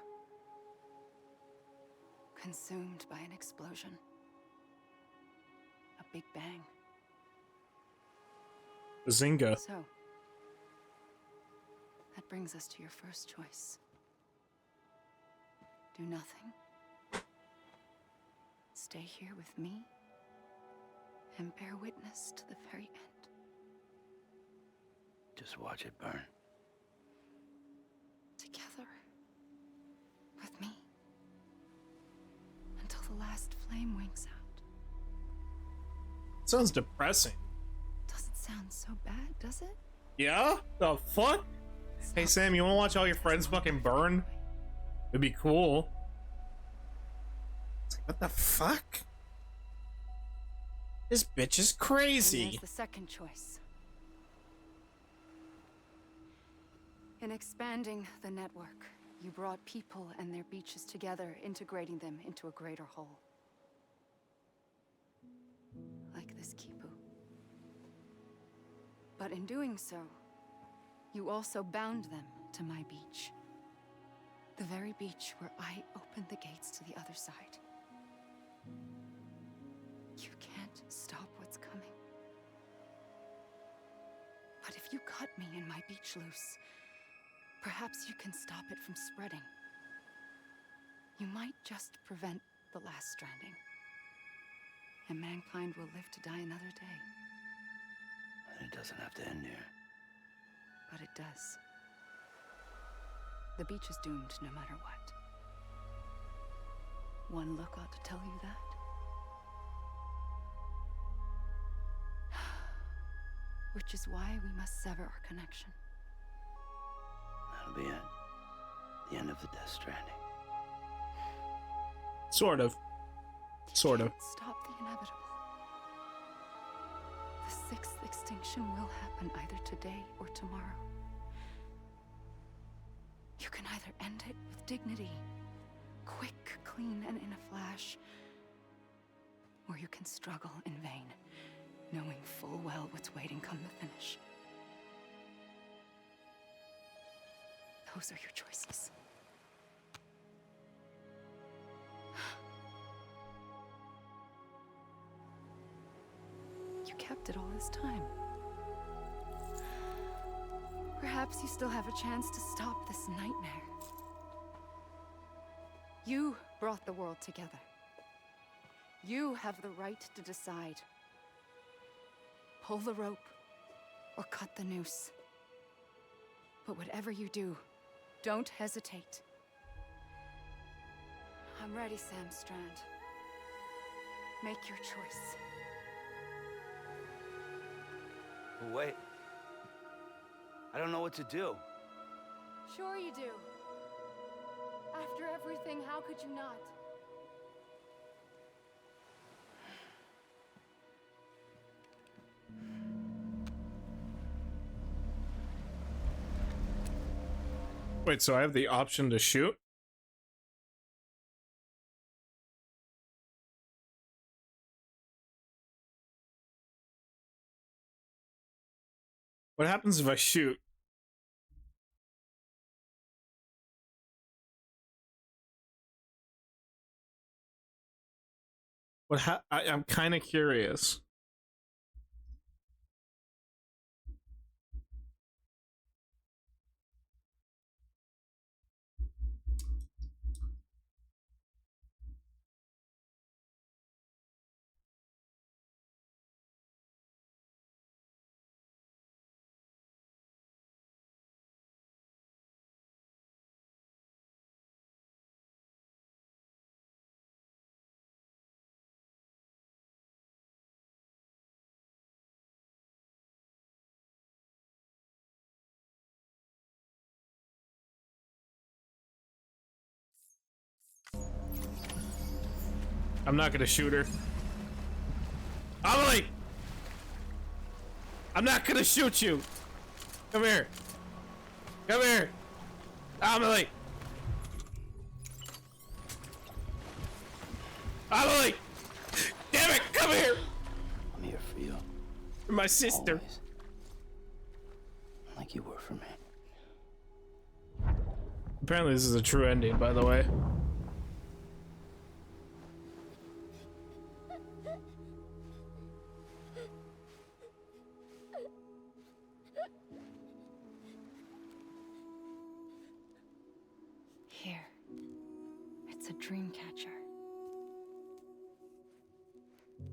Consumed by an explosion. A big bang. Bazinga. So, that brings us to your first choice. Do nothing. Stay here with me. And bear witness to the very end. Just watch it burn. Together. With me. Until the last flame winks out. Sounds depressing. Doesn't sound so bad, does it? Yeah? The fuck? Hey Sam, you wanna watch all your friends fucking burn? It'd be cool. What the fuck? This bitch is And crazy. there's the second choice. In expanding the network, you brought people and their beaches together, integrating them into a greater whole. Like this Kipu. But in doing so, you also bound them to my beach. The very beach where I opened the gates to the other side. You can't stop what's coming. But if you cut me and my beach loose, perhaps you can stop it from spreading. You might just prevent the last stranding. And mankind will live to die another day. And it doesn't have to end here. But it does. The beach is doomed no matter what. One look ought to tell you that. Which is why we must sever our connection. That'll be it. The end of the Death Stranding. Sort of. Sort of. Stop the inevitable. The sixth extinction will happen either today or tomorrow. You can either end it with dignity, quick, clean, and in a flash, or you can struggle in vain, knowing full well what's waiting come the finish. Those are your choices. You kept it all this time. Perhaps you still have a chance to stop this nightmare. You brought the world together. You have the right to decide. Pull the rope or cut the noose. But whatever you do, don't hesitate. I'm ready, Sam Strand. Make your choice. Wait. I don't know what to do. Sure you do. After everything, how could you not? Wait, so I have the option to shoot? What happens if I shoot? I'm kind of curious. I'm not gonna shoot her. Amelie! I'm not gonna shoot you! Come here. Come here! Amelie! Amelie! Damn it! Come here! I'm here for you. You're my sister. Always. Like you were for me. Apparently this is a true ending, by the way. Here. It's a dream catcher.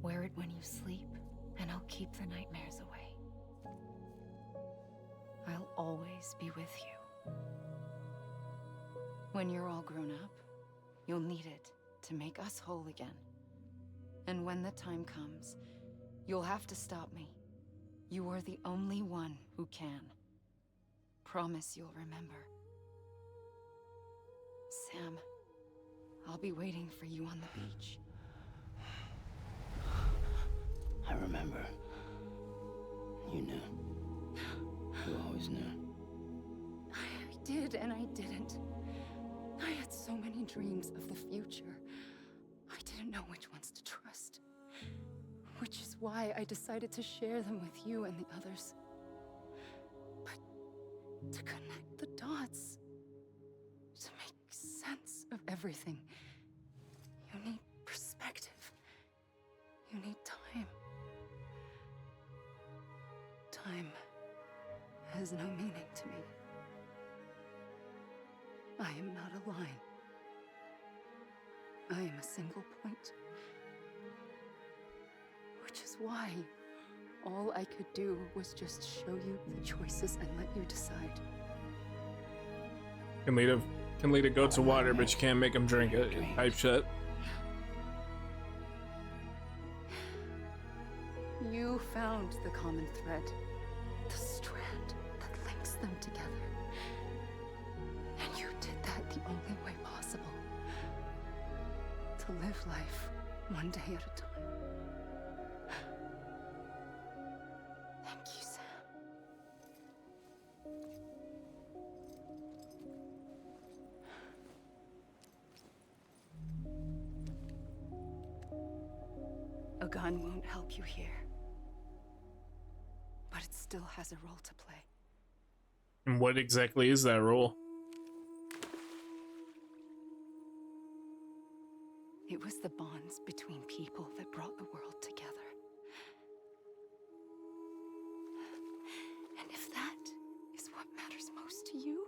Wear it when you sleep, and I'll keep the nightmares away. I'll always be with you. When you're all grown up, you'll need it to make us whole again. And when the time comes, you'll have to stop me. You are the only one who can. Promise you'll remember. Sam, I'll be waiting for you on the beach. I remember. You knew. You always knew. I did and I didn't. I had so many dreams of the future. I didn't know which ones to trust. Which is why I decided to share them with you and the others. But to connect the dots, to make sense of everything, you need perspective. You need time. Time has no meaning to me. I am not a line. I am a single point. Which is why all I could do was just show you the choices and let you decide. Can lead a goat to water, but you can't make him drink it. Type shit. You found the common thread, the strand that links them together. And you did that the only way possible. To live life one day at a time. gun won't help you here. But it still has a role to play. And what exactly is that role? It was the bonds between people that brought the world together. And if that is what matters most to you,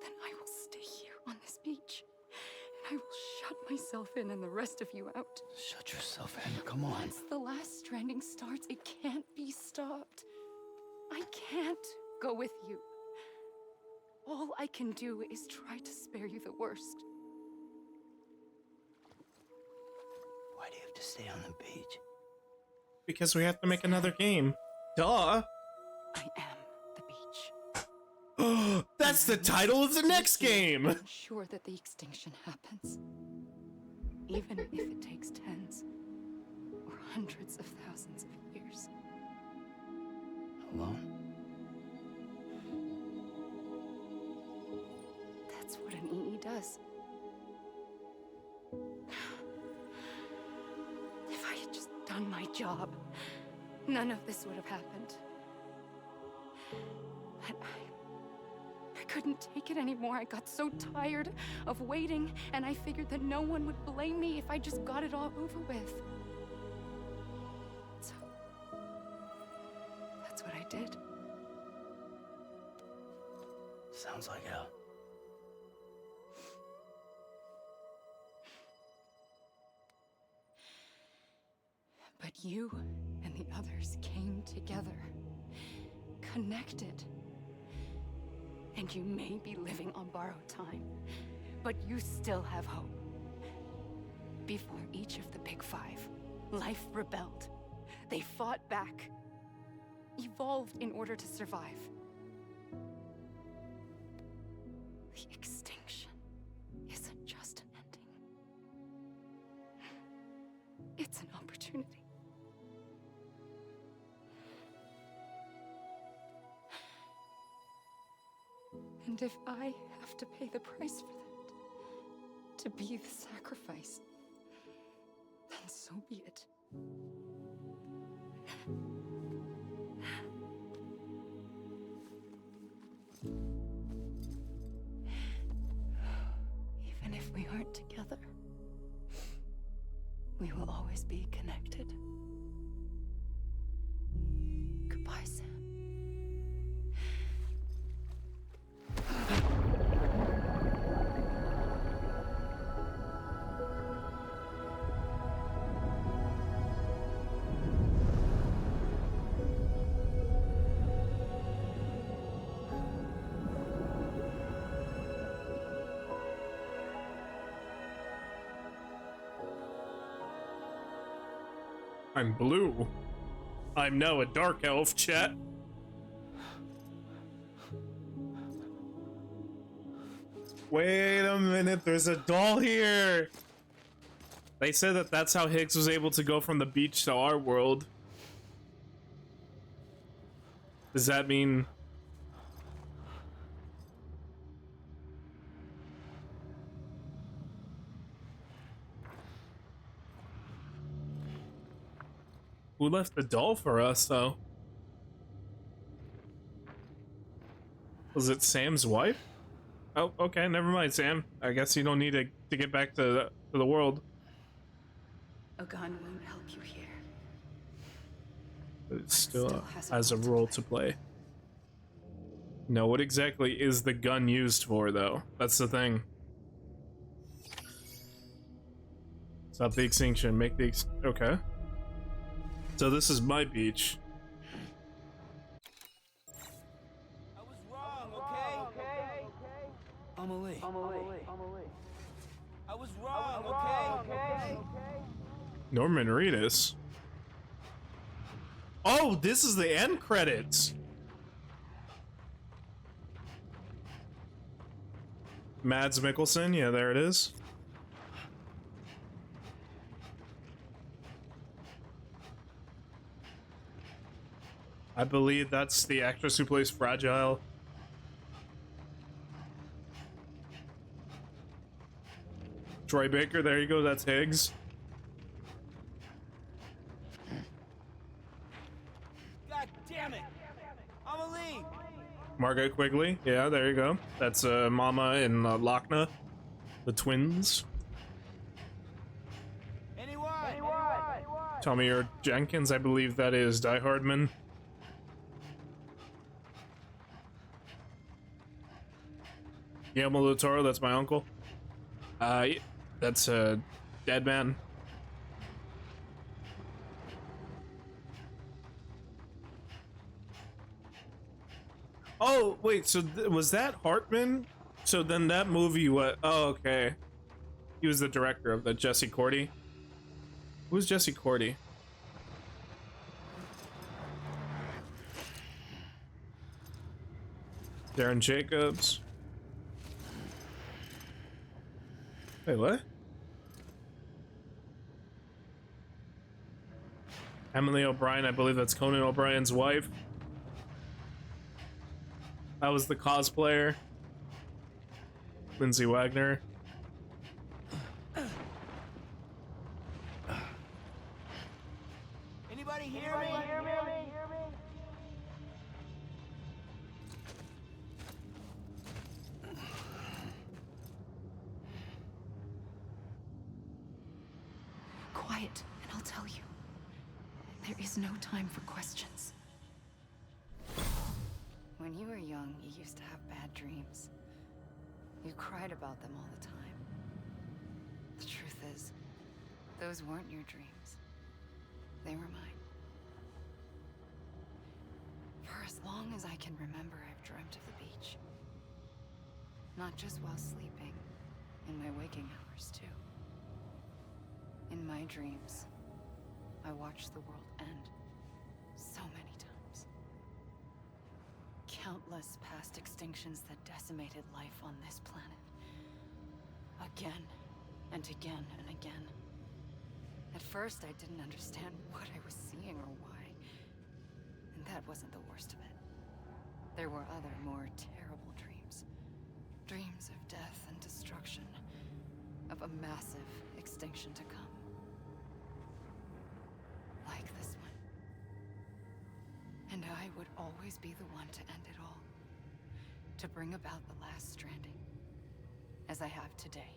then I will stay here on this beach. And I will shut myself in and the rest of you out. Shut yourself in, come on. Once the last stranding starts, it can't be stopped. I can't go with you. All I can do is try to spare you the worst. Why do you have to stay on the beach? Because we have to make another game. Duh. I am the beach. That's the title of the next game. Ensure that the extinction happens. Even if it takes tens or hundreds of thousands of years. Alone? That's what an EE does. If I had just done my job, none of this would have happened. But I couldn't take it anymore. I got so tired of waiting, and I figured that no one would blame me if I just got it all over with. So, that's what I did. Sounds like hell. But you and the others came together, connected. And you may be living on borrowed time, but you still have hope. Before each of the Big Five, life rebelled. They fought back, evolved in order to survive. The extinction isn't just an ending. It's an opportunity. And if I have to pay the price for that, to be the sacrifice, then so be it. Even if we aren't together, we will always be connected. Goodbye, Sam. I'm blue. I'm now a dark elf, chat. Wait a minute, there's a doll here. They said that that's how Higgs was able to go from the beach to our world. Does that mean... Who left the doll for us, though? Was it Sam's wife? Oh, okay, never mind, Sam. I guess you don't need to get back to the world. A gun won't help you here. But it still has a role to play. No, what exactly is the gun used for, though? That's the thing. Stop the extinction, make the okay. So this is my beach. I was wrong, okay? Amelie. I was wrong, okay? Norman Reedus. Oh, this is the end credits. Mads Mikkelsen, yeah, there it is. I believe that's the actress who plays Fragile. Troy Baker, there you go, that's Higgs. back, damn it! I'm a lead. Margaret Quigley. Yeah, there you go. That's Mama and Lochna, the twins. Anyone? Tommy Earl Jenkins, I believe that is Die Hardman. Guillermo del Toro, that's my uncle. That's Dead Man. Oh, wait, so was that Hartman? So then that movie, what? Oh, okay. He was the director of the Jesse Cordy. Who's Jesse Cordy? Darren Jacobs. Wait, what? Emily O'Brien, I believe that's Conan O'Brien's wife. That was the cosplayer. Lindsay Wagner. Anybody hear me? Quiet, and I'll tell you. There is no time for questions. When you were young, you used to have bad dreams. You cried about them all the time. The truth is, those weren't your dreams. They were mine. For as long as I can remember, I've dreamt of the beach. Not just while sleeping, in my waking hours, too. In my dreams, I watched the world end so many times. Countless past extinctions that decimated life on this planet. Again, and again, and again. At first, I didn't understand what I was seeing or why. And that wasn't the worst of it. There were other, more terrible dreams. Dreams of death and destruction. Of a massive extinction to come. Like this one. And I would always be the one to end it all. To bring about the last stranding. As I have today.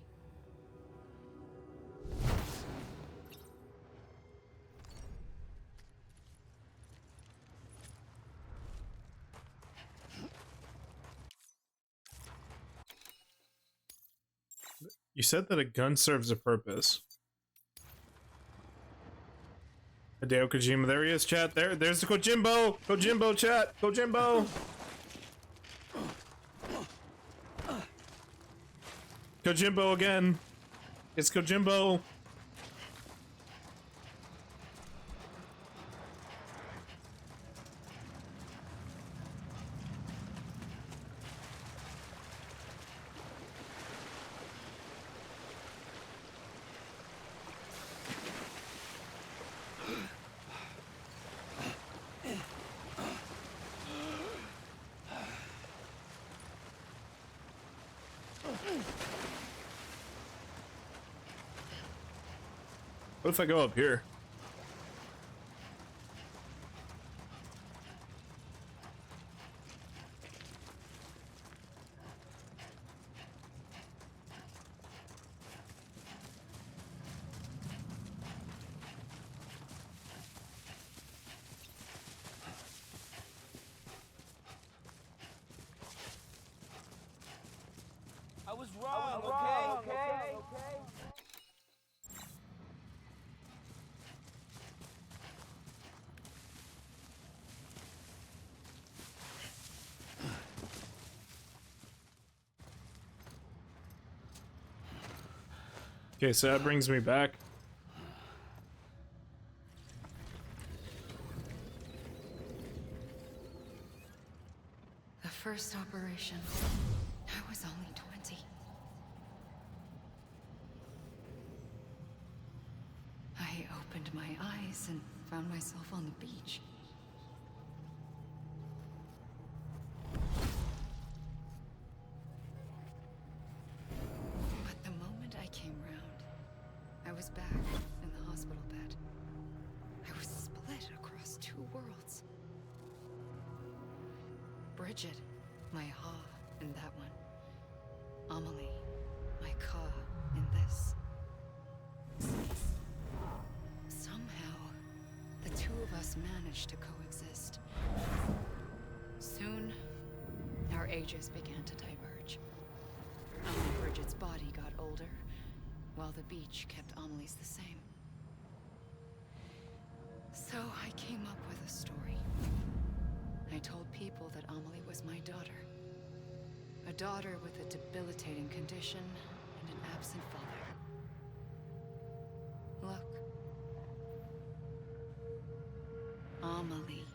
You said that a gun serves a purpose. Hideo Kojima, there he is, chat. There's the Kojimbo! Kojimbo, chat! Kojimbo! Kojimbo again. It's Kojimbo. What if I go up here? I was wrong, okay? Okay, so that brings me back. The first operation, I was only 20. I opened my eyes and found myself on the beach. But the moment I came round, I was back in the hospital bed. I was split across two worlds. Bridget, my ha in that one. Amelie, my ka in this. Somehow, the two of us managed to coexist. Soon, our ages began to diverge. Bridget's body got older, while the beach kept Amelie's the same. So I came up with a story. I told people that Amelie was my daughter. A daughter with a debilitating condition and an absent father. Look. Amelie.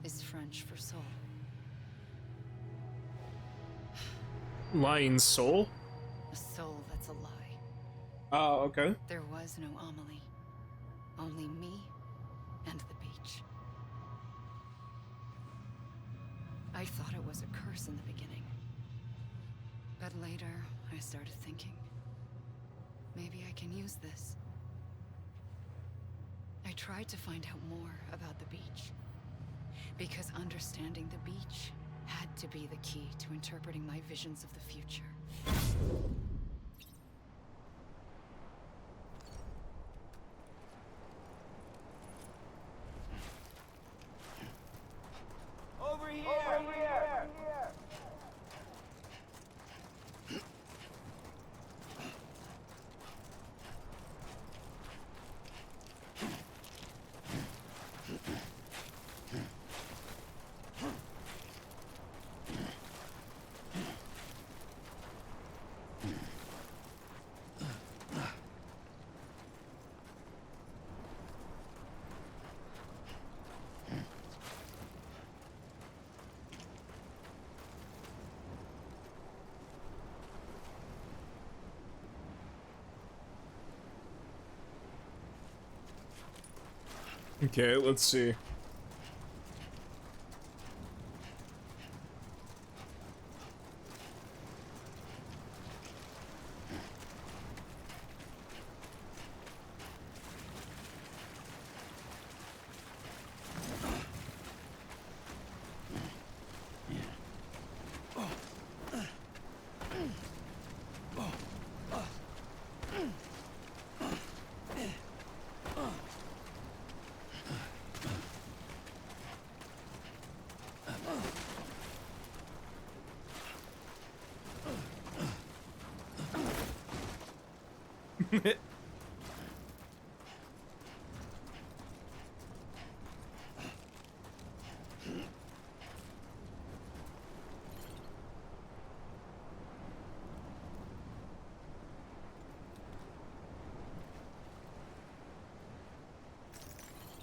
Is French for soul. Lying soul? A soul that's a lie. Oh, okay. There was no Amelie. Only me and the beach. I thought it was a curse in the beginning. But later, I started thinking, maybe I can use this. I tried to find out more about the beach. Because understanding the beach had to be the key to interpreting my visions of the future. Over here! Over here! Okay, let's see.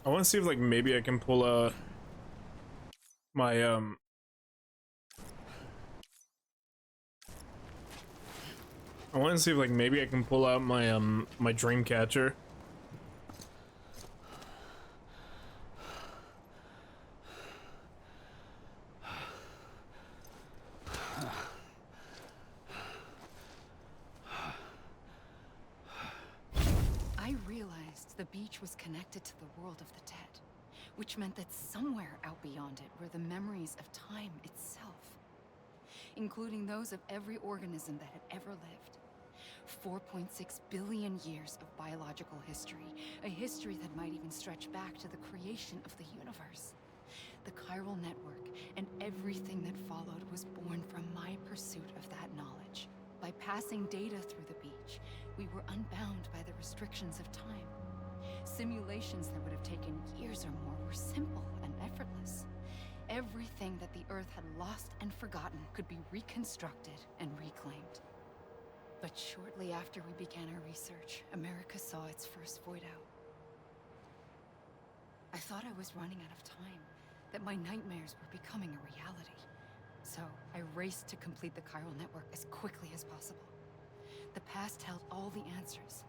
I want to see if like maybe I can pull my I want to see if like maybe I can pull out my my dream catcher. I realized the beach was connected to the world of the dead, which meant that somewhere out beyond it were the memories of time itself, including those of every organism that had ever lived. 4.6 billion years of biological history, a history that might even stretch back to the creation of the universe. The chiral network and everything that followed was born from my pursuit of that knowledge. By passing data through the beach, we were unbound by the restrictions of time. Simulations that would have taken years or more were simple and effortless. Everything that the Earth had lost and forgotten could be reconstructed and reclaimed. But shortly after we began our research, America saw its first void out. I thought I was running out of time, that my nightmares were becoming a reality. So I raced to complete the chiral network as quickly as possible. The past held all the answers.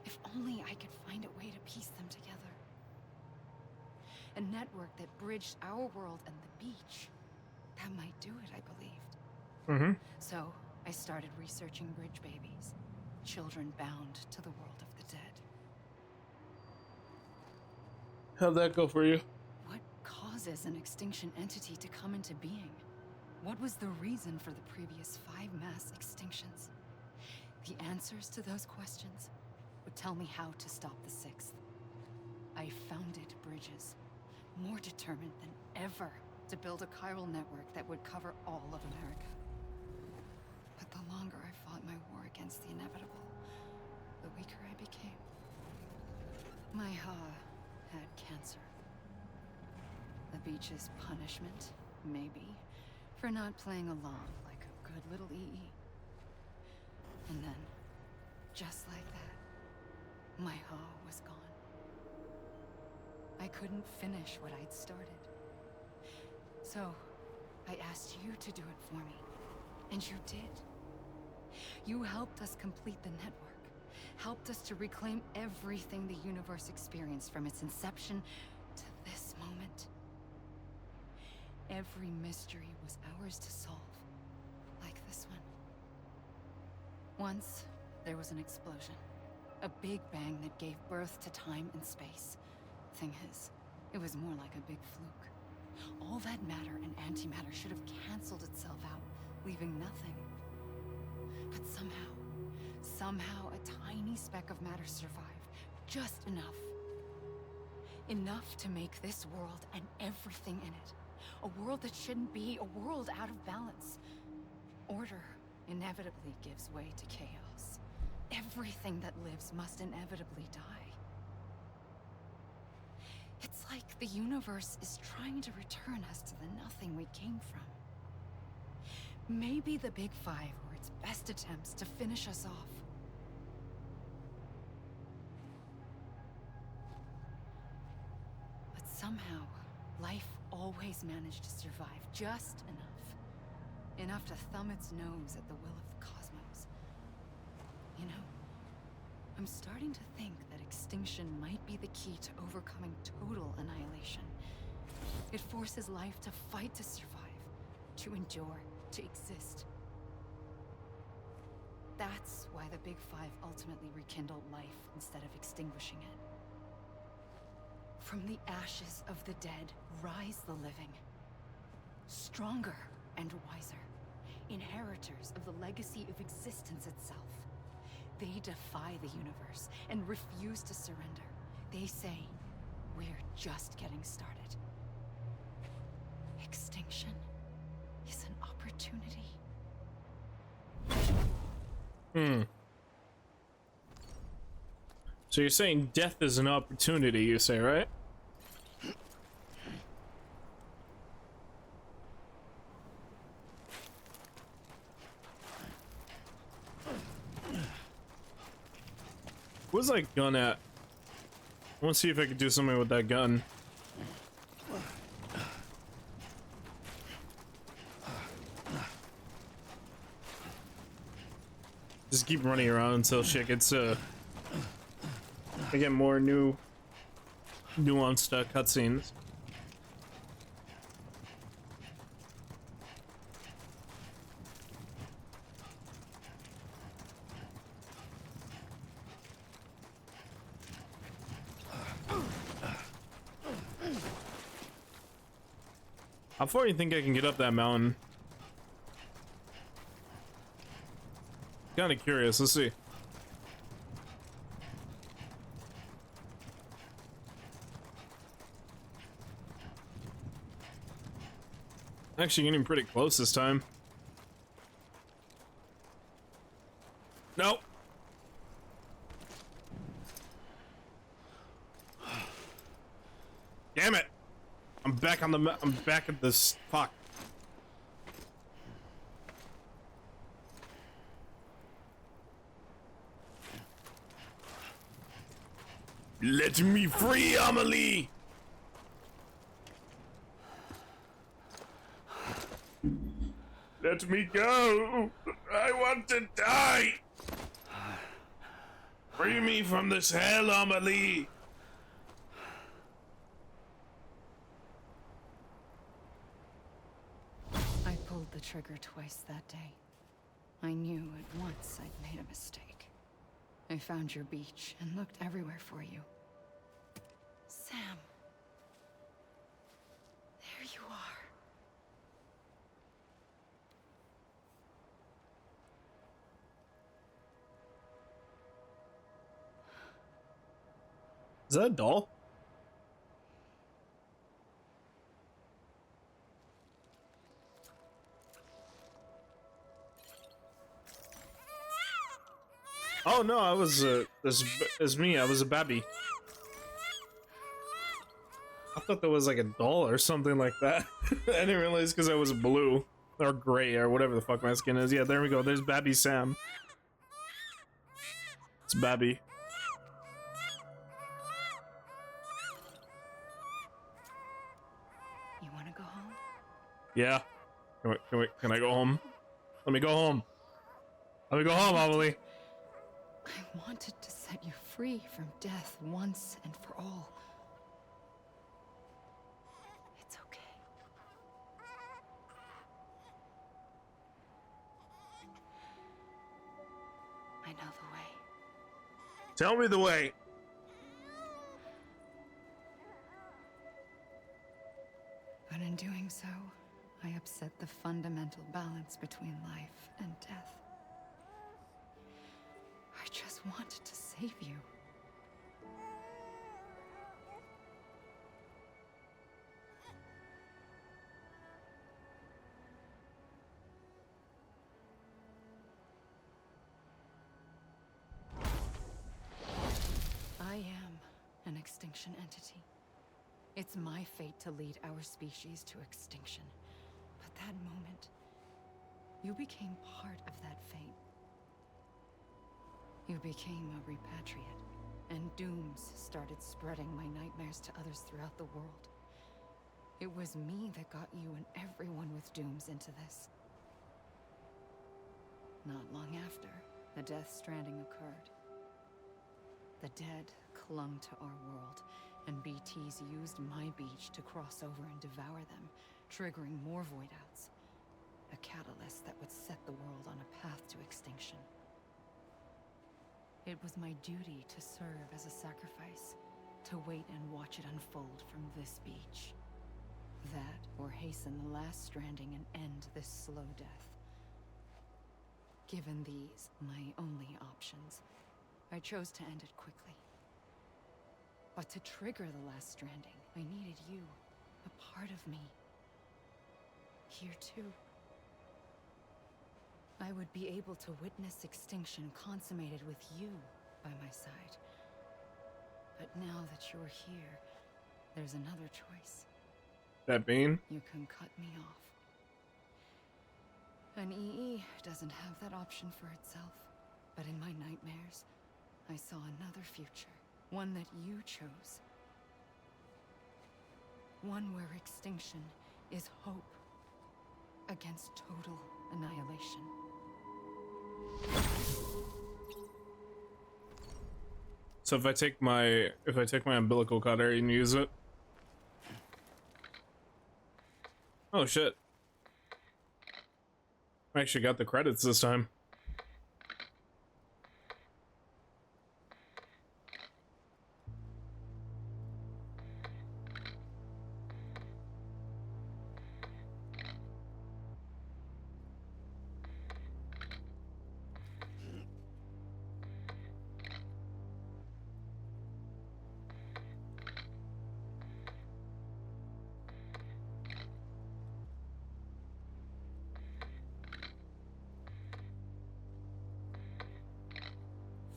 If only I could find a way to piece them together. A network that bridged our world and the beach. That might do it, I believed. Mm-hmm. So I started researching bridge babies, children bound to the world of the dead. How'd that go for you? What causes an extinction entity to come into being? What was the reason for the previous 5 mass extinctions? The answers to those questions would tell me how to stop the 6th. I founded bridges, more determined than ever to build a chiral network that would cover all of America. But the longer I fought my war against the inevitable, the weaker I became. My Ha had cancer. The beach's punishment, maybe, for not playing along like a good little EE. And then, just like that, my Ha was gone. I couldn't finish what I'd started. So, I asked you to do it for me. And you did. You helped us complete the network. Helped us to reclaim everything the universe experienced from its inception to this moment. Every mystery was ours to solve. Like this one. Once, there was an explosion. A big bang that gave birth to time and space. Thing is, it was more like a big fluke. All that matter and antimatter should have canceled itself out, leaving nothing. But somehow a tiny speck of matter survived. Just enough. Enough to make this world and everything in it. A world that shouldn't be, a world out of balance. Order inevitably gives way to chaos. Everything that lives must inevitably die. It's like the universe is trying to return us to the nothing we came from. Maybe the Big Five were its best attempts to finish us off. But somehow, life always managed to survive just enough. Enough to thumb its nose at the will of the cosmos. You know, I'm starting to think that extinction might be the key to overcoming total annihilation. It forces life to fight to survive, to endure, to exist. That's why the Big Five ultimately rekindled life instead of extinguishing it. From the ashes of the dead, rise the living. Stronger and wiser. Inheritors of the legacy of existence itself. They defy the universe and refuse to surrender. They say, we're just getting started. Extinction is an opportunity. So you're saying death is an opportunity, you say, right? Where's that gun at? I want to see if I can do something with that gun. Just keep running around until shit gets I get more nuanced cutscenes. How far do you think I can get up that mountain? Kinda curious, let's see. Actually getting pretty close this time. Nope. Damn it! I'm back on the I'm back at this fuck. Let me free, Amelie! Let me go! I want to die! Free me from this hell, Amelie! I pulled the trigger twice that day. I knew at once I'd made a mistake. I found your beach and looked everywhere for you. Sam, Is that a doll? Oh no, I was this is me. I was a babby. I thought that was like a doll or something like that. I didn't realize because I was blue or gray or whatever the fuck my skin is. Yeah, there we go. There's Babby Sam. It's Babby. You want to go home? Yeah. Can I go home? Let me go home. Let me go home, Amelie. I wanted to set you free from death once and for all. It's okay. I know the way. Tell me the way. But in doing so, I upset the fundamental balance between life and death. I just wanted to save you. I am an extinction entity. It's my fate to lead our species to extinction. But that moment, you became part of that fate. You became a repatriate, and dooms started spreading my nightmares to others throughout the world. It was me that got you and everyone with dooms into this. Not long after, the Death Stranding occurred. The dead clung to our world, and BTs used my beach to cross over and devour them, triggering more void-outs. A catalyst that would set the world on a path to extinction. It was my duty to serve as a sacrifice, to wait and watch it unfold from this beach. That, or hasten the last stranding and end this slow death. Given these, my only options, I chose to end it quickly. But to trigger the last stranding, I needed you, a part of me. Here too. I would be able to witness extinction consummated with you by my side. But now that you're here, there's another choice. That being? You can cut me off. An EE doesn't have that option for itself. But in my nightmares, I saw another future. One that you chose. One where extinction is hope against total annihilation. So if I take my umbilical cutter and use it. Oh shit. I actually got the credits this time.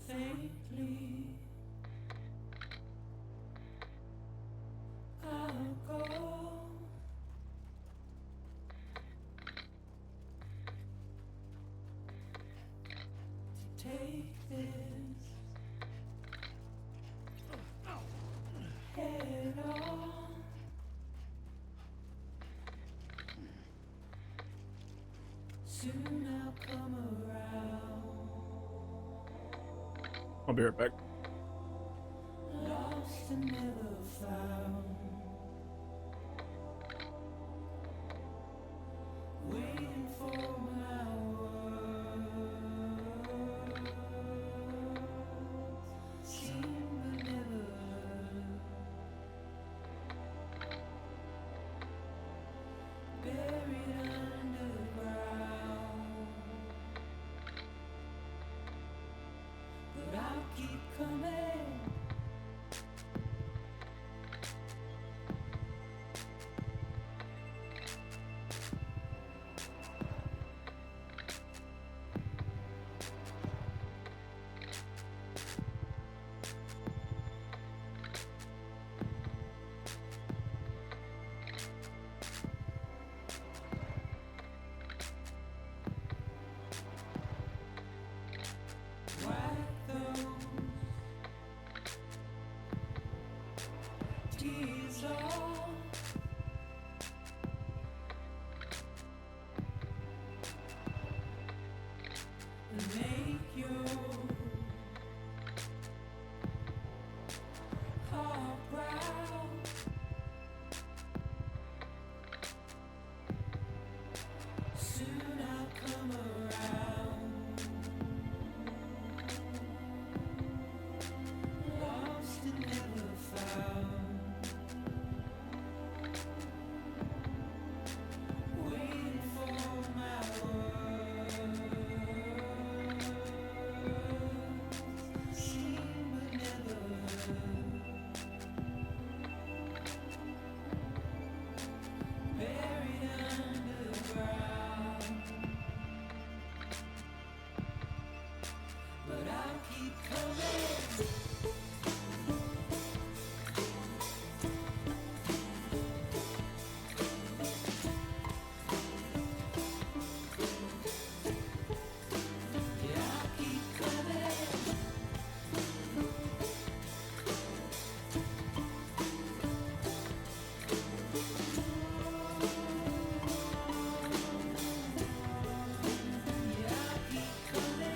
Faintly, I'll go. To take this head on. Soon I'll come around. I'll be right back. Lost and never found. Waiting for my words. Seen but never heard. Buried underground. But I'll keep coming. all. And make your heart proud. Soon I'll come around. Lost and never found. Waiting for my words. Seen but never heard. Buried underground. But I'll keep coming. Yeah, I'll keep coming. Yeah, I'll keep coming.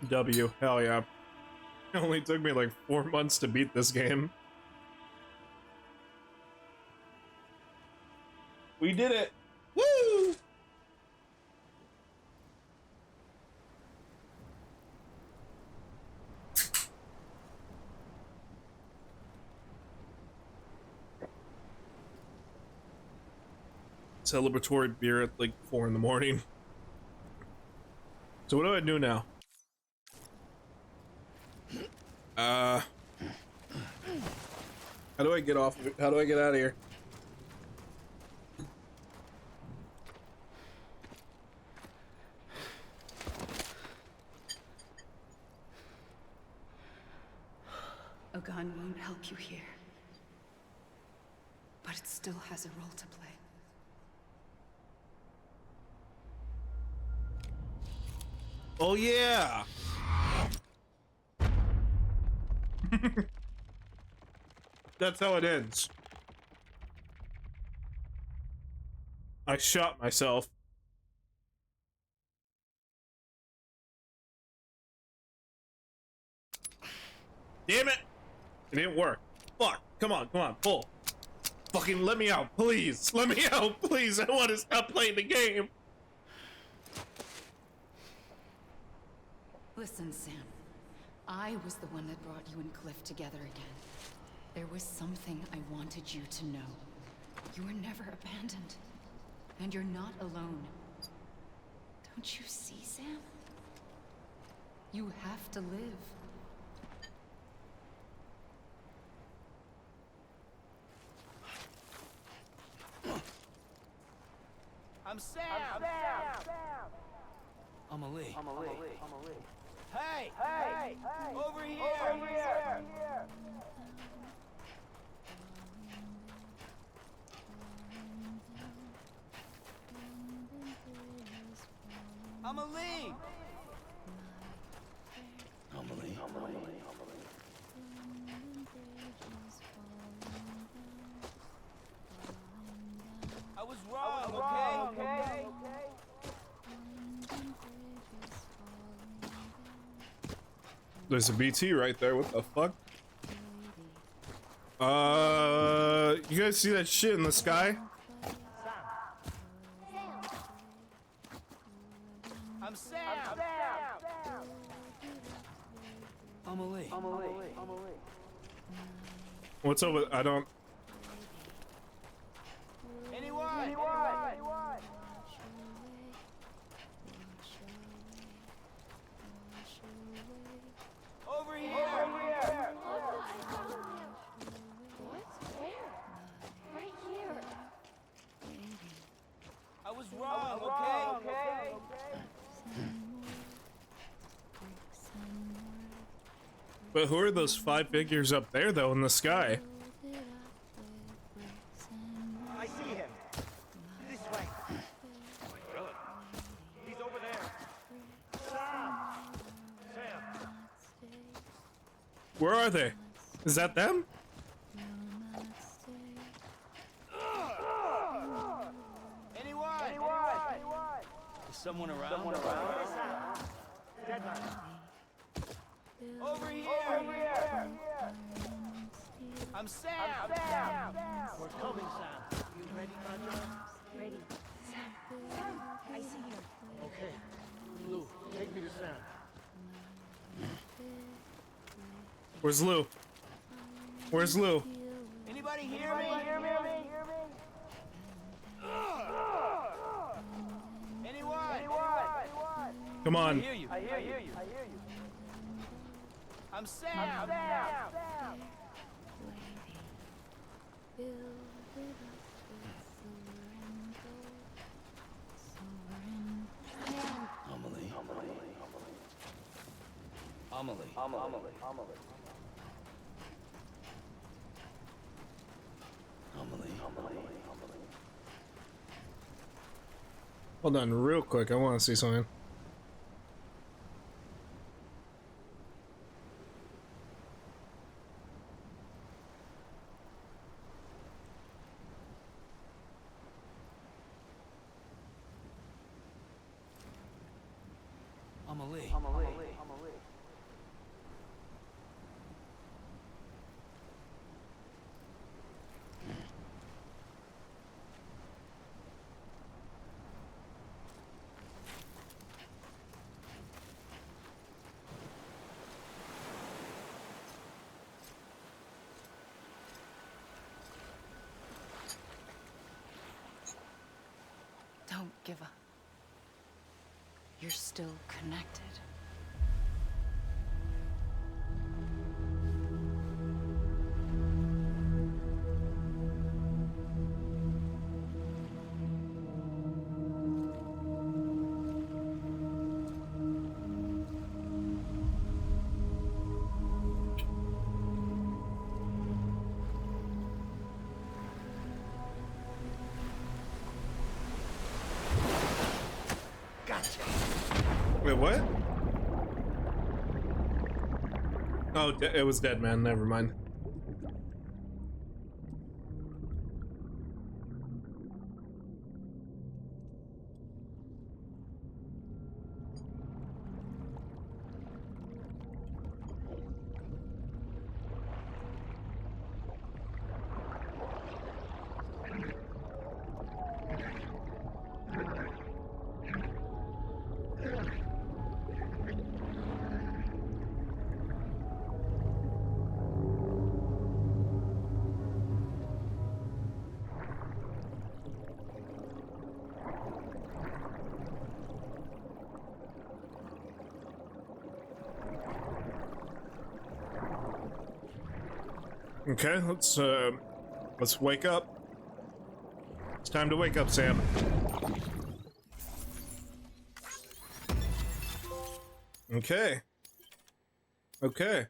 W. Hell yeah. It only took me like 4 months to beat this game. We did it! Woo! Celebratory beer at like 4 in the morning. So what do I do now? How do I get off of it? How do I get out of here? A gun won't help you here. But it still has a role to play. Oh yeah! That's how it ends. I shot myself. Damn it! It didn't work. Fuck. Come on, pull. Fucking let me out, please. Let me out, please. I want to stop playing the game. Listen, Sam. I was the one that brought you and Cliff together again. There was something I wanted you to know. You were never abandoned. And you're not alone. Don't you see, Sam? You have to live. I'm Sam. I'm Ali. Hey, over here. I'm Ali. I was wrong, okay? There's a BT right there. What the fuck? You guys see that shit in the sky? I'm Sam. I'm Ali. What's up with, I don't... Anyone? Over here. What? Where? Right here. I was wrong, okay? But who are those 5 figures up there, though, in the sky? I see him. This way. Really? He's over there. Sam. Where are they? Is that them? Anyone? Is someone around? Deadline. Over here. I'm Sam. We're coming, Sam. You ready, Roger? Ready. Sam, I see you. Okay. Lou, take me to Sam. Where's Lou? Where's Lou? Anybody hear me? Anyone? Come on. I hear you. I'm Sam. Hold on real quick. I want to see something. I'm Ali. Don't give up. You're still connected. Wait, what? Oh, it was dead, man. Never mind. Okay, let's wake up. It's time to wake up, Sam. Okay. Okay.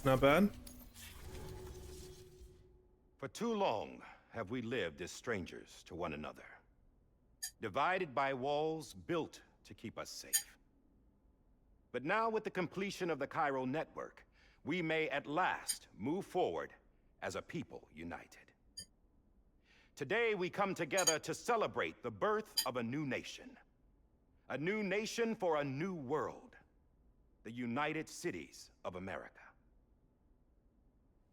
Not bad. For too long have we lived as strangers to one another, divided by walls built to keep us safe. But now, with the completion of the Chiral network, we may at last move forward as a people united. Today, we come together to celebrate the birth of a new nation. A new nation for a new world. The United Cities of America.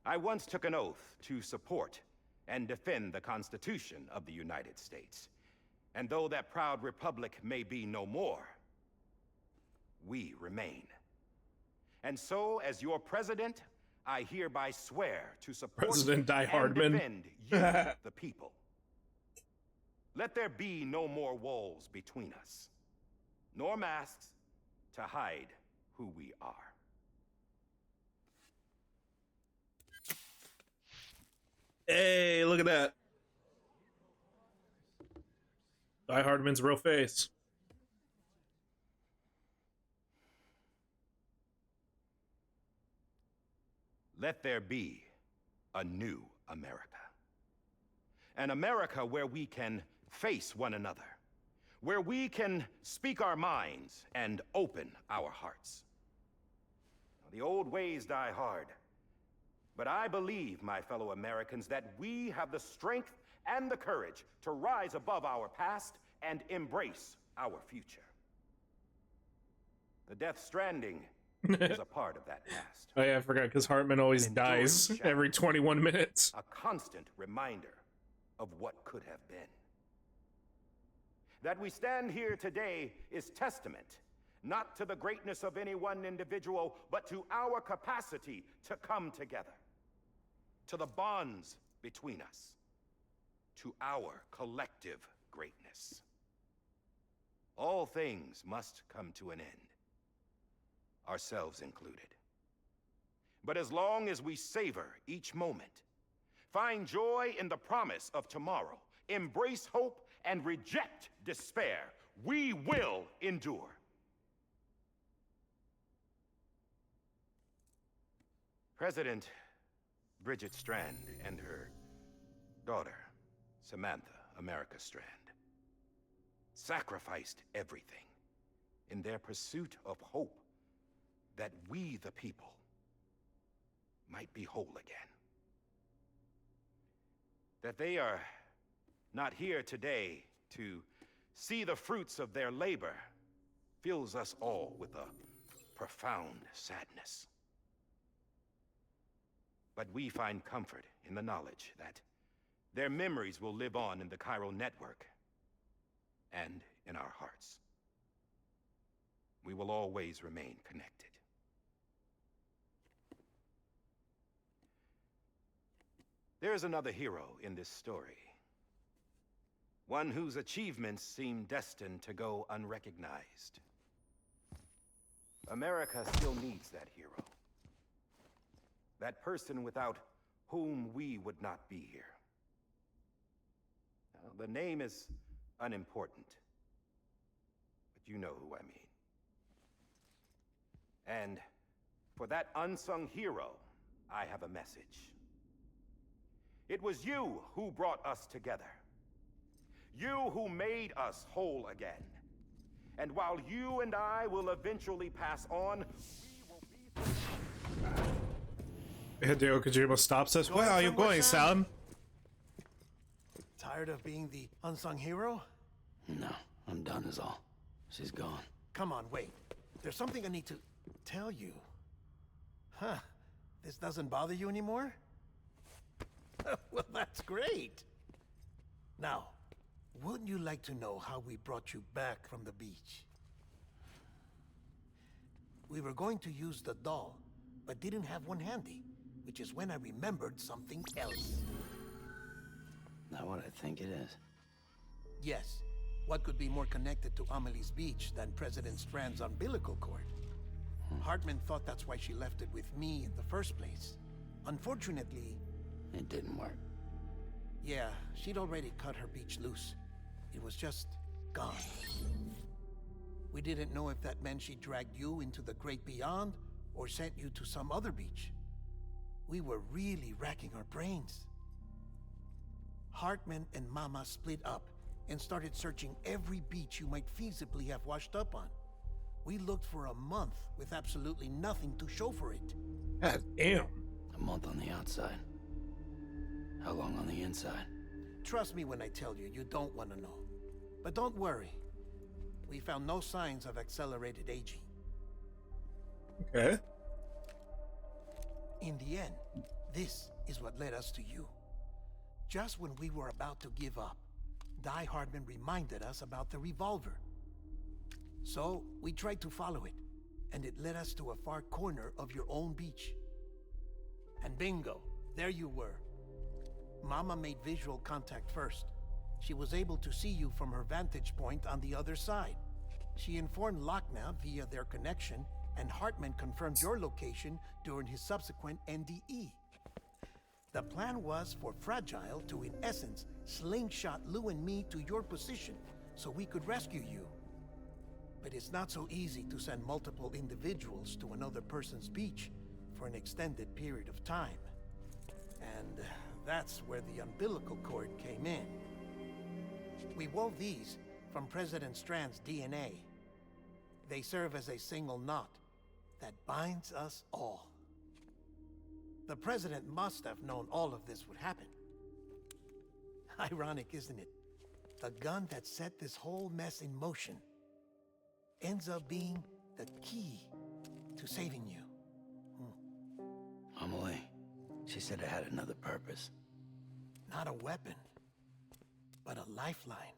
I once took an oath to support and defend the Constitution of the United States. And though that proud republic may be no more, we remain. And so, as your president, I hereby swear to support President Die and Hardman. defend you, the people. Let there be no more walls between us, nor masks to hide who we are. Hey, look at that. Die Hardman's real face. Let there be a new America. An America where we can face one another, where we can speak our minds and open our hearts. The old ways die hard, but I believe, my fellow Americans, that we have the strength and the courage to rise above our past and embrace our future. The Death Stranding is a part of that past. Oh yeah, I forgot, because Hartman always dies every 21 minutes. A constant reminder of what could have been. That we stand here today is testament, not to the greatness of any one individual, but to our capacity to come together, to the bonds between us, to our collective greatness. All things must come to an end, ourselves included. But as long as we savor each moment, find joy in the promise of tomorrow, embrace hope, and reject despair, we will endure. President Bridget Strand and her daughter, Samantha America Strand, sacrificed everything in their pursuit of hope that we, the people, might be whole again. That they are not here today to see the fruits of their labor fills us all with a profound sadness. But we find comfort in the knowledge that their memories will live on in the Chiral network and in our hearts. We will always remain connected. There is another hero in this story. One whose achievements seem destined to go unrecognized. America still needs that hero. That person without whom we would not be here. Now, the name is unimportant, but you know who I mean. And for that unsung hero, I have a message. It was you who brought us together. You who made us whole again. And while you and I will eventually pass on, we will be... Hideo Kojima stops us. Where are you going, Sam? Tired of being the unsung hero? No, I'm done is all. She's gone. Come on, wait. There's something I need to tell you. Huh. This doesn't bother you anymore? Well, that's great. Now, wouldn't you like to know how we brought you back from the beach? We were going to use the doll, but didn't have one handy, which is when I remembered something else. Not what I think it is. Yes. What could be more connected to Amelie's beach than President Strand's umbilical cord? Hartman thought that's why she left it with me in the first place. Unfortunately... It didn't work. Yeah, she'd already cut her beach loose. It was just gone. We didn't know if that meant she dragged you into the great beyond or sent you to some other beach. We were really racking our brains. Hartman and Mama split up and started searching every beach you might feasibly have washed up on. We looked for a month with absolutely nothing to show for it. God damn. A month on the outside. How long on the inside? Trust me when I tell you, you don't want to know. But don't worry. We found no signs of accelerated aging. Okay. In the end, this is what led us to you. Just when we were about to give up, Die Hardman reminded us about the revolver. So, we tried to follow it, and it led us to a far corner of your own beach. And bingo, there you were. Mama made visual contact first. She was able to see you from her vantage point on the other side. She informed Lochna via their connection, and Hartman confirmed your location during his subsequent NDE. The plan was for Fragile to, in essence, slingshot Lou and me to your position so we could rescue you. But it's not so easy to send multiple individuals to another person's beach for an extended period of time. And that's where the umbilical cord came in. We wove these from President Strand's DNA. They serve as a single knot that binds us all. The President must have known all of this would happen. Ironic, isn't it? The gun that set this whole mess in motion ends up being the key to saving you. Amelie, she said it had another purpose. Not a weapon, but a lifeline.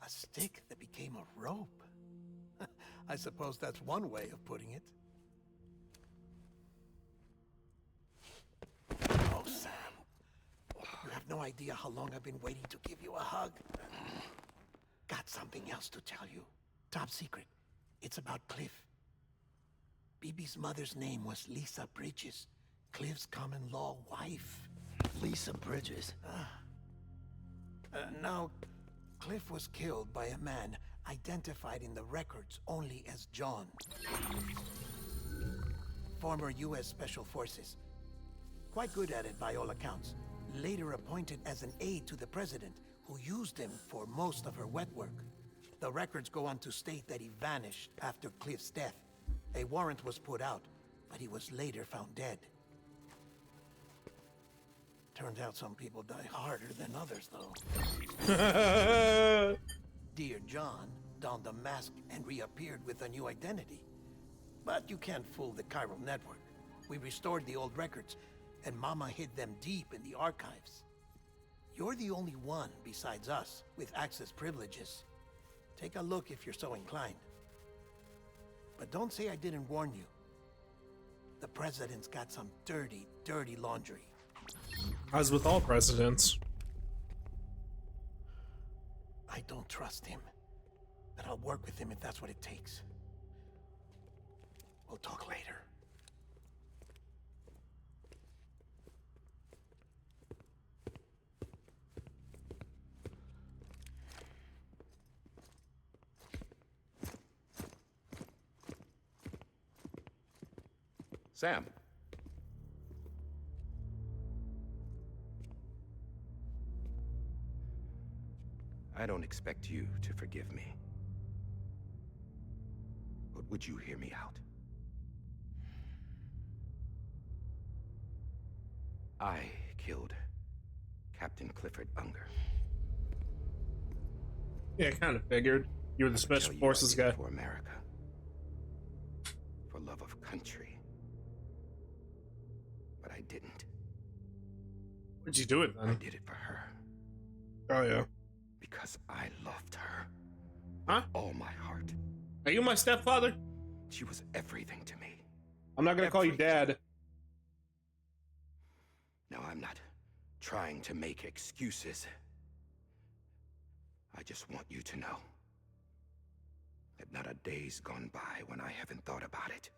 A stick that became a rope. I suppose that's one way of putting it. Oh, Sam. You have no idea how long I've been waiting to give you a hug. Got something else to tell you. Top secret. It's about Cliff. BB's mother's name was Lisa Bridges, Cliff's common-law wife. Lisa Bridges? Now, Cliff was killed by a man identified in the records only as John. Former U.S. Special Forces. Quite good at it by all accounts. Later appointed as an aide to the president, who used him for most of her wet work. The records go on to state that he vanished after Cliff's death. A warrant was put out, but he was later found dead. Turns out some people die harder than others, though. Dear John donned a mask and reappeared with a new identity. But you can't fool the chiral network. We restored the old records, and Mama hid them deep in the archives. You're the only one besides us with access privileges. Take a look if you're so inclined. But don't say I didn't warn you. The president's got some dirty, dirty laundry. As with all presidents. I don't trust him, but I'll work with him if that's what it takes. We'll talk later. Sam. I don't expect you to forgive me. But would you hear me out? I killed Captain Clifford Unger. Yeah, I kind of figured. You were the Special Forces guy. For America. For love of country. But I didn't. What'd you do it then? I did it for her. Oh, yeah. Because I loved her. Huh? With all my heart. Are you my stepfather? She was everything to me. I'm not gonna call you dad. No, I'm not trying to make excuses. I just want you to know that not a day's gone by when I haven't thought about it.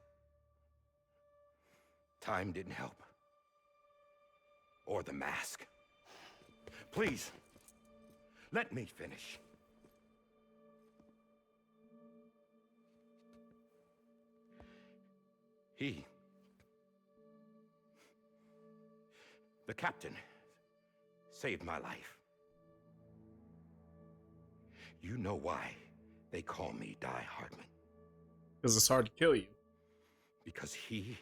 Time didn't help. Or the mask. Please, let me finish. The captain, saved my life. You know why they call me Die Hardman? Because it's hard to kill you. Because he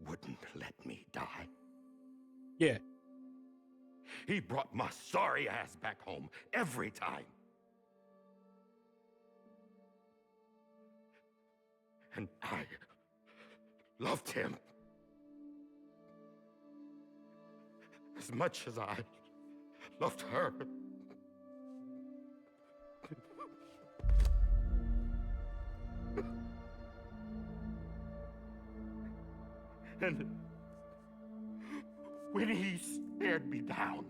wouldn't let me die. Yeah. He brought my sorry ass back home every time. And I loved him as much as I loved her. And when he stared me down,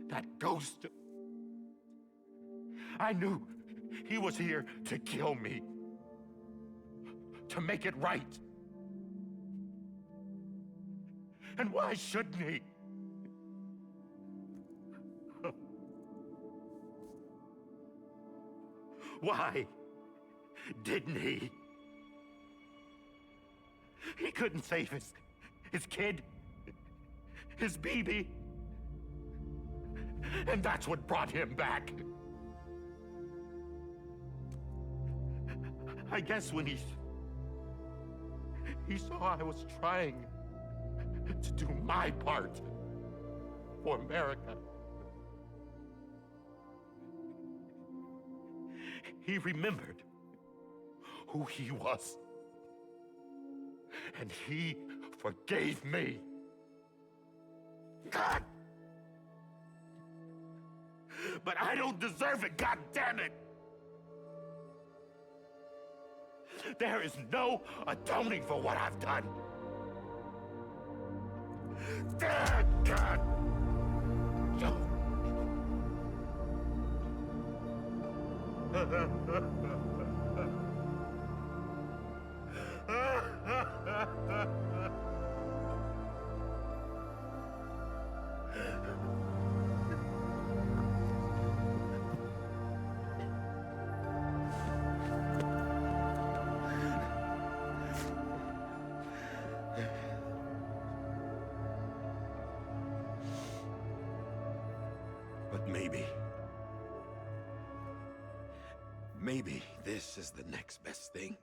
that ghost, I knew he was here to kill me, to make it right. And why shouldn't he? Why didn't he? He couldn't save his kid, his baby. And that's what brought him back. I guess when he saw I was trying to do my part for America, he remembered who he was. And he forgave me. God! But I don't deserve it, God damn it! There is no atoning for what I've done. God! But maybe this is the next best thing.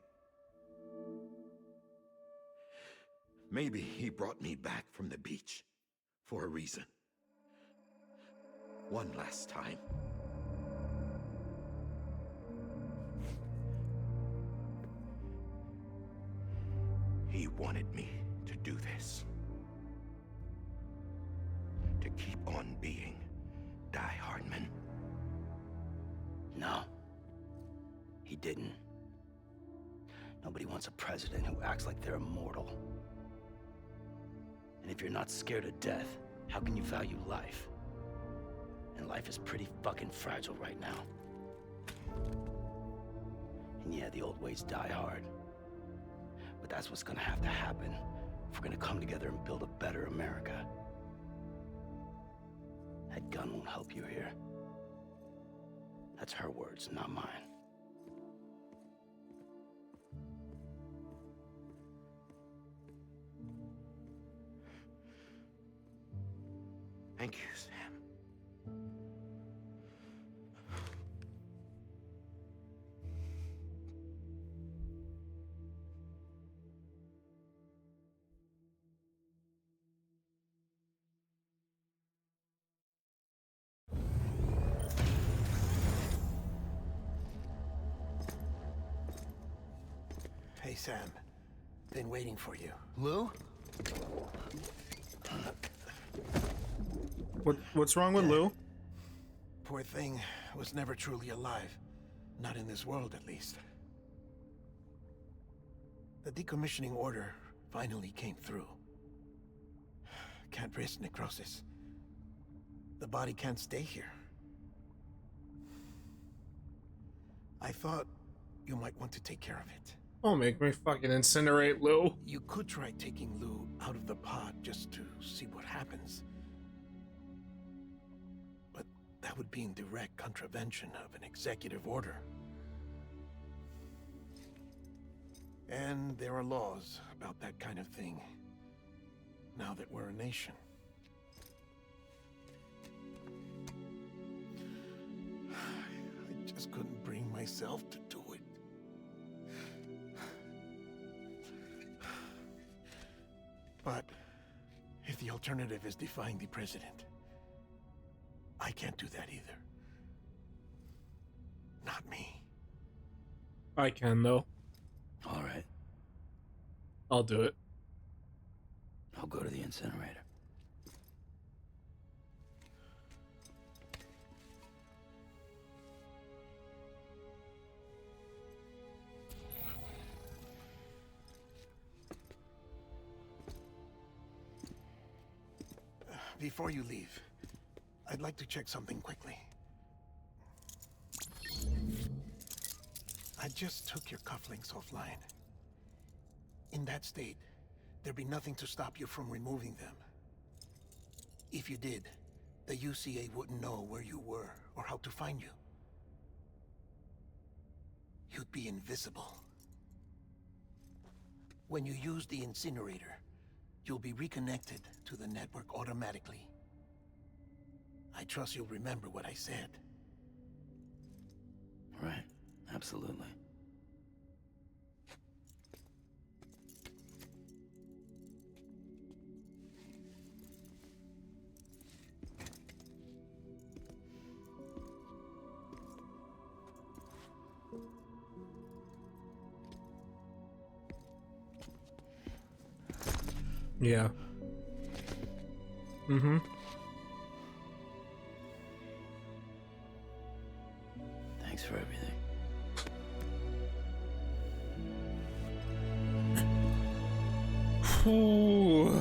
Maybe he brought me back from the beach for a reason. One last time. He wanted me to do this. To keep on being Die Hardman. No. He didn't. Nobody wants a president who acts like they're immortal. And if you're not scared of death, how can you value life? And life is pretty fucking fragile right now. And yeah, the old ways die hard. But that's what's gonna have to happen if we're gonna come together and build a better America. That gun won't help you here. That's her words, not mine. Thank you, Sam. Hey, Sam. Been waiting for you. Lou? What's wrong with Lou? Poor thing was never truly alive. Not in this world, at least. The decommissioning order finally came through. Can't risk necrosis. The body can't stay here. I thought you might want to take care of it. Don't make me fucking incinerate Lou. You could try taking Lou out of the pod just to see what happens. But that would be in direct contravention of an executive order. And there are laws about that kind of thing, now that we're a nation. I just couldn't bring myself to do it. But if the alternative is defying the president, I can't do that either. Not me. I can, though. All right, I'll do it. I'll go to the incinerator. Before you leave, I'd like to check something quickly. I just took your cufflinks offline. In that state, there'd be nothing to stop you from removing them. If you did, the UCA wouldn't know where you were or how to find you. You'd be invisible. When you use the incinerator, you'll be reconnected to the network automatically. I trust you'll remember what I said. Right, absolutely. Yeah. Mm-hmm. Thanks for everything. Ooh.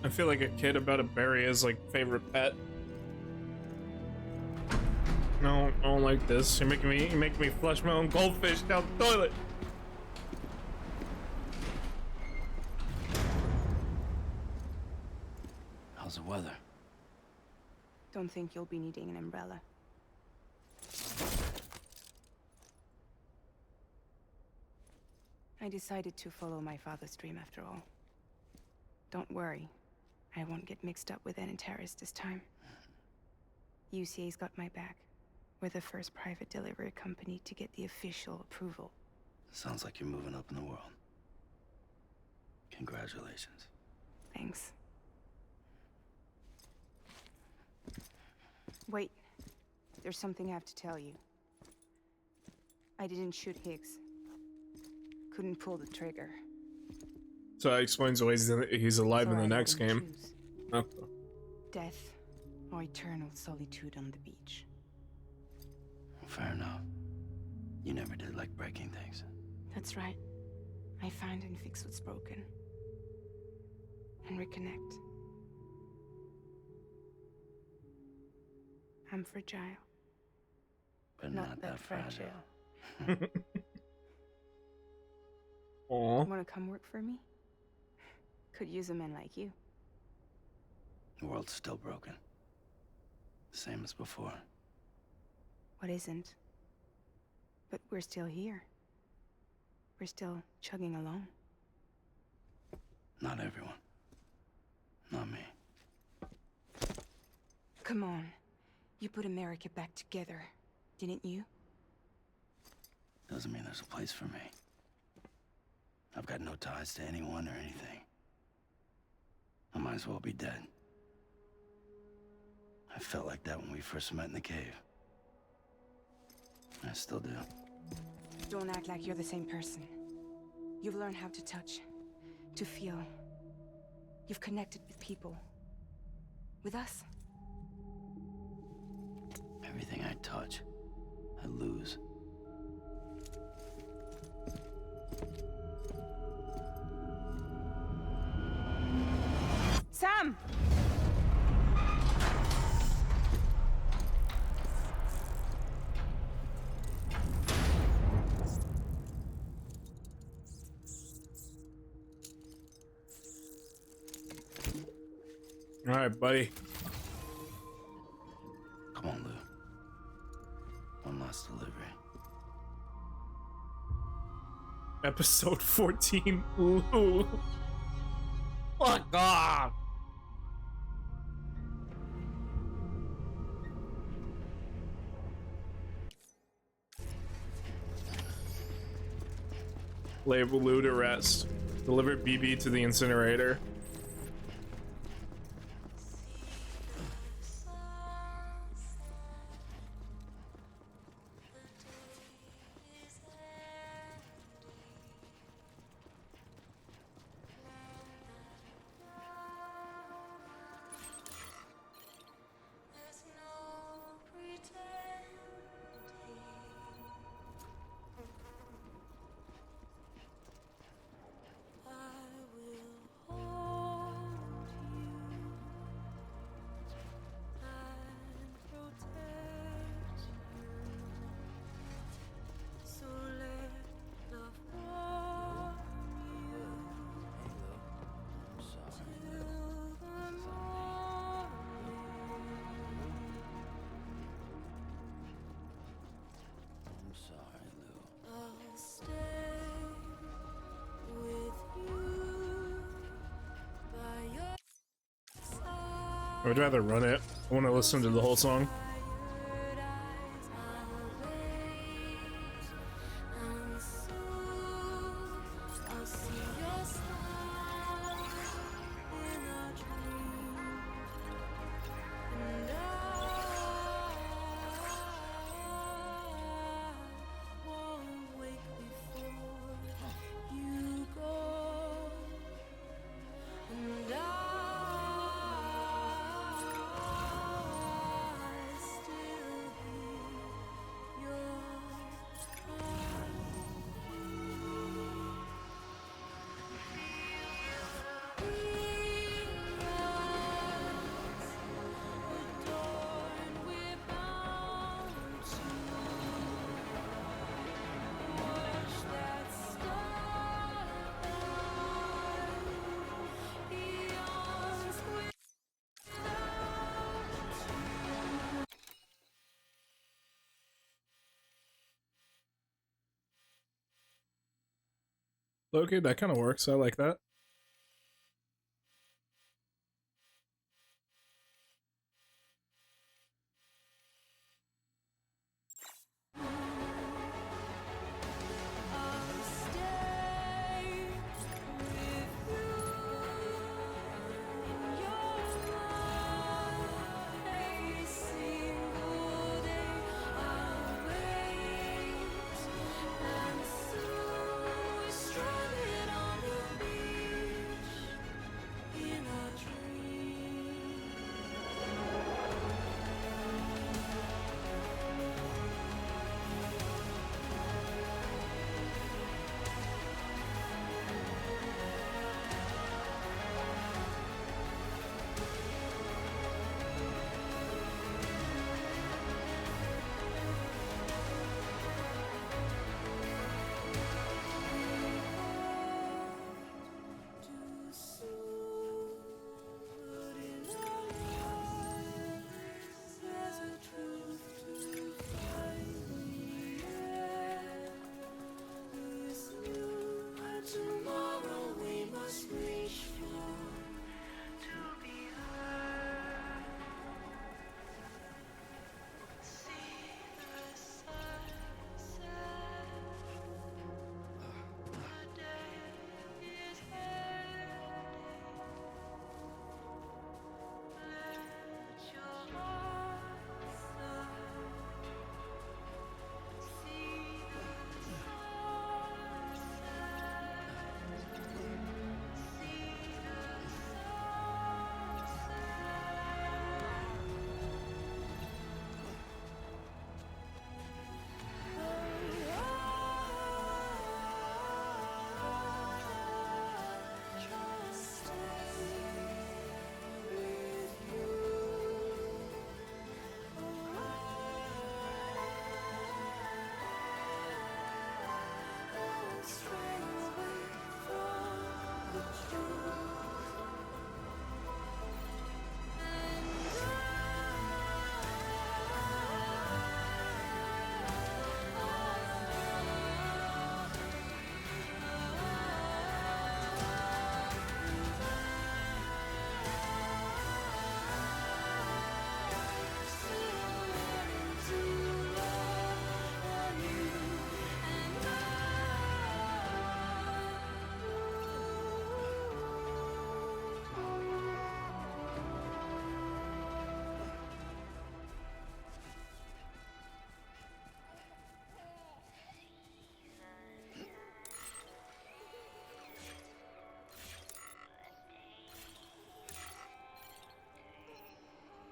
I feel like a kid about to bury his favorite pet. No, I don't like this. You're making me flush my own goldfish down the toilet. How's the weather? Don't think you'll be needing an umbrella. I decided to follow my father's dream after all. Don't worry, I won't get mixed up with any terrorists this time. UCA's got my back. We're the first private delivery company to get the official approval. Sounds like you're moving up in the world. Congratulations. Thanks. Wait, there's something I have to tell you. I didn't shoot Higgs. Couldn't pull the trigger. So that explains why he's alive in the next game. Choose. Okay. Death or eternal solitude on the beach. Fair enough. You never did like breaking things. That's right. I find and fix what's broken. And reconnect. I'm fragile. But not that fragile. Aw. Wanna come work for me? Could use a man like you. The world's still broken. Same as before. What isn't? But we're still here. We're still chugging along. Not everyone. Not me. Come on. You put America back together, didn't you? Doesn't mean there's a place for me. I've got no ties to anyone or anything. I might as well be dead. I felt like that when we first met in the cave. I still do. Don't act like you're the same person. You've learned how to touch, to feel. You've connected with people. With us. Everything I touch, I lose. Sam! All right, buddy. Come on, Lou. One last delivery. Episode 14. Ooh. Fuck off. Lay Lou to rest. Deliver BB to the incinerator. I would rather run it. I want to listen to the whole song. Okay, that kind of works. I like that.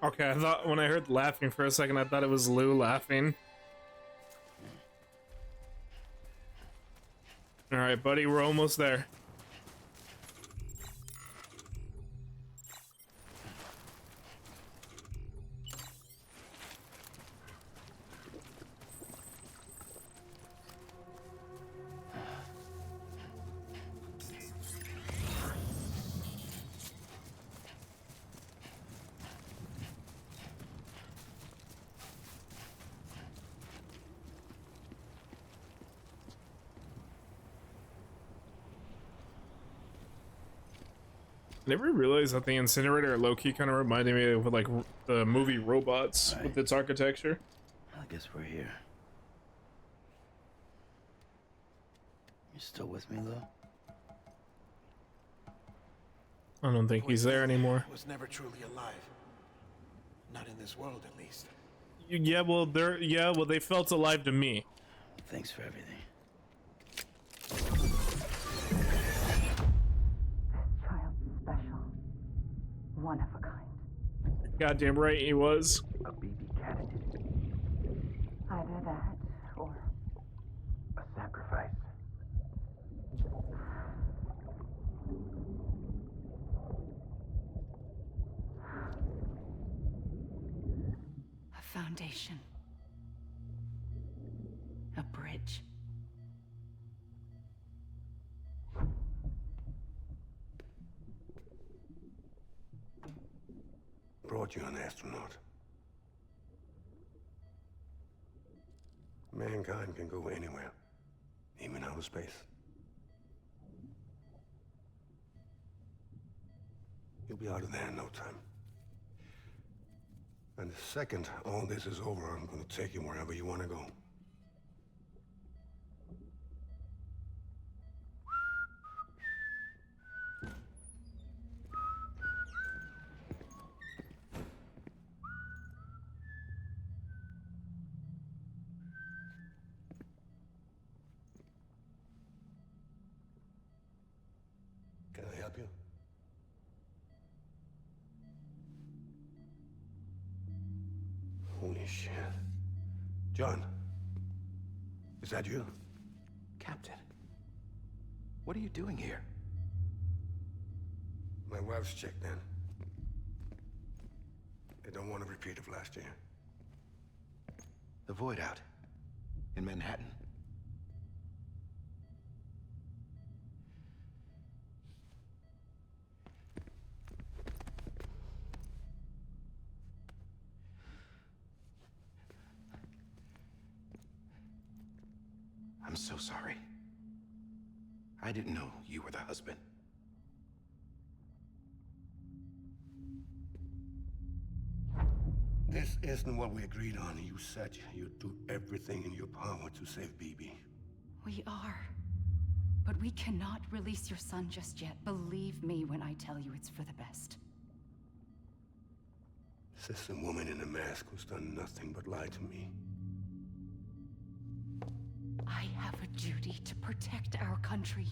Okay, I thought when I heard laughing for a second, I thought it was Lou laughing. Alright, buddy, we're almost there. I never realized that the incinerator low-key kind of reminded me of like the movie Robots with its architecture. I guess we're here. You still with me, Lou? I don't think he's there anymore. Was never truly alive. Not in this world, at least. Yeah, well, they felt alive to me. Thanks for everything. Special. One of a kind. Goddamn right he was. A BB candidate. Either that, or A sacrifice. A foundation. A bridge. Brought you an astronaut. Mankind can go anywhere, even outer space. You'll be out of there in no time. And the second all this is over, I'm gonna take you wherever you want to go. Can I help you? Holy shit. John, is that you? Captain, what are you doing here? My wife's checked in. They don't want a repeat of last year. The Void out. In Manhattan. I'm so sorry. I didn't know you were the husband. This isn't what we agreed on. You said you'd do everything in your power to save BB. We are. But we cannot release your son just yet. Believe me when I tell you it's for the best. This is a woman in a mask who's done nothing but lie to me. I have a duty to protect our country.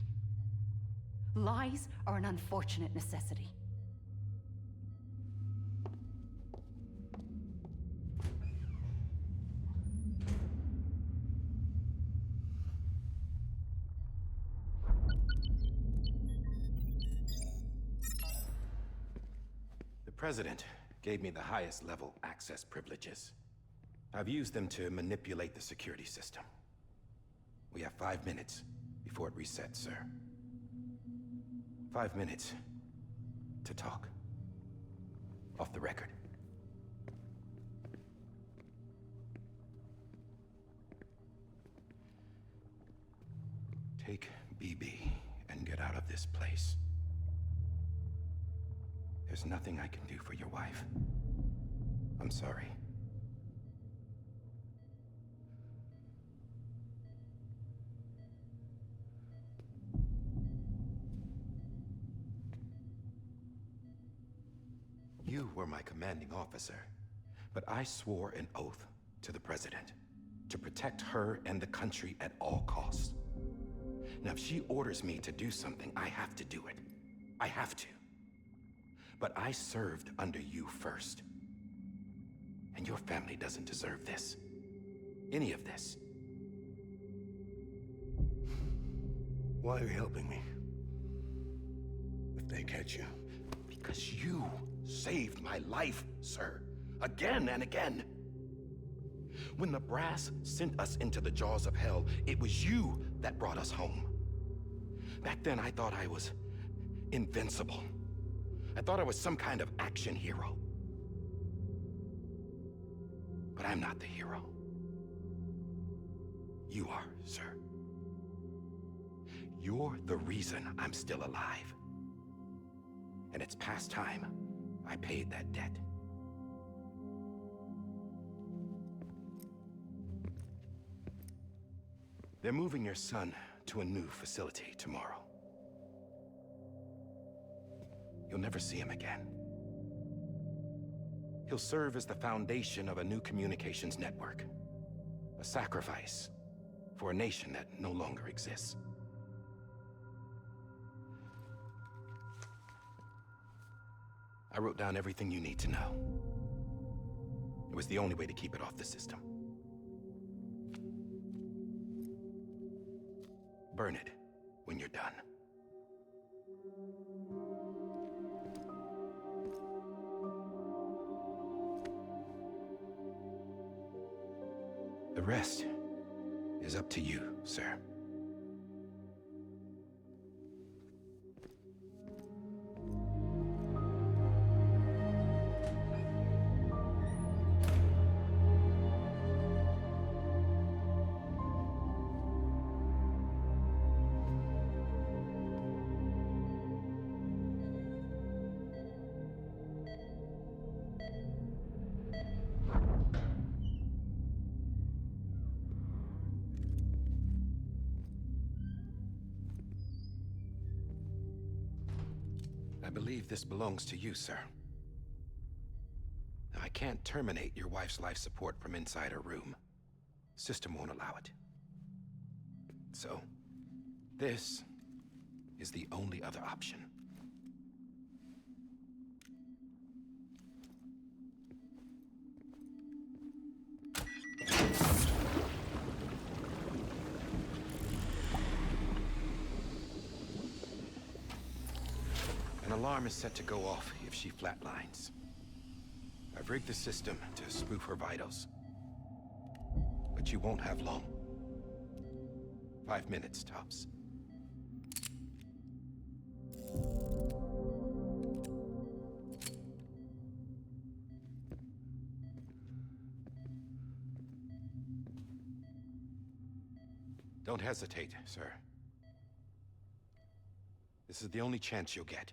Lies are an unfortunate necessity. The President gave me the highest level access privileges. I've used them to manipulate the security system. We have 5 minutes before it resets, sir. 5 minutes to talk. Off the record. Take BB and get out of this place. There's nothing I can do for your wife. I'm sorry. You were my commanding officer, but I swore an oath to the President to protect her and the country at all costs. Now, if she orders me to do something, I have to do it. I have to. But I served under you first. And your family doesn't deserve this. Any of this. Why are you helping me? If they catch you. Because you saved my life, sir. Again and again. When the brass sent us into the jaws of hell, it was you that brought us home. Back then, I thought I was invincible. I thought I was some kind of action hero. But I'm not the hero. You are, sir. You're the reason I'm still alive. And it's past time I paid that debt. They're moving your son to a new facility tomorrow. You'll never see him again. He'll serve as the foundation of a new communications network. A sacrifice for a nation that no longer exists. I wrote down everything you need to know. It was the only way to keep it off the system. Burn it when you're done. The rest is up to you, sir. I believe this belongs to you, sir. Now, I can't terminate your wife's life support from inside her room. System won't allow it. So, this is the only other option. An alarm is set to go off if she flatlines. I've rigged the system to spoof her vitals. But you won't have long. 5 minutes, tops. Don't hesitate, sir. This is the only chance you'll get.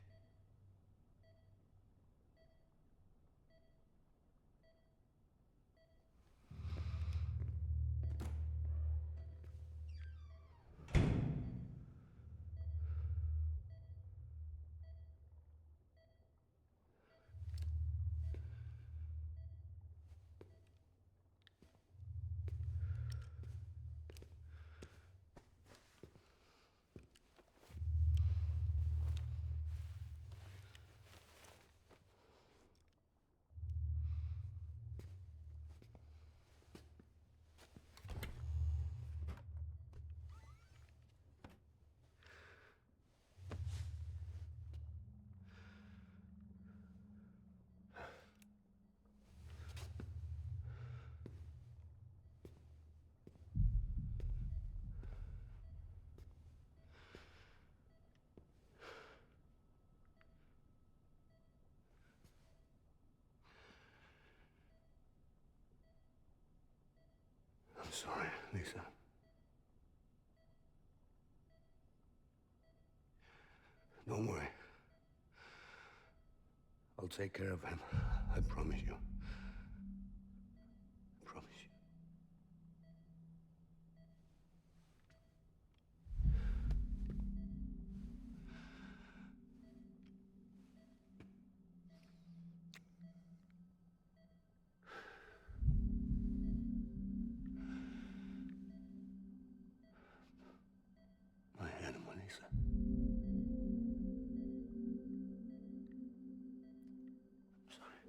I'm sorry, Lisa. Don't worry. I'll take care of him. I promise you. I promise you. My animal, Lisa. I'm sorry.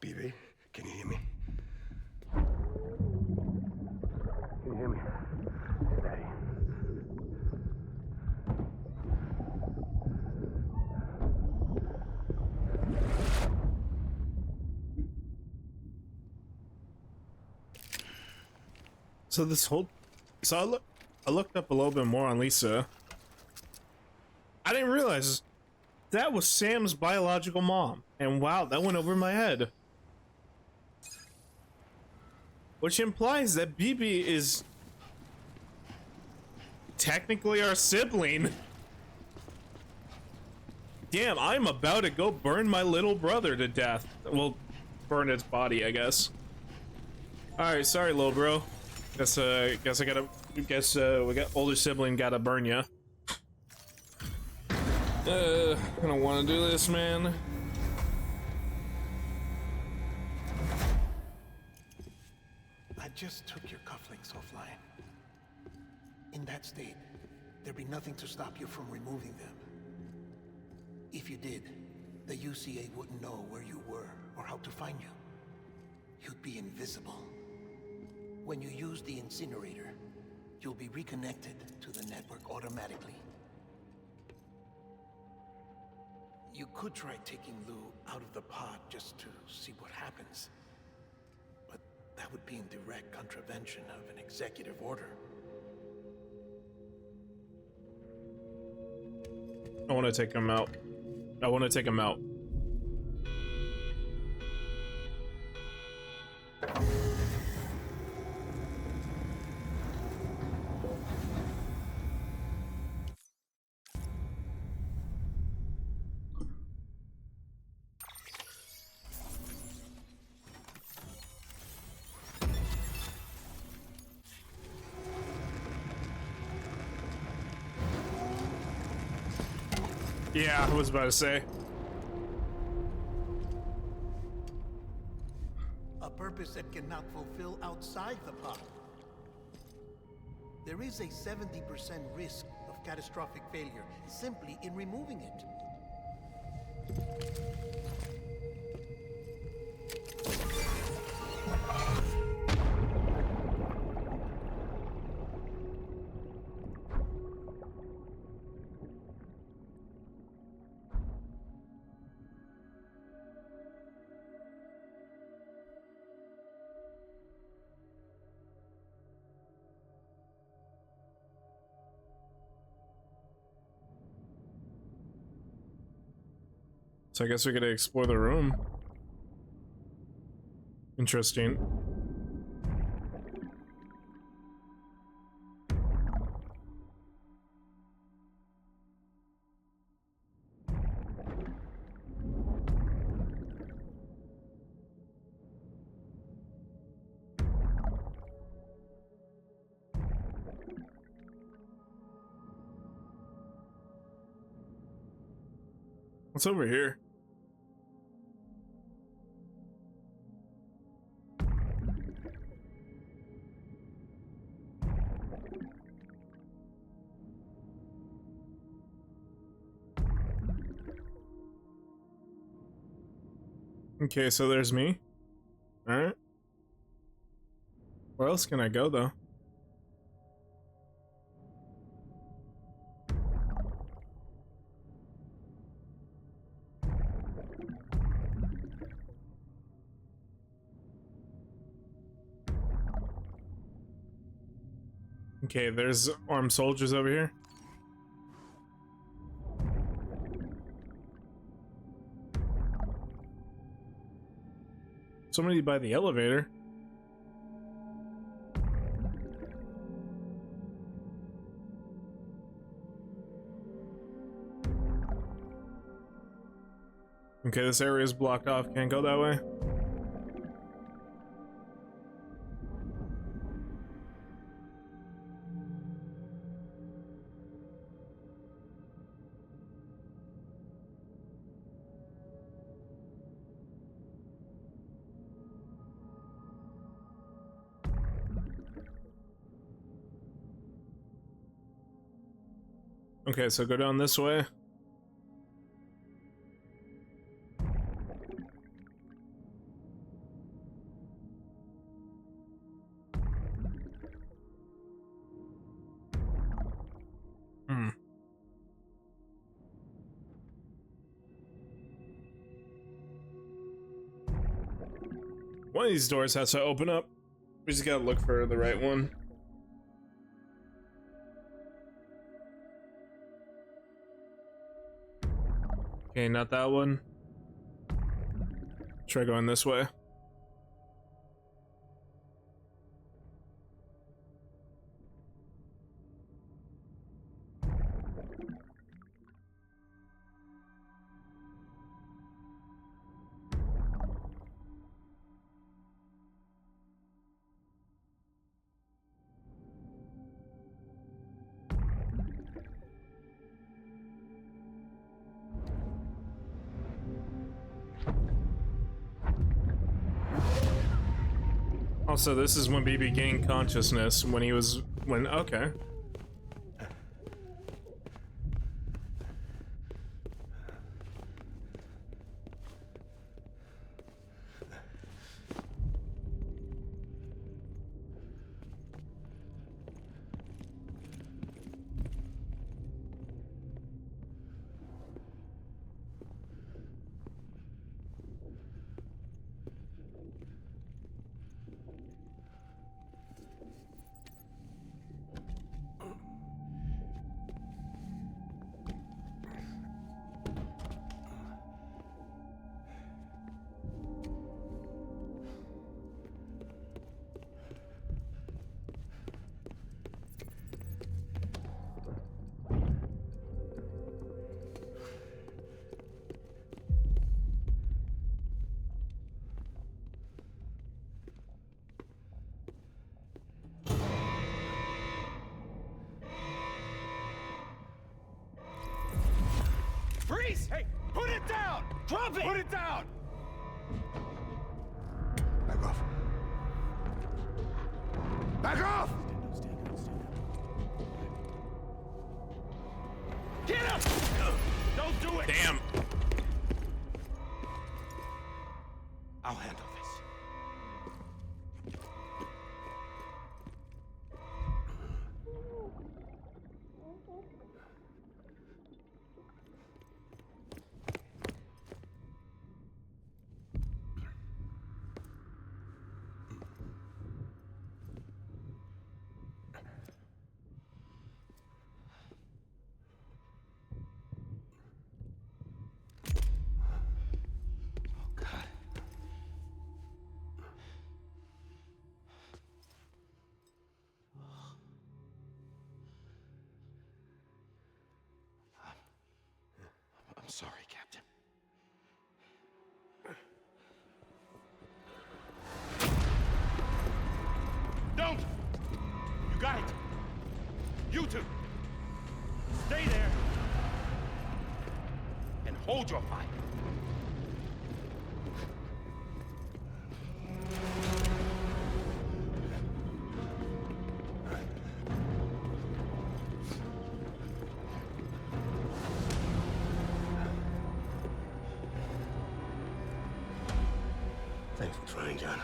Pibe, can you hear me? Can you hear me? Steady. So this whole, I looked up a little bit more on Lisa. I didn't realize that was Sam's biological mom, and wow, that went over my head. Which implies that BB is technically our sibling. Damn, I'm about to go burn my little brother to death. Well, burn its body, I guess. Alright, sorry, little bro. Guess we got older sibling gotta burn ya. I don't want to do this, man. I just took your cufflinks offline. In that state, there'd be nothing to stop you from removing them. If you did, the UCA wouldn't know where you were or how to find you. You'd be invisible. When you use the incinerator, you'll be reconnected to the network automatically. You could try taking Lou out of the pod just to see what happens. But that would be in direct contravention of an executive order. I want to take him out. I want to take him out. Yeah, I was about to say. A purpose that cannot fulfill outside the pod. There is a 70% risk of catastrophic failure simply in removing it. So I guess we gotta explore the room. Interesting. What's over here? Okay, so there's me. Alright. Where else can I go, though? Okay, there's armed soldiers over here. Somebody by the elevator. Okay, this area is blocked off. Can't go that way. Okay, so go down this way. One of these doors has to open up. We just gotta look for the right one. Okay, not that one. Try going this way. Also, this is when BB gained consciousness when he was okay. Freeze! Hey, put it down! Drop it! Put it down! Back off. Back off! Get up! Don't do it! Damn. I'll handle this. I'm sorry, Captain. Don't! You got it! You two! Stay there! And hold your fire! Thanks for trying, John.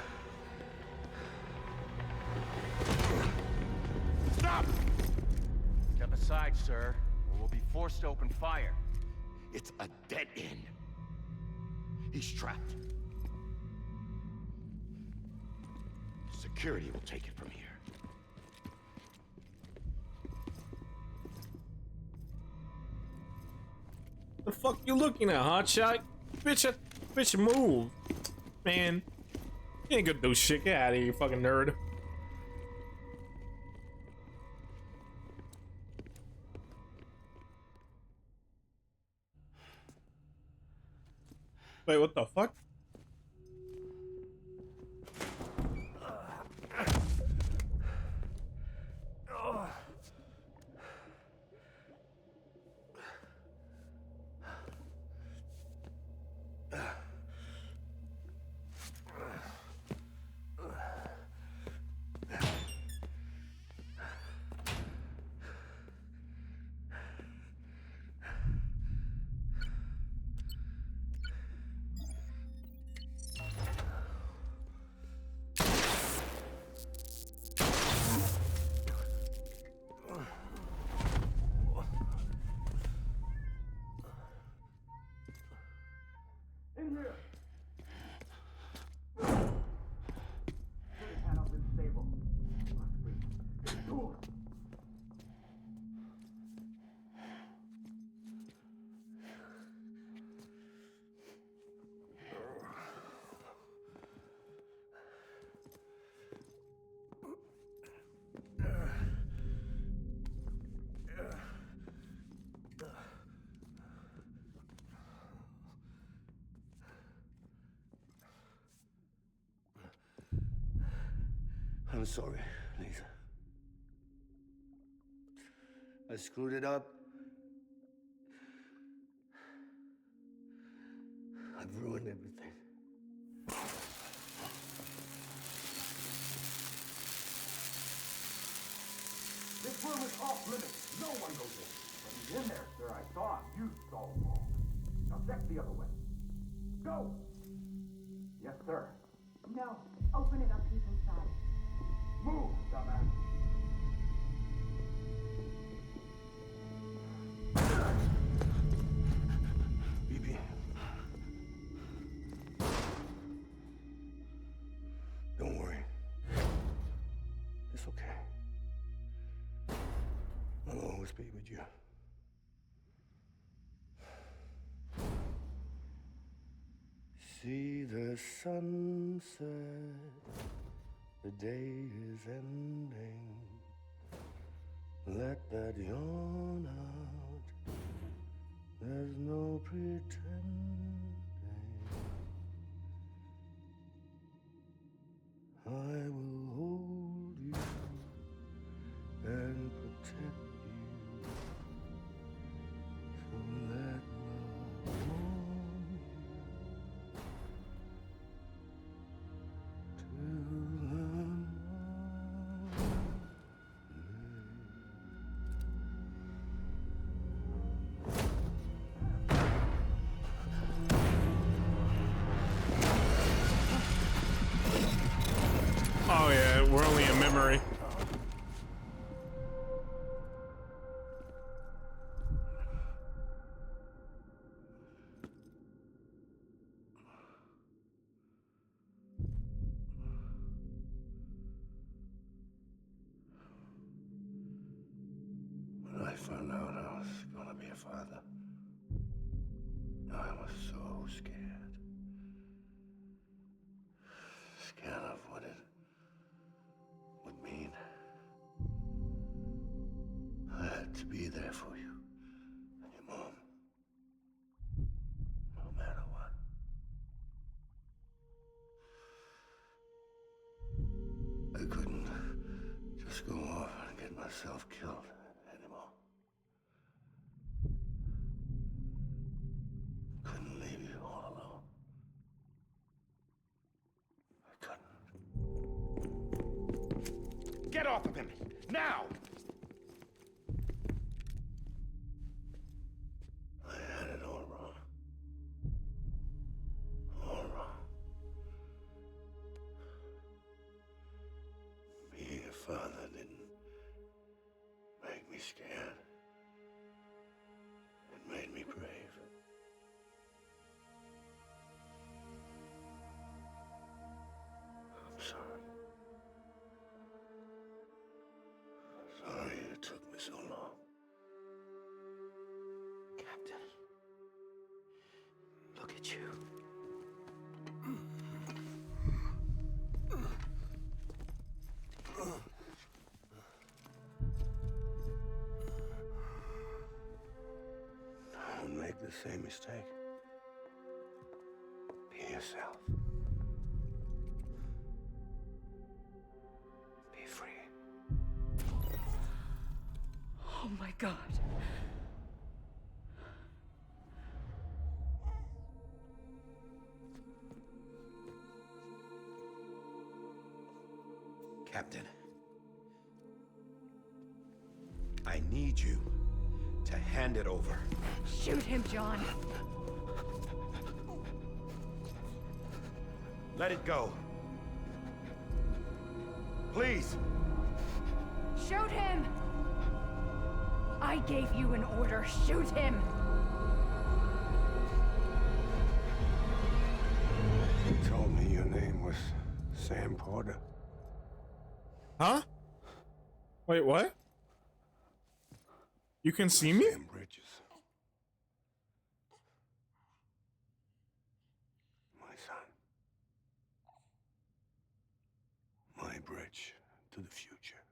Stop! Step aside, sir, or we'll be forced to open fire. It's a dead end. He's trapped. Security will take it from here. The fuck you looking at, hotshot? Bitch, move. Man, you ain't gonna do shit. Get out of here, you fucking nerd. Wait, what the fuck? I'm sorry, Lisa. I screwed it up. I've ruined everything. This room is off limits. No one goes in. But he's in there, sir. I saw him. You saw him all. Now check the other way. Go! Yes, sir. No. Open it up. He's inside. Move, dumbass. BB. Don't worry. It's okay. I'll always be with you. See the sunset, the day is ending. Let that yawn out, there's no pretending. I will hold you and protect you. So let love warm you till the morning. Oh yeah, we're only a memory. When I found out I was gonna be a father, I was so scared. Scared of what it would mean. I had to be there for you and your mom, no matter what. I couldn't just go off and get myself killed anymore. Couldn't leave you all alone. I couldn't. Get off of him! Now! I had it all wrong. All wrong. Being a father didn't make me scared. It made me brave. I'm sorry. Sorry it took me so long. Captain, look at you. Don't make the same mistake. Be yourself. Be free. Oh my God. Captain, I need you to hand it over. Shoot him, John. Let it go. Please. Shoot him! I gave you an order. Shoot him! You told me your name was Sam Porter. Huh? Wait, what? You can see me? Sam Bridges. My son. My bridge to the future.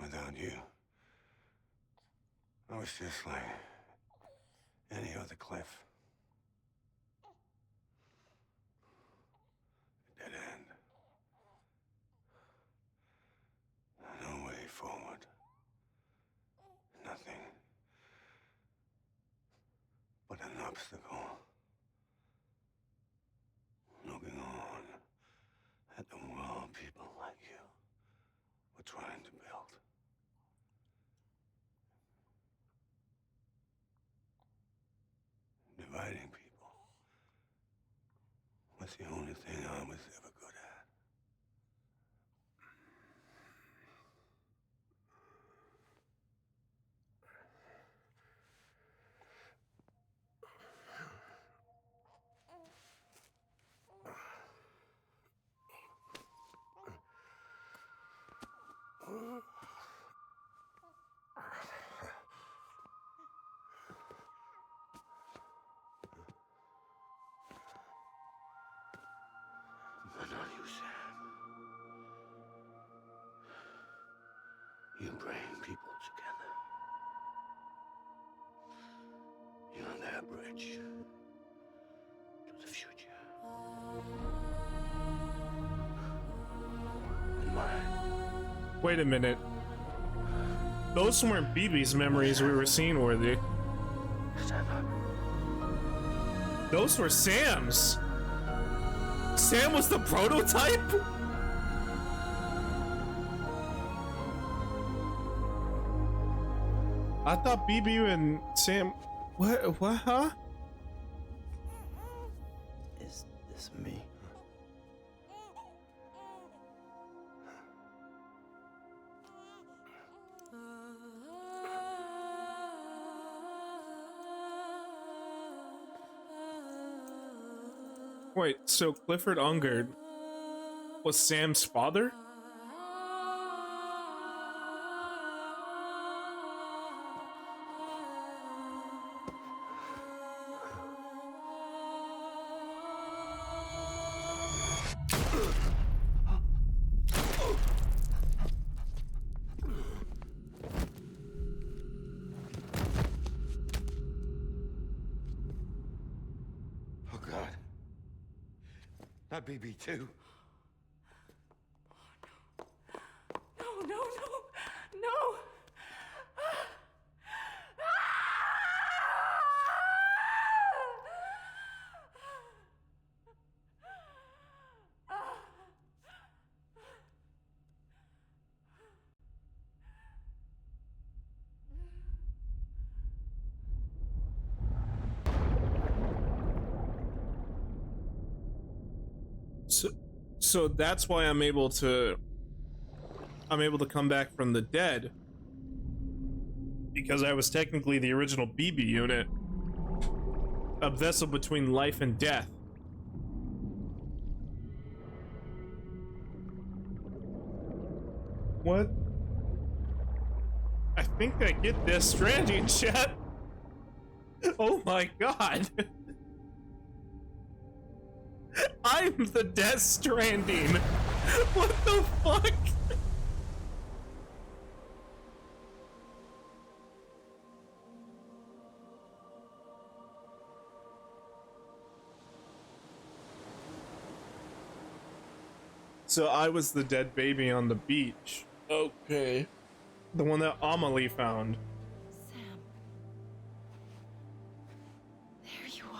Without you, I was just like any other Cliff. obstacle. Looking on at the world people like you were trying to build. Dividing people was the only thing I was ever good at. But not you, Sam. You bring people together. You're their bridge to the future. And mine. Wait a minute. Those weren't BB's memories we were seeing, were they? Stand up. Those were Sam's. Sam was the prototype? I thought BB and Sam... What, huh? Is this me? Wait, so Clifford Unger was Sam's father? Oh, God. Not BB, too. No, no, no, no! So that's why I'm able to come back from the dead, because I was technically the original BB unit, a vessel between life and death. What? I think I get this Stranding, chat. Oh my god. I'm the Death Stranding. What the fuck? So I was the dead baby on the beach. Okay. The one that Amelie found. Sam. There you are.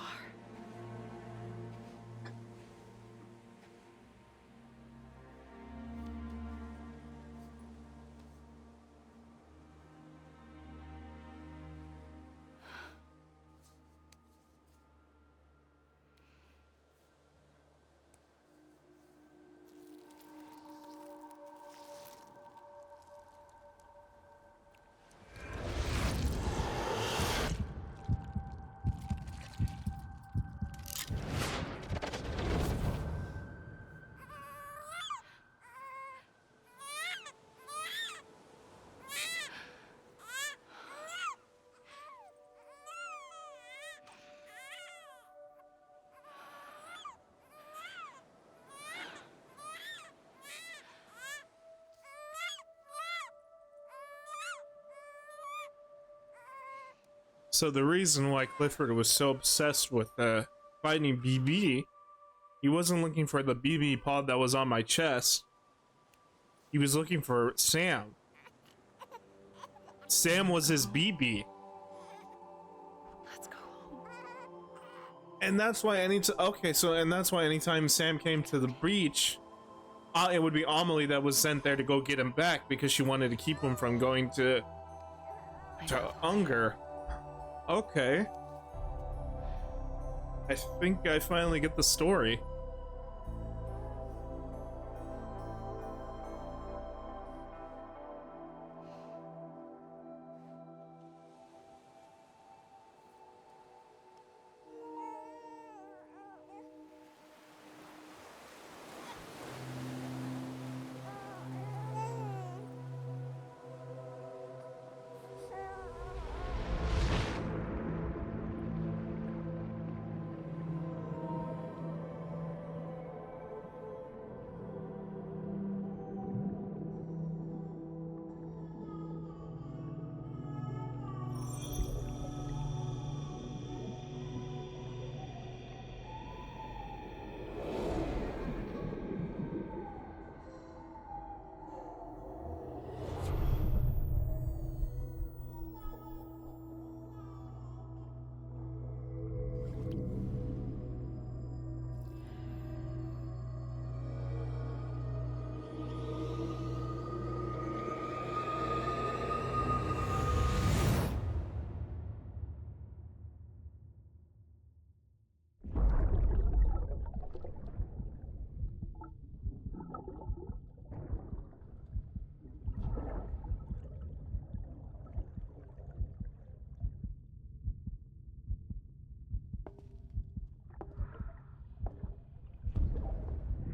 So the reason why Clifford was so obsessed with finding BB, he wasn't looking for the BB pod that was on my chest. He was looking for Sam. Sam was his BB. Let's go home. And that's why anytime Sam came to the breach, it would be Amelie that was sent there to go get him back because she wanted to keep him from going to Unger. Okay. I think I finally get the story.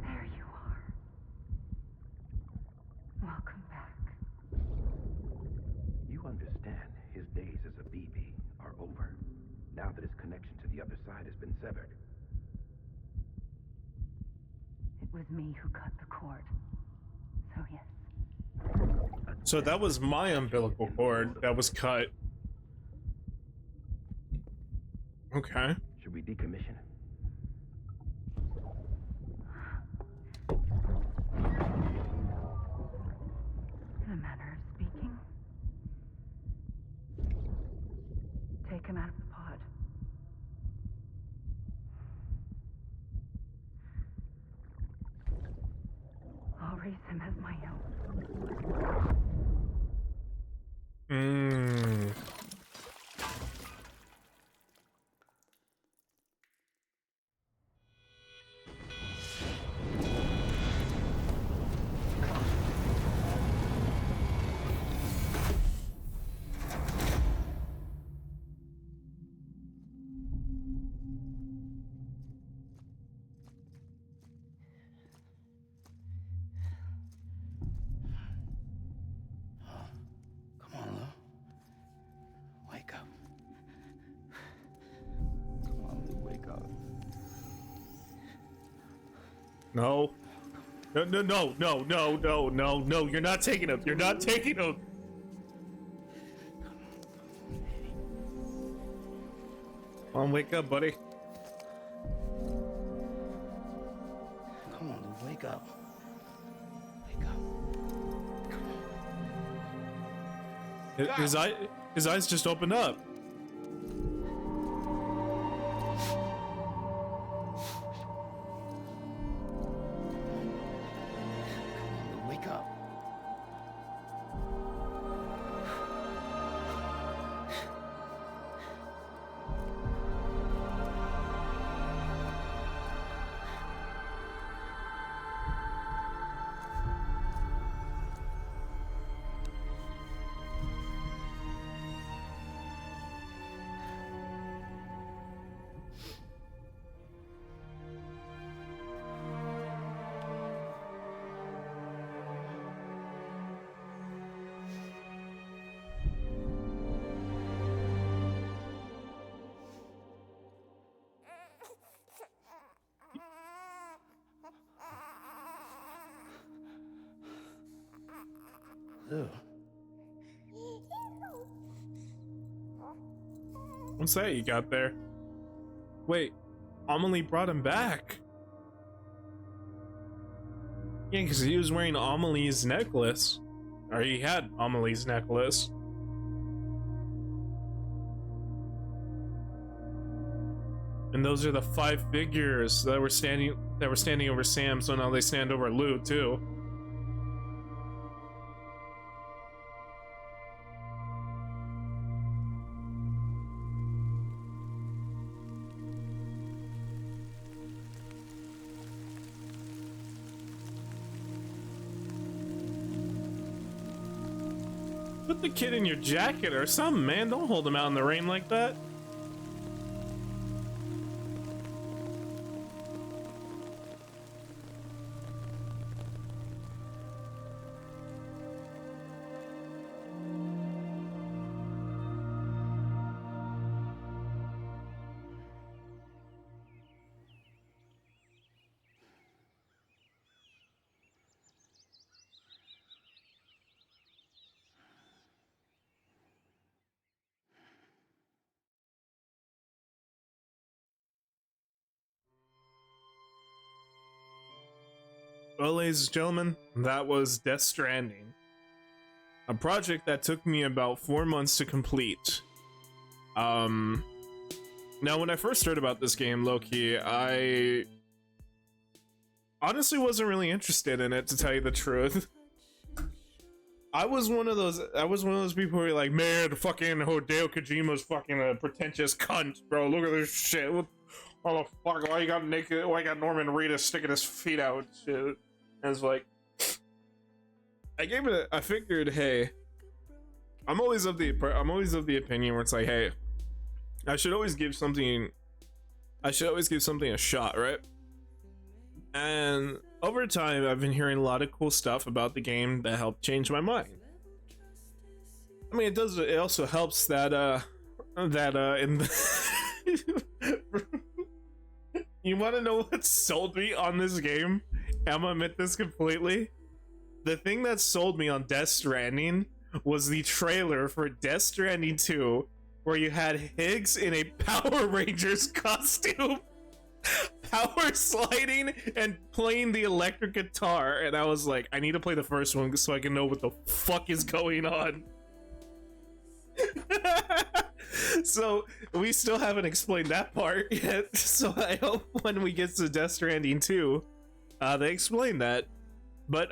There you are. Welcome back. You understand his days as a BB are over, now that his connection to the other side has been severed. It was me who cut the cord. So yes. So that was my umbilical cord that was cut. Okay. Should we decommission it? In a manner of speaking. Take him out of the pod. I'll raise him as my own. Come on, Lou. Wake up. Come on, Lou, wake up. No. No, you're not taking him. You're not taking him. Come on, wake up, buddy. Come on, Lou, wake up. His eyes just opened up. Wake up. Lou. What's that you got there? Wait, Amelie brought him back. Yeah, because he was wearing Amelie's necklace. Or he had Amelie's necklace. And those are the 5 figures that were standing over Sam, so now they stand over Lou too. Put the kid in your jacket or something, man. Don't hold him out in the rain like that. Well, ladies and gentlemen, that was Death Stranding. A project that took me about 4 months to complete. Now when I first heard about this game, low-key, I honestly wasn't really interested in it, to tell you the truth. I was one of those people who were like, man, fucking Hideo Kojima's fucking a pretentious cunt, bro. Look at this shit. What the fuck? Why you got Norman Reedus sticking his feet out? Shit. And it's like, I figured, hey, I'm always of the opinion where it's like, hey, I should always give something a shot, right? And over time, I've been hearing a lot of cool stuff about the game that helped change my mind. I mean, it also helps that in the you want to know what sold me on this game? I'm gonna admit this completely. The thing that sold me on Death Stranding was the trailer for Death Stranding 2, where you had Higgs in a Power Rangers costume, power sliding and playing the electric guitar, and I was like, I need to play the first one so I can know what the fuck is going on. So we still haven't explained that part yet, so I hope when we get to Death Stranding 2, they explain that. But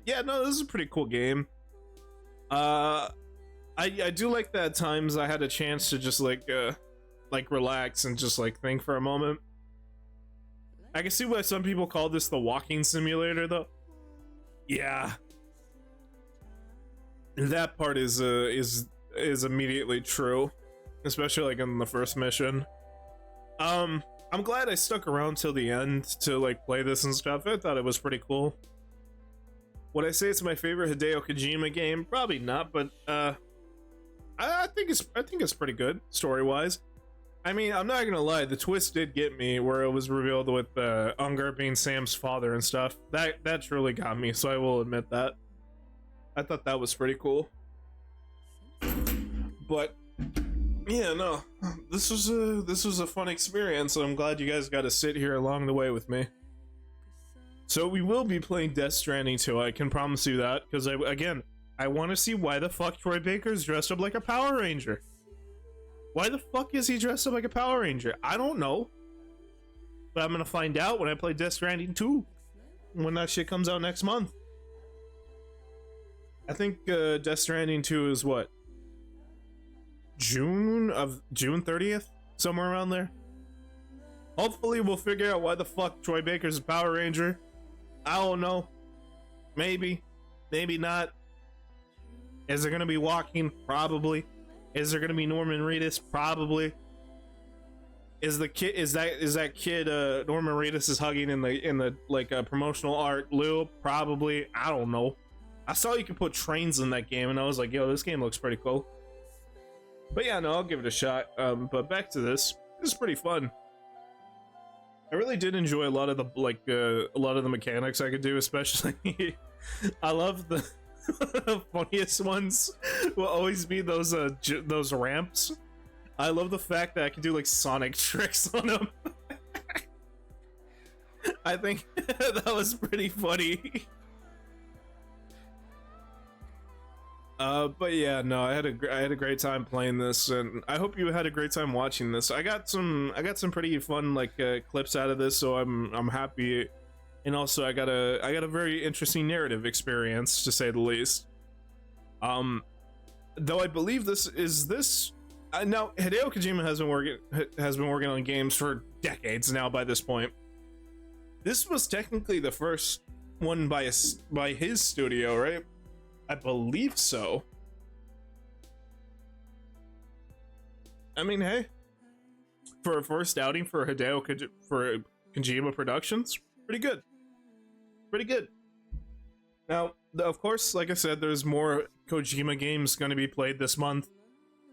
yeah, no, this is a pretty cool game. I do like that at times I had a chance to just like relax and just like think for a moment. I can see why some people call this the walking simulator though. Yeah, that part is immediately true, especially like in the first mission. I'm glad I stuck around till the end to like play this and stuff. I thought it was pretty cool. Would I say it's my favorite Hideo Kojima game? Probably not, but I think it's pretty good story-wise. I mean, I'm not gonna lie, the twist did get me where it was revealed with Unger being Sam's father and stuff. That truly got me, so I will admit that. I thought that was pretty cool. But yeah, no, this was a fun experience, and I'm glad you guys got to sit here along the way with me. So we will be playing Death Stranding 2, I can promise you that, because I want to see why the fuck Troy Baker's dressed up like a Power Ranger. Why the fuck is he dressed up like a Power Ranger? I don't know. But I'm gonna find out when I play Death Stranding 2, when that shit comes out next month. I think Death Stranding 2 is what? June 30th? Somewhere around there. Hopefully we'll figure out why the fuck Troy Baker's a Power Ranger. I don't know. Maybe. Maybe not. Is there gonna be walking? Probably. Is there gonna be Norman Reedus? Probably. Is that kid Norman Reedus is hugging in the like promotional art Lou? Probably. I don't know. I saw you could put trains in that game and I was like, yo, this game looks pretty cool. But yeah, no, I'll give it a shot. But back to this. This is pretty fun. I really did enjoy a lot of the mechanics I could do, especially I love the funniest ones will always be those ramps. I love the fact that I can do like Sonic tricks on them. I think that was pretty funny. But yeah, no, I had a great time playing this, and I hope you had a great time watching this. I got some pretty fun like clips out of this, so I'm happy, and also I got a very interesting narrative experience, to say the least. Though I believe this now Hideo Kojima has been working on games for decades now. By this point, this was technically the first one by his studio, right? I believe so. I mean, hey, for a first outing for Kojima Productions, pretty good. Pretty good. Now, of course, like I said, there's more Kojima games going to be played this month.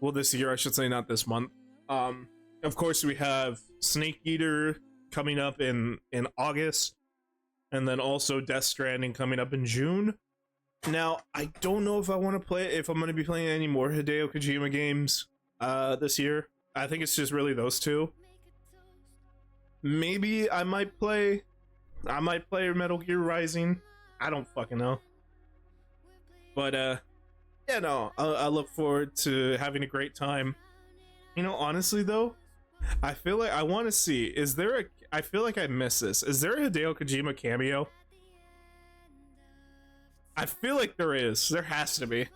Well, this year, I should say, not this month. Of course, we have Snake Eater coming up in August, and then also Death Stranding coming up in June. Now, I don't know if I'm going to be playing any more Hideo Kojima games this year. I think it's just really those two. Maybe I might play Metal Gear Rising. I don't fucking know. But yeah, no, I look forward to having a great time. You know, honestly though, I feel like I want to see, I feel like I missed this. Is there a Hideo Kojima cameo? I feel like there is. There has to be.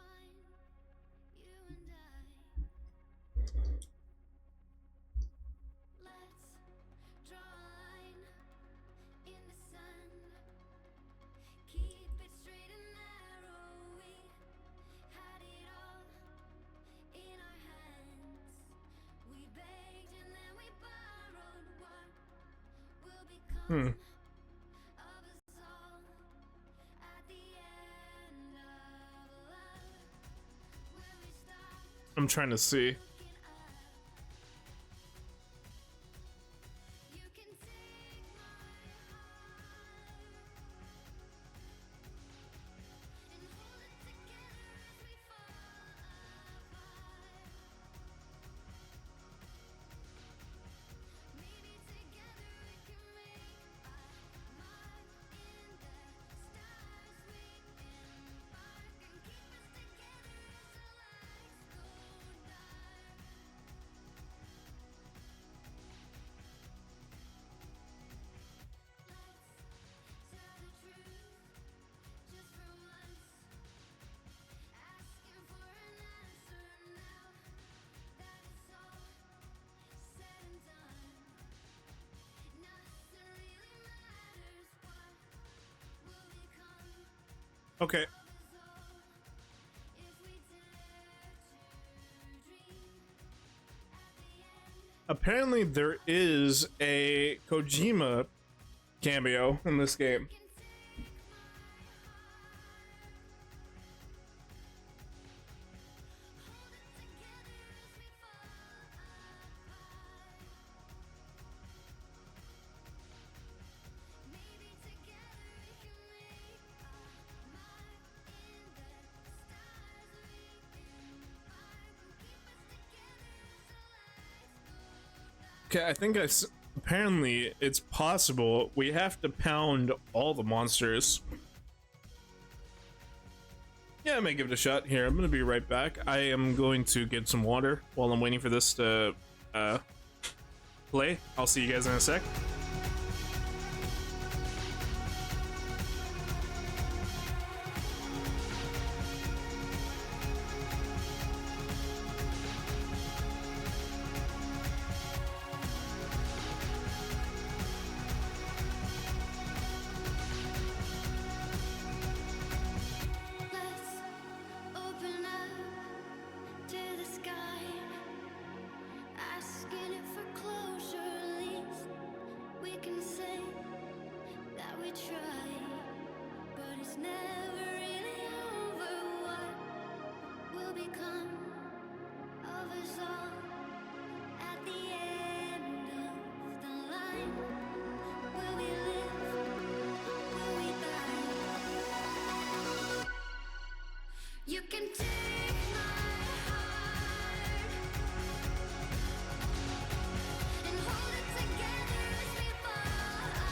I'm trying to see. Okay. Apparently there is a Kojima cameo in this game. Okay, I think apparently it's possible we have to pound all the monsters. Yeah, I may give it a shot. Here, I'm gonna be right back. I am going to get some water while I'm waiting for this to play. I'll see you guys in a sec. You can take my heart and hold it together as we fall apart.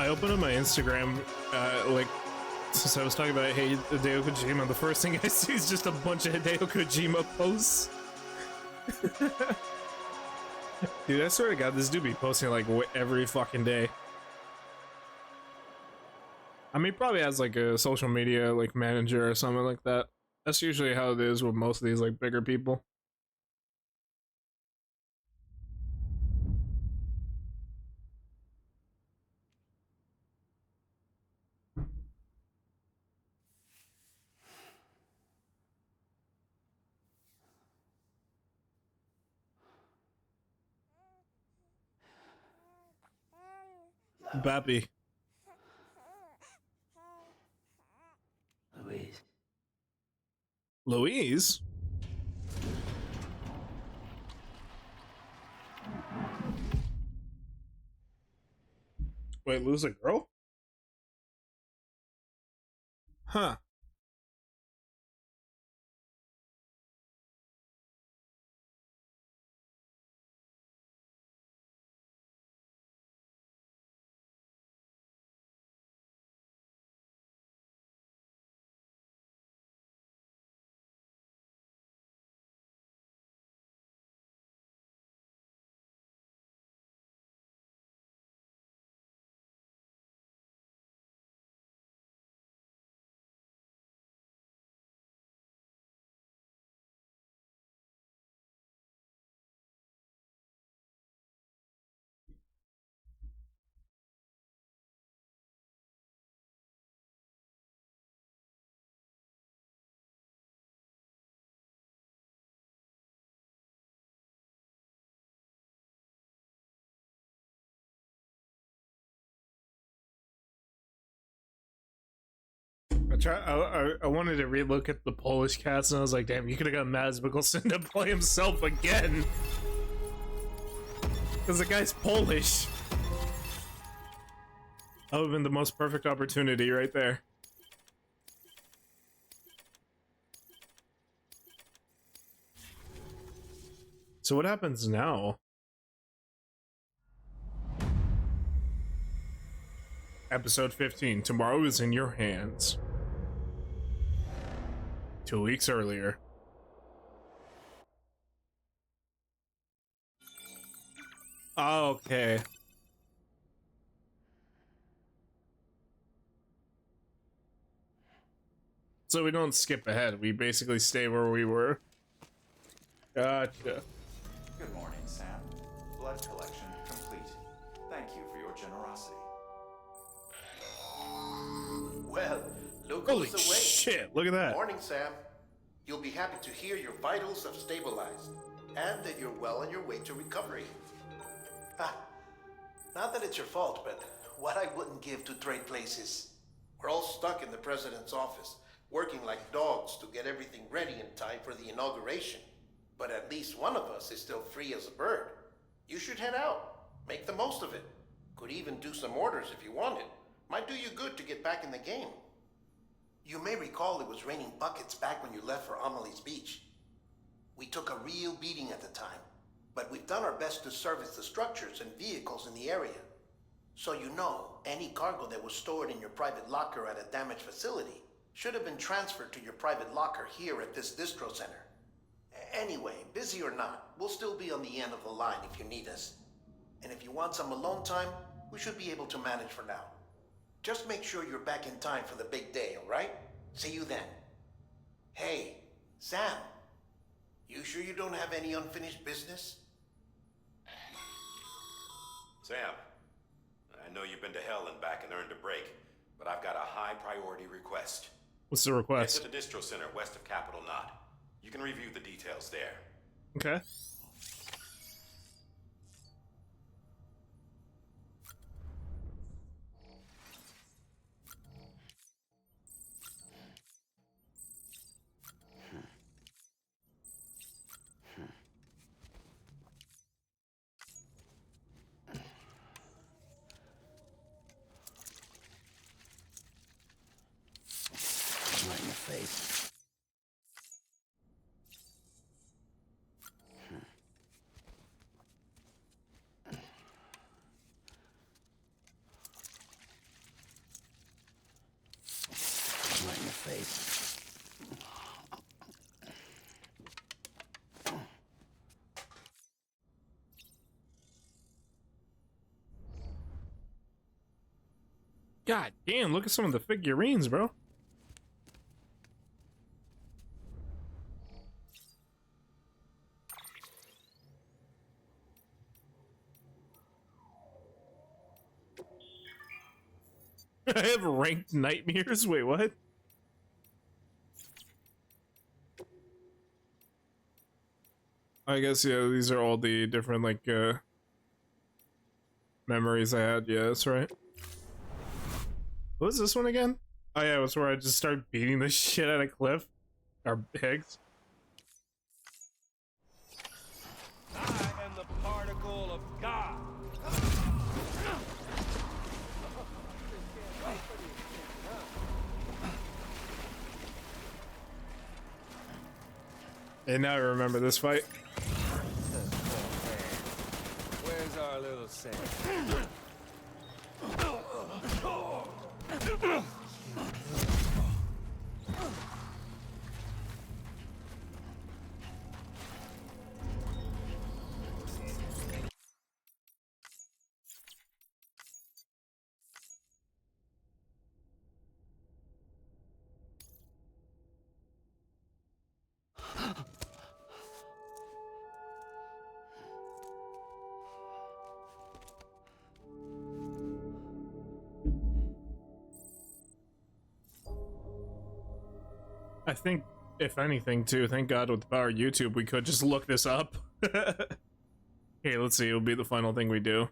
I opened up my Instagram, like, since I was talking about Hideo Kojima, the first thing I see is just a bunch of Hideo Kojima posts. Dude, I swear to God, this dude be posting like every fucking day. I mean, he probably has like a social media like manager or something like that. That's usually how it is with most of these like bigger people. Bappy. Louise. Louise? Wait, lose a girl? Huh. I wanted to relook at the Polish cast and I was like, damn, you could have got Mads Mikkelsen to play himself again. Because the guy's Polish. That would have been the most perfect opportunity right there. So what happens now? Episode 15. Tomorrow is in your hands. 2 weeks earlier. Okay. So we don't skip ahead. We basically stay where we were. Gotcha. Good morning, Sam. Blood collection complete. Thank you for your generosity. Well, look Holy who's awake. shit, look at that. Morning, Sam. You'll be happy to hear your vitals have stabilized and that you're well on your way to recovery. Ah, not that it's your fault, but what I wouldn't give to trade places. We're all stuck in the president's office, working like dogs to get everything ready in time for the inauguration. But at least one of us is still free as a bird. You should head out. Make the most of it. Could even do some orders if you wanted. Might do you good to get back in the game. You may recall it was raining buckets back when you left for Amelie's Beach. We took a real beating at the time, but we've done our best to service the structures and vehicles in the area. So you know, any cargo that was stored in your private locker at a damaged facility should have been transferred to your private locker here at this distro center. Anyway, busy or not, we'll still be on the end of the line if you need us. And if you want some alone time, we should be able to manage for now. Just make sure you're back in time for the big day, all right? See you then. Hey, Sam. You sure you don't have any unfinished business? Sam, I know you've been to hell and back and earned a break, but I've got a high priority request. What's the request? Head to the distro center west of Capitol Knot. You can review the details there. Okay. Right in the face. God damn, look at some of the figurines, bro. I have ranked nightmares? Wait, what? I guess, yeah, these are all the different, like, memories I had. Yeah, that's right. What was this one again? Oh yeah, it was where I just started beating the shit out of Cliff. Or Higgs. I am the particle of God. And now I remember this fight. Where's our little Sam? I think, if anything, too, thank God with the power of YouTube, we could just look this up. Hey, let's see, it'll be the final thing we do.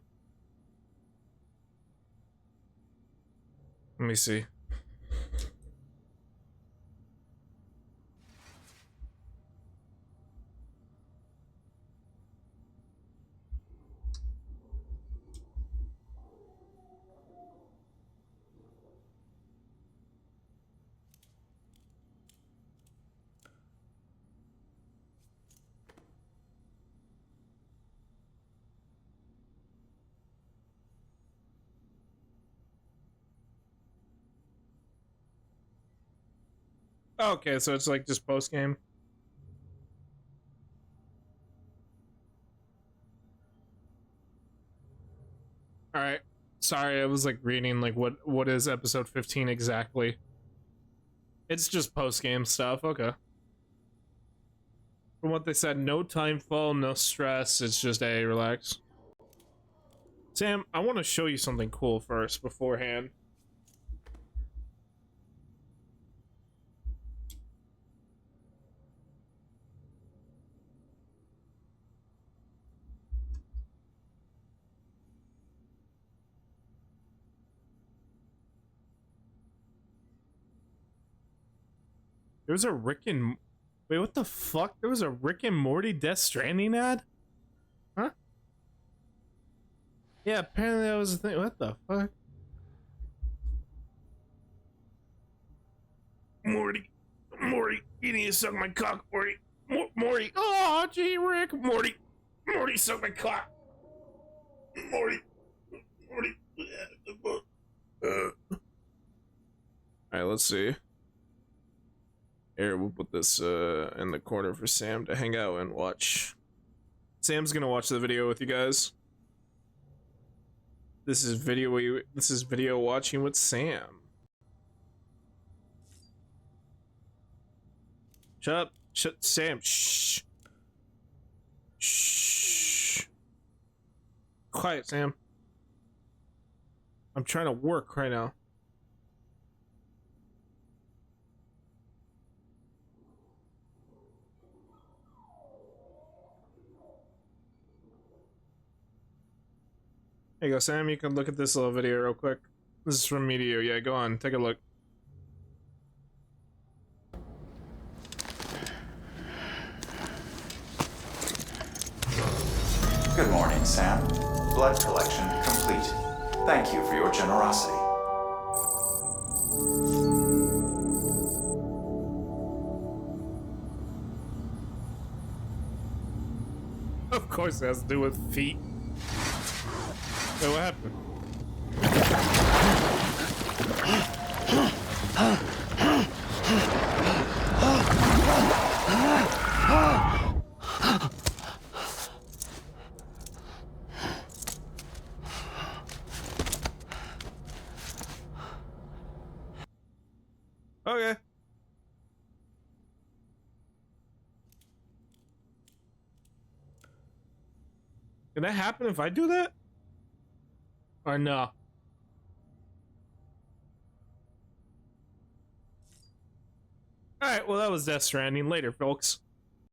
Let me see. Okay, so it's like just post game. All right. Sorry, I was like reading like what is episode 15 exactly. It's just post game stuff. Okay. From what they said, no time fall, no stress. It's just relax. Sam, I want to show you something cool first beforehand. There was a Rick and... Wait, what the fuck? There was a Rick and Morty Death Stranding ad? Huh? Yeah, apparently that was a thing. What the fuck? Morty. Morty, you need to suck my cock, Morty. Morty. Oh, gee, Rick. Morty. Morty, suck my cock. Morty. Morty. Alright, let's see. Here, we'll put this in the corner for Sam to hang out and watch. Sam's gonna watch the video with you guys. This is video watching with Sam. Shut up. Shut, Sam. Shh. Shh. Quiet, Sam. I'm trying to work right now. There you go, Sam. You can look at this little video real quick. This is from Meteor. Yeah, go on. Take a look. Good morning, Sam. Blood collection complete. Thank you for your generosity. Of course it has to do with feet. Wait, what happened? Okay. Can that happen if I do that? Or no? Alright, well that was Death Stranding. Later, folks.